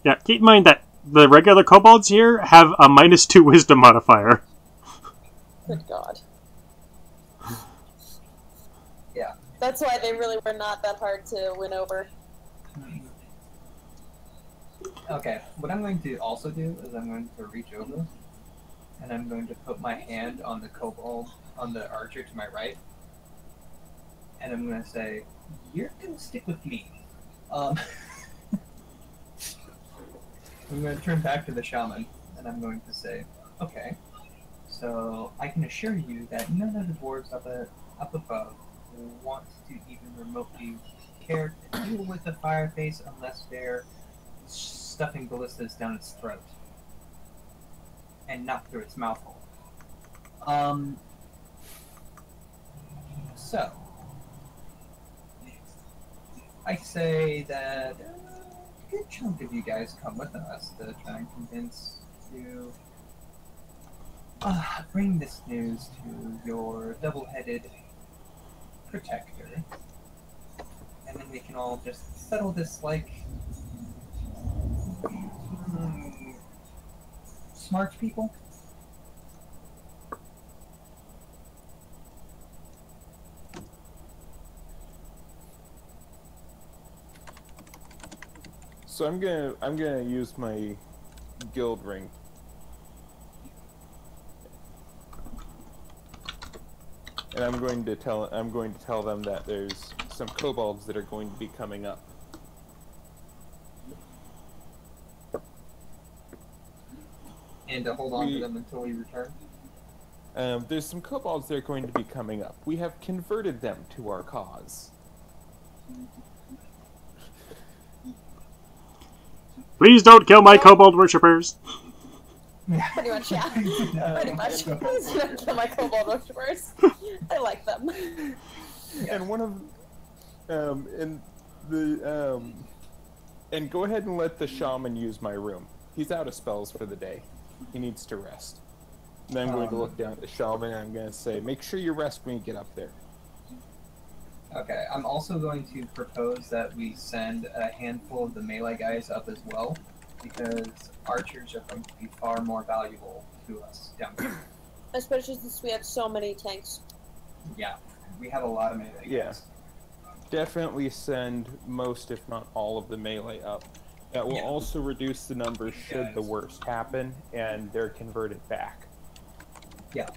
Yeah, keep in mind that the regular kobolds here have a -2 wisdom modifier. Good God. Yeah. That's why they really were not that hard to win over. Okay, what I'm going to also do is I'm going to reach over, and I'm going to put my hand on the kobold, on the archer to my right, and I'm going to say, "You're going to stick with me." I'm going to turn back to the shaman, and I'm going to say, "Okay, so I can assure you that none of the dwarves up above want to even remotely care to deal with the fireface unless they're stuffing ballistas down its throat and not through its mouth hole. So I say that a good chunk of you guys come with us to try and convince you bring this news to your double-headed protector, and then we can all just settle this like smart people. So I'm gonna use my guild ring. And I'm going to tell them that there's some kobolds that are going to be coming up. And to hold on to them until we return. There's some kobolds that are going to be coming up. We have converted them to our cause. Please don't kill my kobold worshippers. Pretty much, yeah. Pretty much. Please don't kill my kobold worshippers. I like them. And one of, and go ahead and let the shaman use my room. He's out of spells for the day. He needs to rest. And then I'm going to look down at the shaman and I'm going to say, make sure you rest when you get up there. Okay, I'm also going to propose that we send a handful of the melee guys up as well, because archers are going to be far more valuable to us down here. Especially since we have so many tanks. Yeah, we have a lot of melee guys. Yeah. Definitely send most, if not all, of the melee up. That will also reduce the numbers should the worst happen, and they're converted back. Yeah.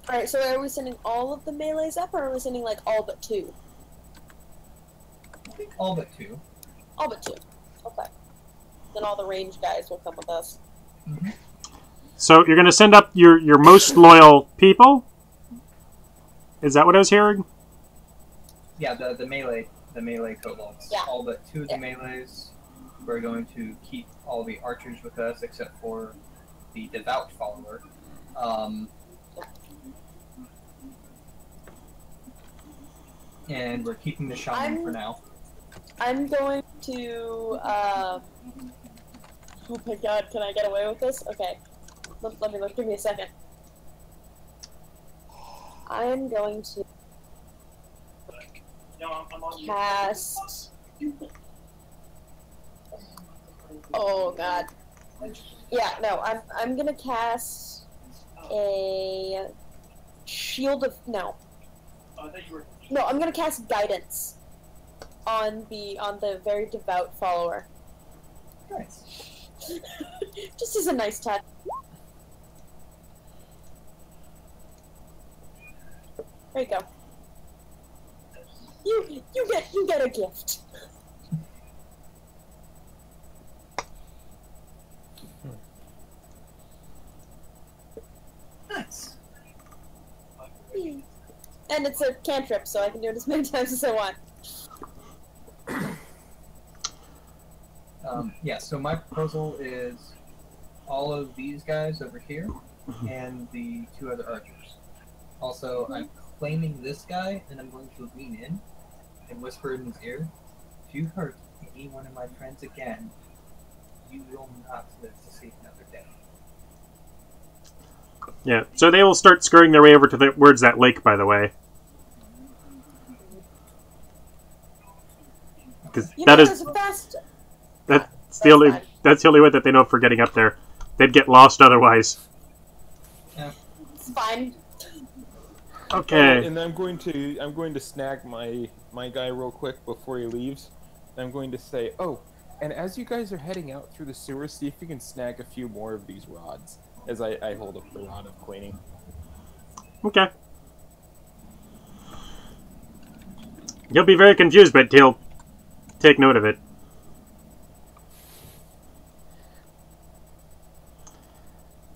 Alright, so are we sending all of the melees up, or are we sending, like, all but 2? I think all but 2. All but 2. Okay. Then all the range guys will come with us. Mm-hmm. So you're going to send up your most loyal people? Is that what I was hearing? Yeah, the melee kobolds. Yeah. All but 2 of the melees. We're going to keep all the archers with us except for the devout follower. And we're keeping the shaman for now. I'm going to, oh my god, can I get away with this? Okay. Let me look, give me a second. I'm going to cast... Oh god. Yeah, no, I'm gonna cast a shield of... No. No, I'm gonna cast guidance on the very devout follower. Nice. Just as a nice touch. There you go. You get a gift. Nice. And it's a cantrip, so I can do it as many times as I want. Yeah, so my proposal is all of these guys over here and the 2 other archers. Also, I'm claiming this guy, and I'm going to lean in and whisper in his ear, if you hurt any one of my friends again, you will not live to see another day. Yeah, so they will start scurrying their way over towards that lake, by the way. Because that's the only way that they know for getting up there. They'd get lost otherwise. Yeah. It's fine. Okay. And I'm going to snag my my guy real quick before he leaves. I'm going to say, oh, and as you guys are heading out through the sewer, see if you can snag a few more of these rods. As I hold up the rod of cleaning. Okay. He'll be very confused, but he'll take note of it.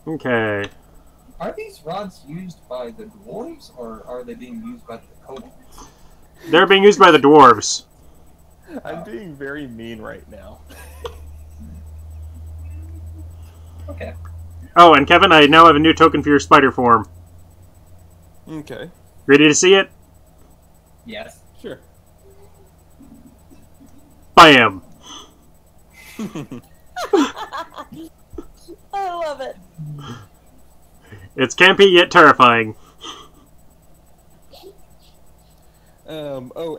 Okay. Are these rods used by the dwarves, or are they being used by the kobolds? They're being used by the dwarves. I'm being very mean right now. Okay. Oh, and Kevin, I now have a new token for your spider form. Okay. Ready to see it? Yes. Sure. Bam! I love it. It's campy yet terrifying. Oh,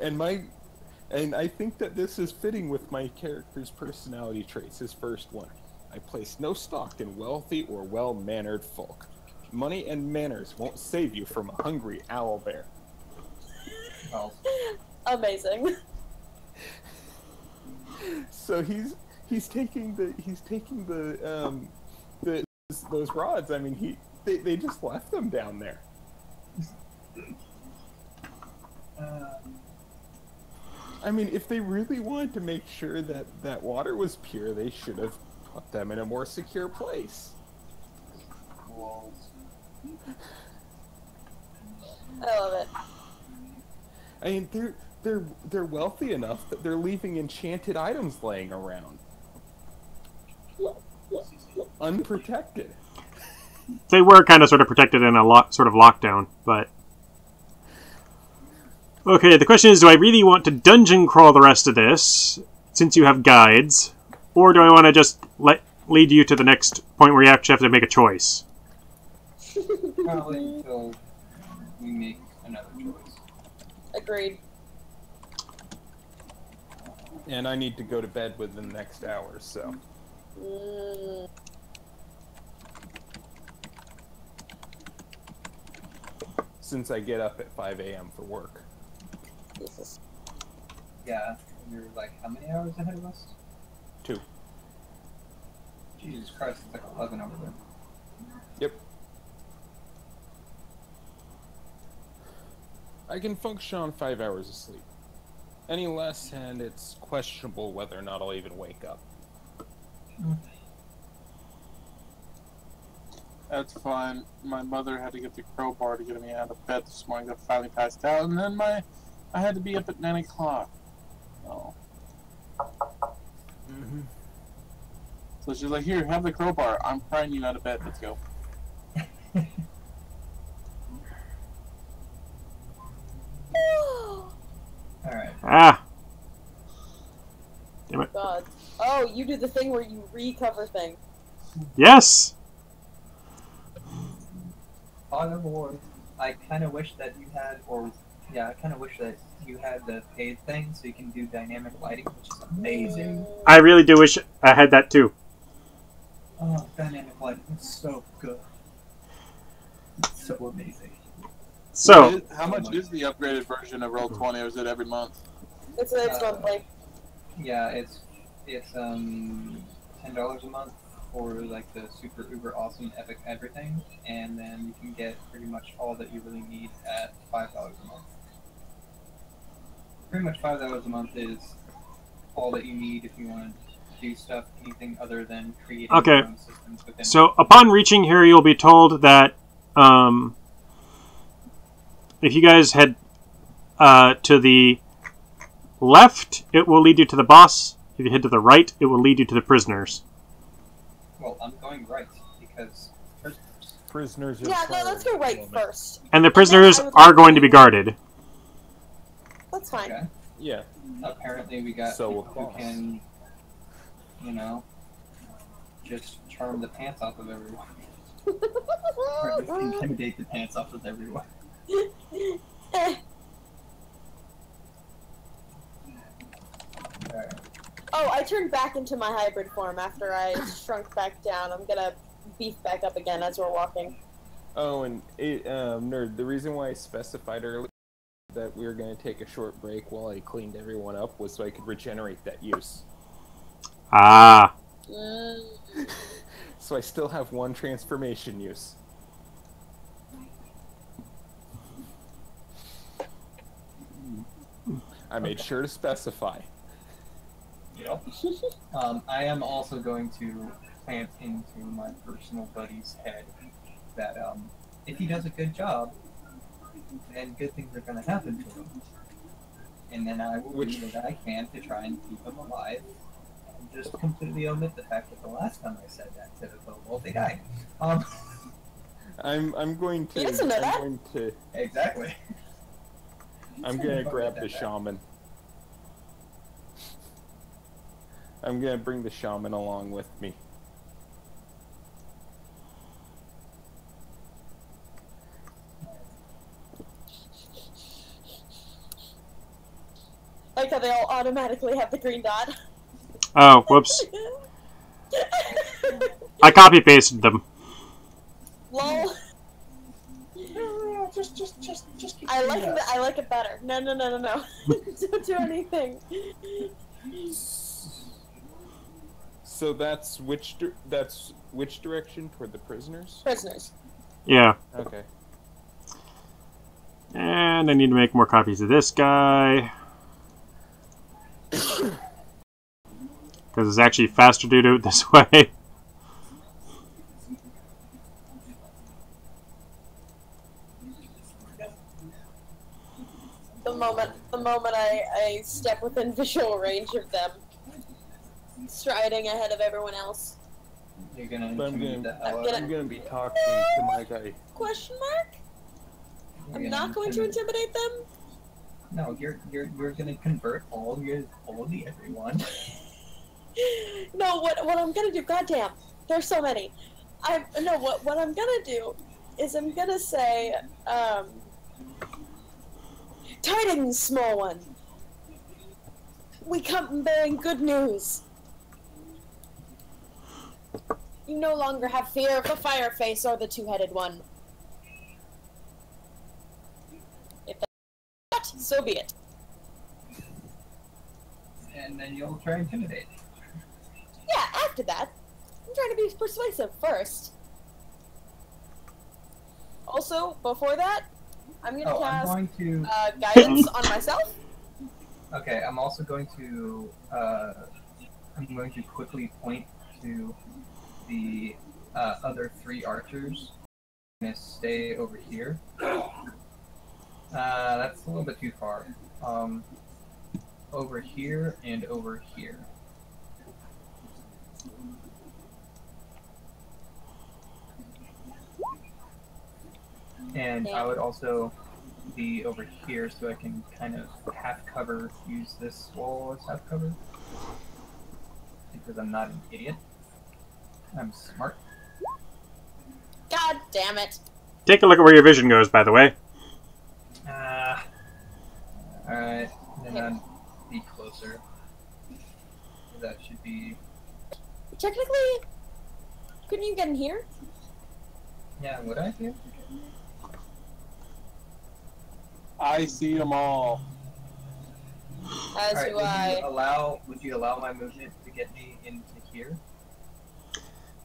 and I think that this is fitting with my character's personality traits. His first one. I place no stock in wealthy or well-mannered folk. Money and manners won't save you from a hungry owlbear. Oh. Amazing. So he's taking those rods. I mean, they just left them down there. I mean, if they really wanted to make sure that water was pure, they should have put them in a more secure place. I love it. I mean, they're wealthy enough that they're leaving enchanted items laying around, unprotected. They were kind of sort of protected in a sort of lockdown, but... Okay, the question is, do I really want to dungeon crawl the rest of this, since you have guides, or do I want to just lead you to the next point where you actually have to make a choice? Probably until we make another choice. Agreed. And I need to go to bed within the next hour, so... Since I get up at 5 a.m. for work. Jesus. Yeah, you're like, how many hours ahead of us? 2. Jesus Christ, it's like 11 over there. Yep. I can function on 5 hours of sleep. Any less, and it's questionable whether or not I'll even wake up. That's fine. My mother had to get the crowbar to get me out of bed this morning. I finally passed out, and then I had to be up at 9 o'clock. Oh. So she's like, "Here, have the crowbar. I'm prying you out of bed. Let's go." Alright. Ah! Damn it. God. Oh, you do the thing where you recover things. Yes! On the board. I kind of wish that you had, I kind of wish that you had the paid thing so you can do dynamic lighting, which is amazing. I really do wish I had that too. Oh, dynamic lighting is so good. It's so amazing. So, how much is the upgraded version of Roll20, or is it every month? It's monthly. Yeah, it's $10 a month for like the super uber awesome epic everything, and then you can get pretty much all that you really need at $5 a month. Pretty much $5 a month is all that you need if you want to do stuff, anything other than creating okay. your own systems within. So upon reaching here, you'll be told that if you guys head to the left, it will lead you to the boss. If you head to the right, it will lead you to the prisoners. Well, I'm going right because Prisoners are Yeah, no, let's go right first. And the prisoners are going to be guarded. That's fine. Okay. Yeah. Apparently we got So people who can, just charm the pants off of everyone. Or at least intimidate the pants off of everyone. Alright. Oh, I turned back into my hybrid form after I shrunk back down. I'm gonna beef back up again as we're walking. Oh, and Nerd, the reason why I specified earlier that we were going to take a short break while I cleaned everyone up was so I could regenerate that use. Ah. So I still have one transformation use. I made sure to specify. Yep. I am also going to plant into my personal buddy's head that if he does a good job, then good things are going to happen to him. And then I will do what I can to try and keep him alive. And just completely omit the fact that the last time I said that to the kobold, they died. I'm going to. He doesn't know that. Exactly. I'm going to grab the shaman. I'm going to bring the shaman along with me. Like how they all automatically have the green dot. Oh, whoops. I copy-pasted them. Lol. Just keep I like it better. No. Don't do anything. So that's which direction toward the prisoners? Prisoners. Yeah. Okay. And I need to make more copies of this guy. Because it's actually faster to do it this way. The moment I step within visual range of them, striding ahead of everyone else. You're gonna I'm gonna be talking to my guy. Question mark? I'm not going to intimidate them? No, you're gonna convert all of the everyone. No, what I'm gonna do, goddamn, there's so many. What I'm gonna do is I'm gonna say, tidings, small one. We come bearing good news. You no longer have fear of the Fireface or the Two-Headed One. If that, so be it. And then you'll try and intimidate. Yeah, after that. I'm trying to be persuasive first. Also, before that, I'm gonna cast I'm going to... guidance on myself. Okay, I'm also going to quickly point to the other 3 archers. I'm gonna stay over here. That's a little bit too far. Over here and over here. And I would also be over here so I can kind of half cover, use this wall as half cover. Because I'm not an idiot. I'm smart. God damn it. Take a look at where your vision goes, by the way. Alright, then I'd be closer. That should be... Technically, couldn't you get in here? Yeah, would I do? I see them all. As Alright, do I. would you allow my movement to get me into here?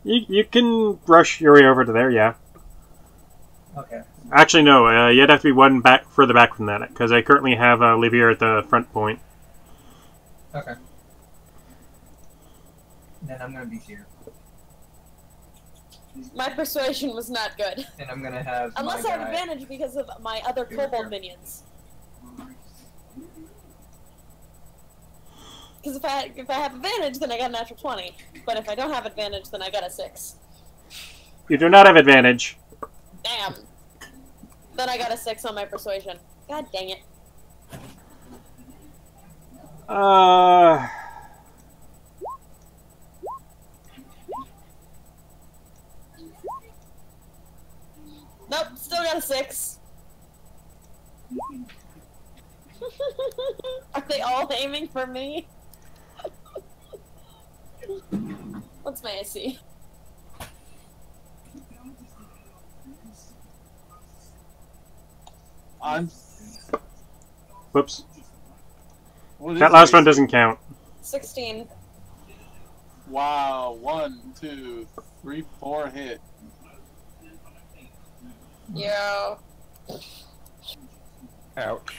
You can rush your way over to there, yeah. Okay. Actually, no. You'd have to be one further back from that, because I currently have Livier at the front point. Okay. Then I'm gonna be here. My persuasion was not good. And I'm gonna have Unless my I have guy... advantage because of my other Here, here. kobold minions. Because if I have advantage, then I got a natural 20. But if I don't have advantage, then I got a 6. You do not have advantage. Damn. Then I got a 6 on my persuasion. God dang it. Nope, still got a 6. Are they all aiming for me? What's my AC? Whoops. What is That last your one AC? doesn't count. 16. Wow, 1, 2, 3, 4 hit. Yo. Ouch.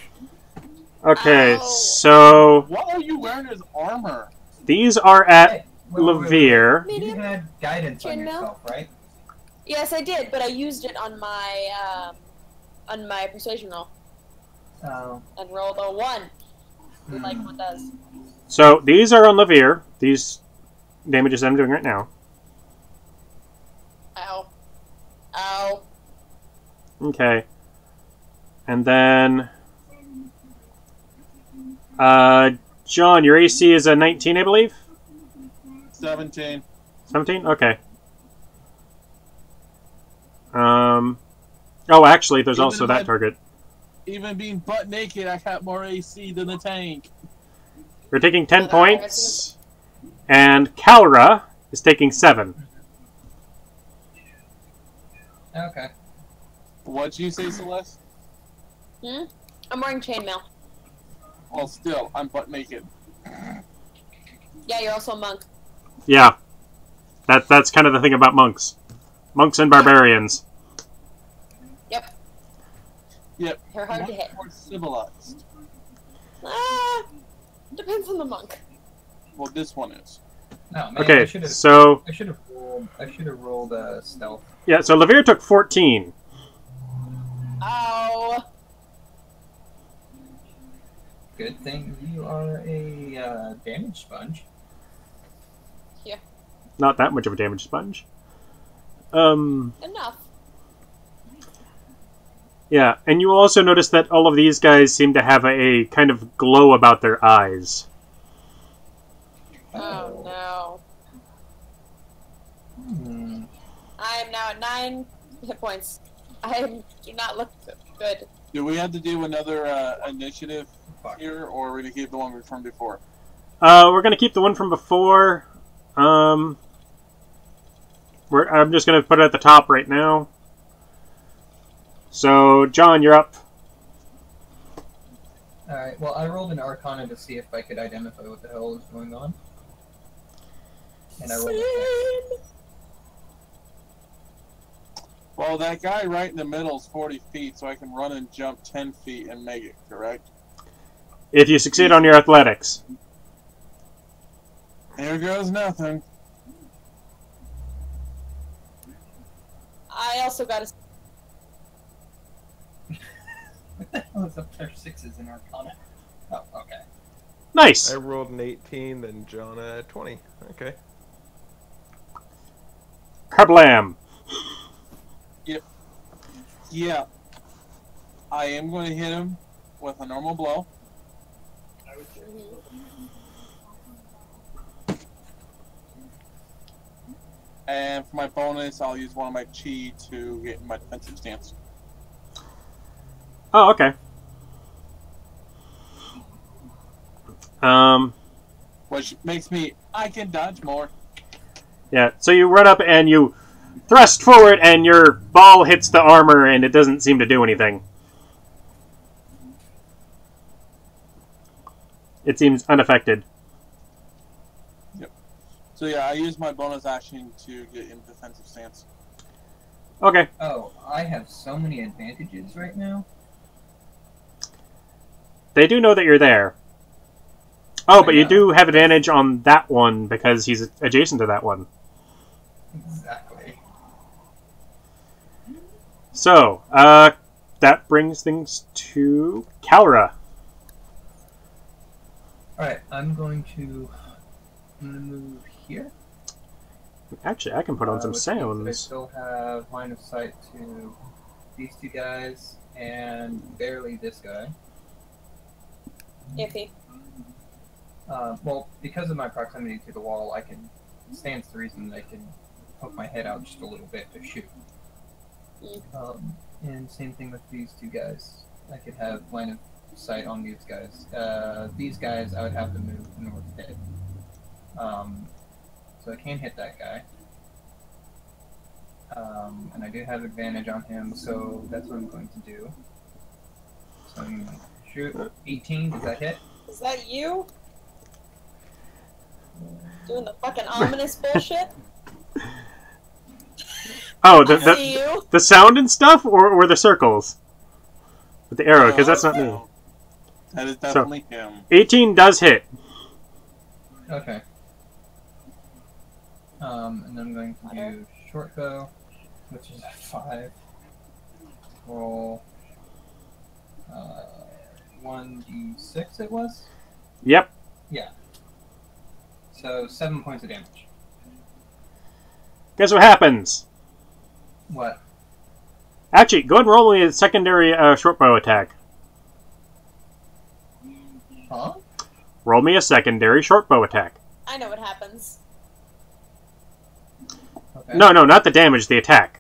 Okay, Ow. so What are you wearing as armor? these are at Hey, wait. Levere. You Medium. had guidance on Chin now? yourself, right? Yes, I did, but I used it on my persuasion roll Oh. and rolled a 1. Like one does. So these are on Levere. These damages I'm doing right now. Ow. Ow. Okay. And then... John, your AC is a 19, I believe? 17. 17? Okay. Oh, actually, there's Even also if that I- target. Even being butt naked, I got more AC than the tank. You're taking 10 points, and Calra is taking 7. Okay. What'd you say, Celeste? I'm wearing chainmail. Well, still, I'm butt naked. Yeah, you're also a monk. Yeah. That's kind of the thing about monks. Monks and barbarians. Yep. They're hard to Much hit. more civilized. Depends on the monk. Well, this one is. No, man, Okay, I should have so... rolled stealth. Yeah, so Levere took 14. Ow. Good thing you are a damage sponge. Not that much of a damage sponge. Enough. Yeah, and you also notice that all of these guys seem to have a kind of glow about their eyes. Oh no. Hmm. I am now at 9 hit points. I do not look good. Do we have to do another initiative here, or are we going to keep the one from before? We're gonna keep the one from before. I'm just gonna put it at the top right now. So, John, you're up. Alright, well, I rolled an Arcana to see if I could identify what the hell is going on. And I rolled a 10. Well, that guy right in the middle is 40 feet, so I can run and jump 10 feet and make it, correct? If you succeed on your athletics. Here goes nothing. I also got a... What the hell is up there? 6s in Arcana. Oh, okay. Nice! I rolled an 18, then John a 20. Okay. Kablam! Yeah. I am going to hit him with a normal blow. And for my bonus, I'll use one of my chi to get in my defensive stance. Oh, okay. Which makes me, I can dodge more. Yeah, so you run up and you thrust forward and your ball hits the armor and it doesn't seem to do anything. It seems unaffected. Yep. So yeah, I use my bonus action to get in defensive stance. Okay. Oh, I have so many advantages right now. They do know that you're there. Oh, but you know. do have advantage on that one because he's adjacent to that one. Exactly. So, that brings things to Calra. Alright, I'm going to move here. Actually, I can put on some which means that I sounds. still have line of sight to these two guys and barely this guy. Iffy. Well, because of my proximity to the wall, I can stands to reason that I can poke my head out just a little bit to shoot. And same thing with these two guys. I could have line of sight on these guys. These guys, I would have to move north to hit. So I can hit that guy. And I do have advantage on him, so that's what I'm going to do. So I'm going to Shoot. 18, does that hit? Is that you? Doing the fucking ominous bullshit? Oh, I see you. the sound and stuff, or the circles? With the arrow, because that's not me. That is definitely him. 18 does hit. Okay. And then I'm going to do short bow, which is at 5. Roll 1d6 it was? Yep. Yeah. So 7 points of damage. Guess what happens? What? Actually, go ahead and roll me a secondary short bow attack. Huh? Roll me a secondary short bow attack. I know what happens. Okay. No, not the damage, the attack.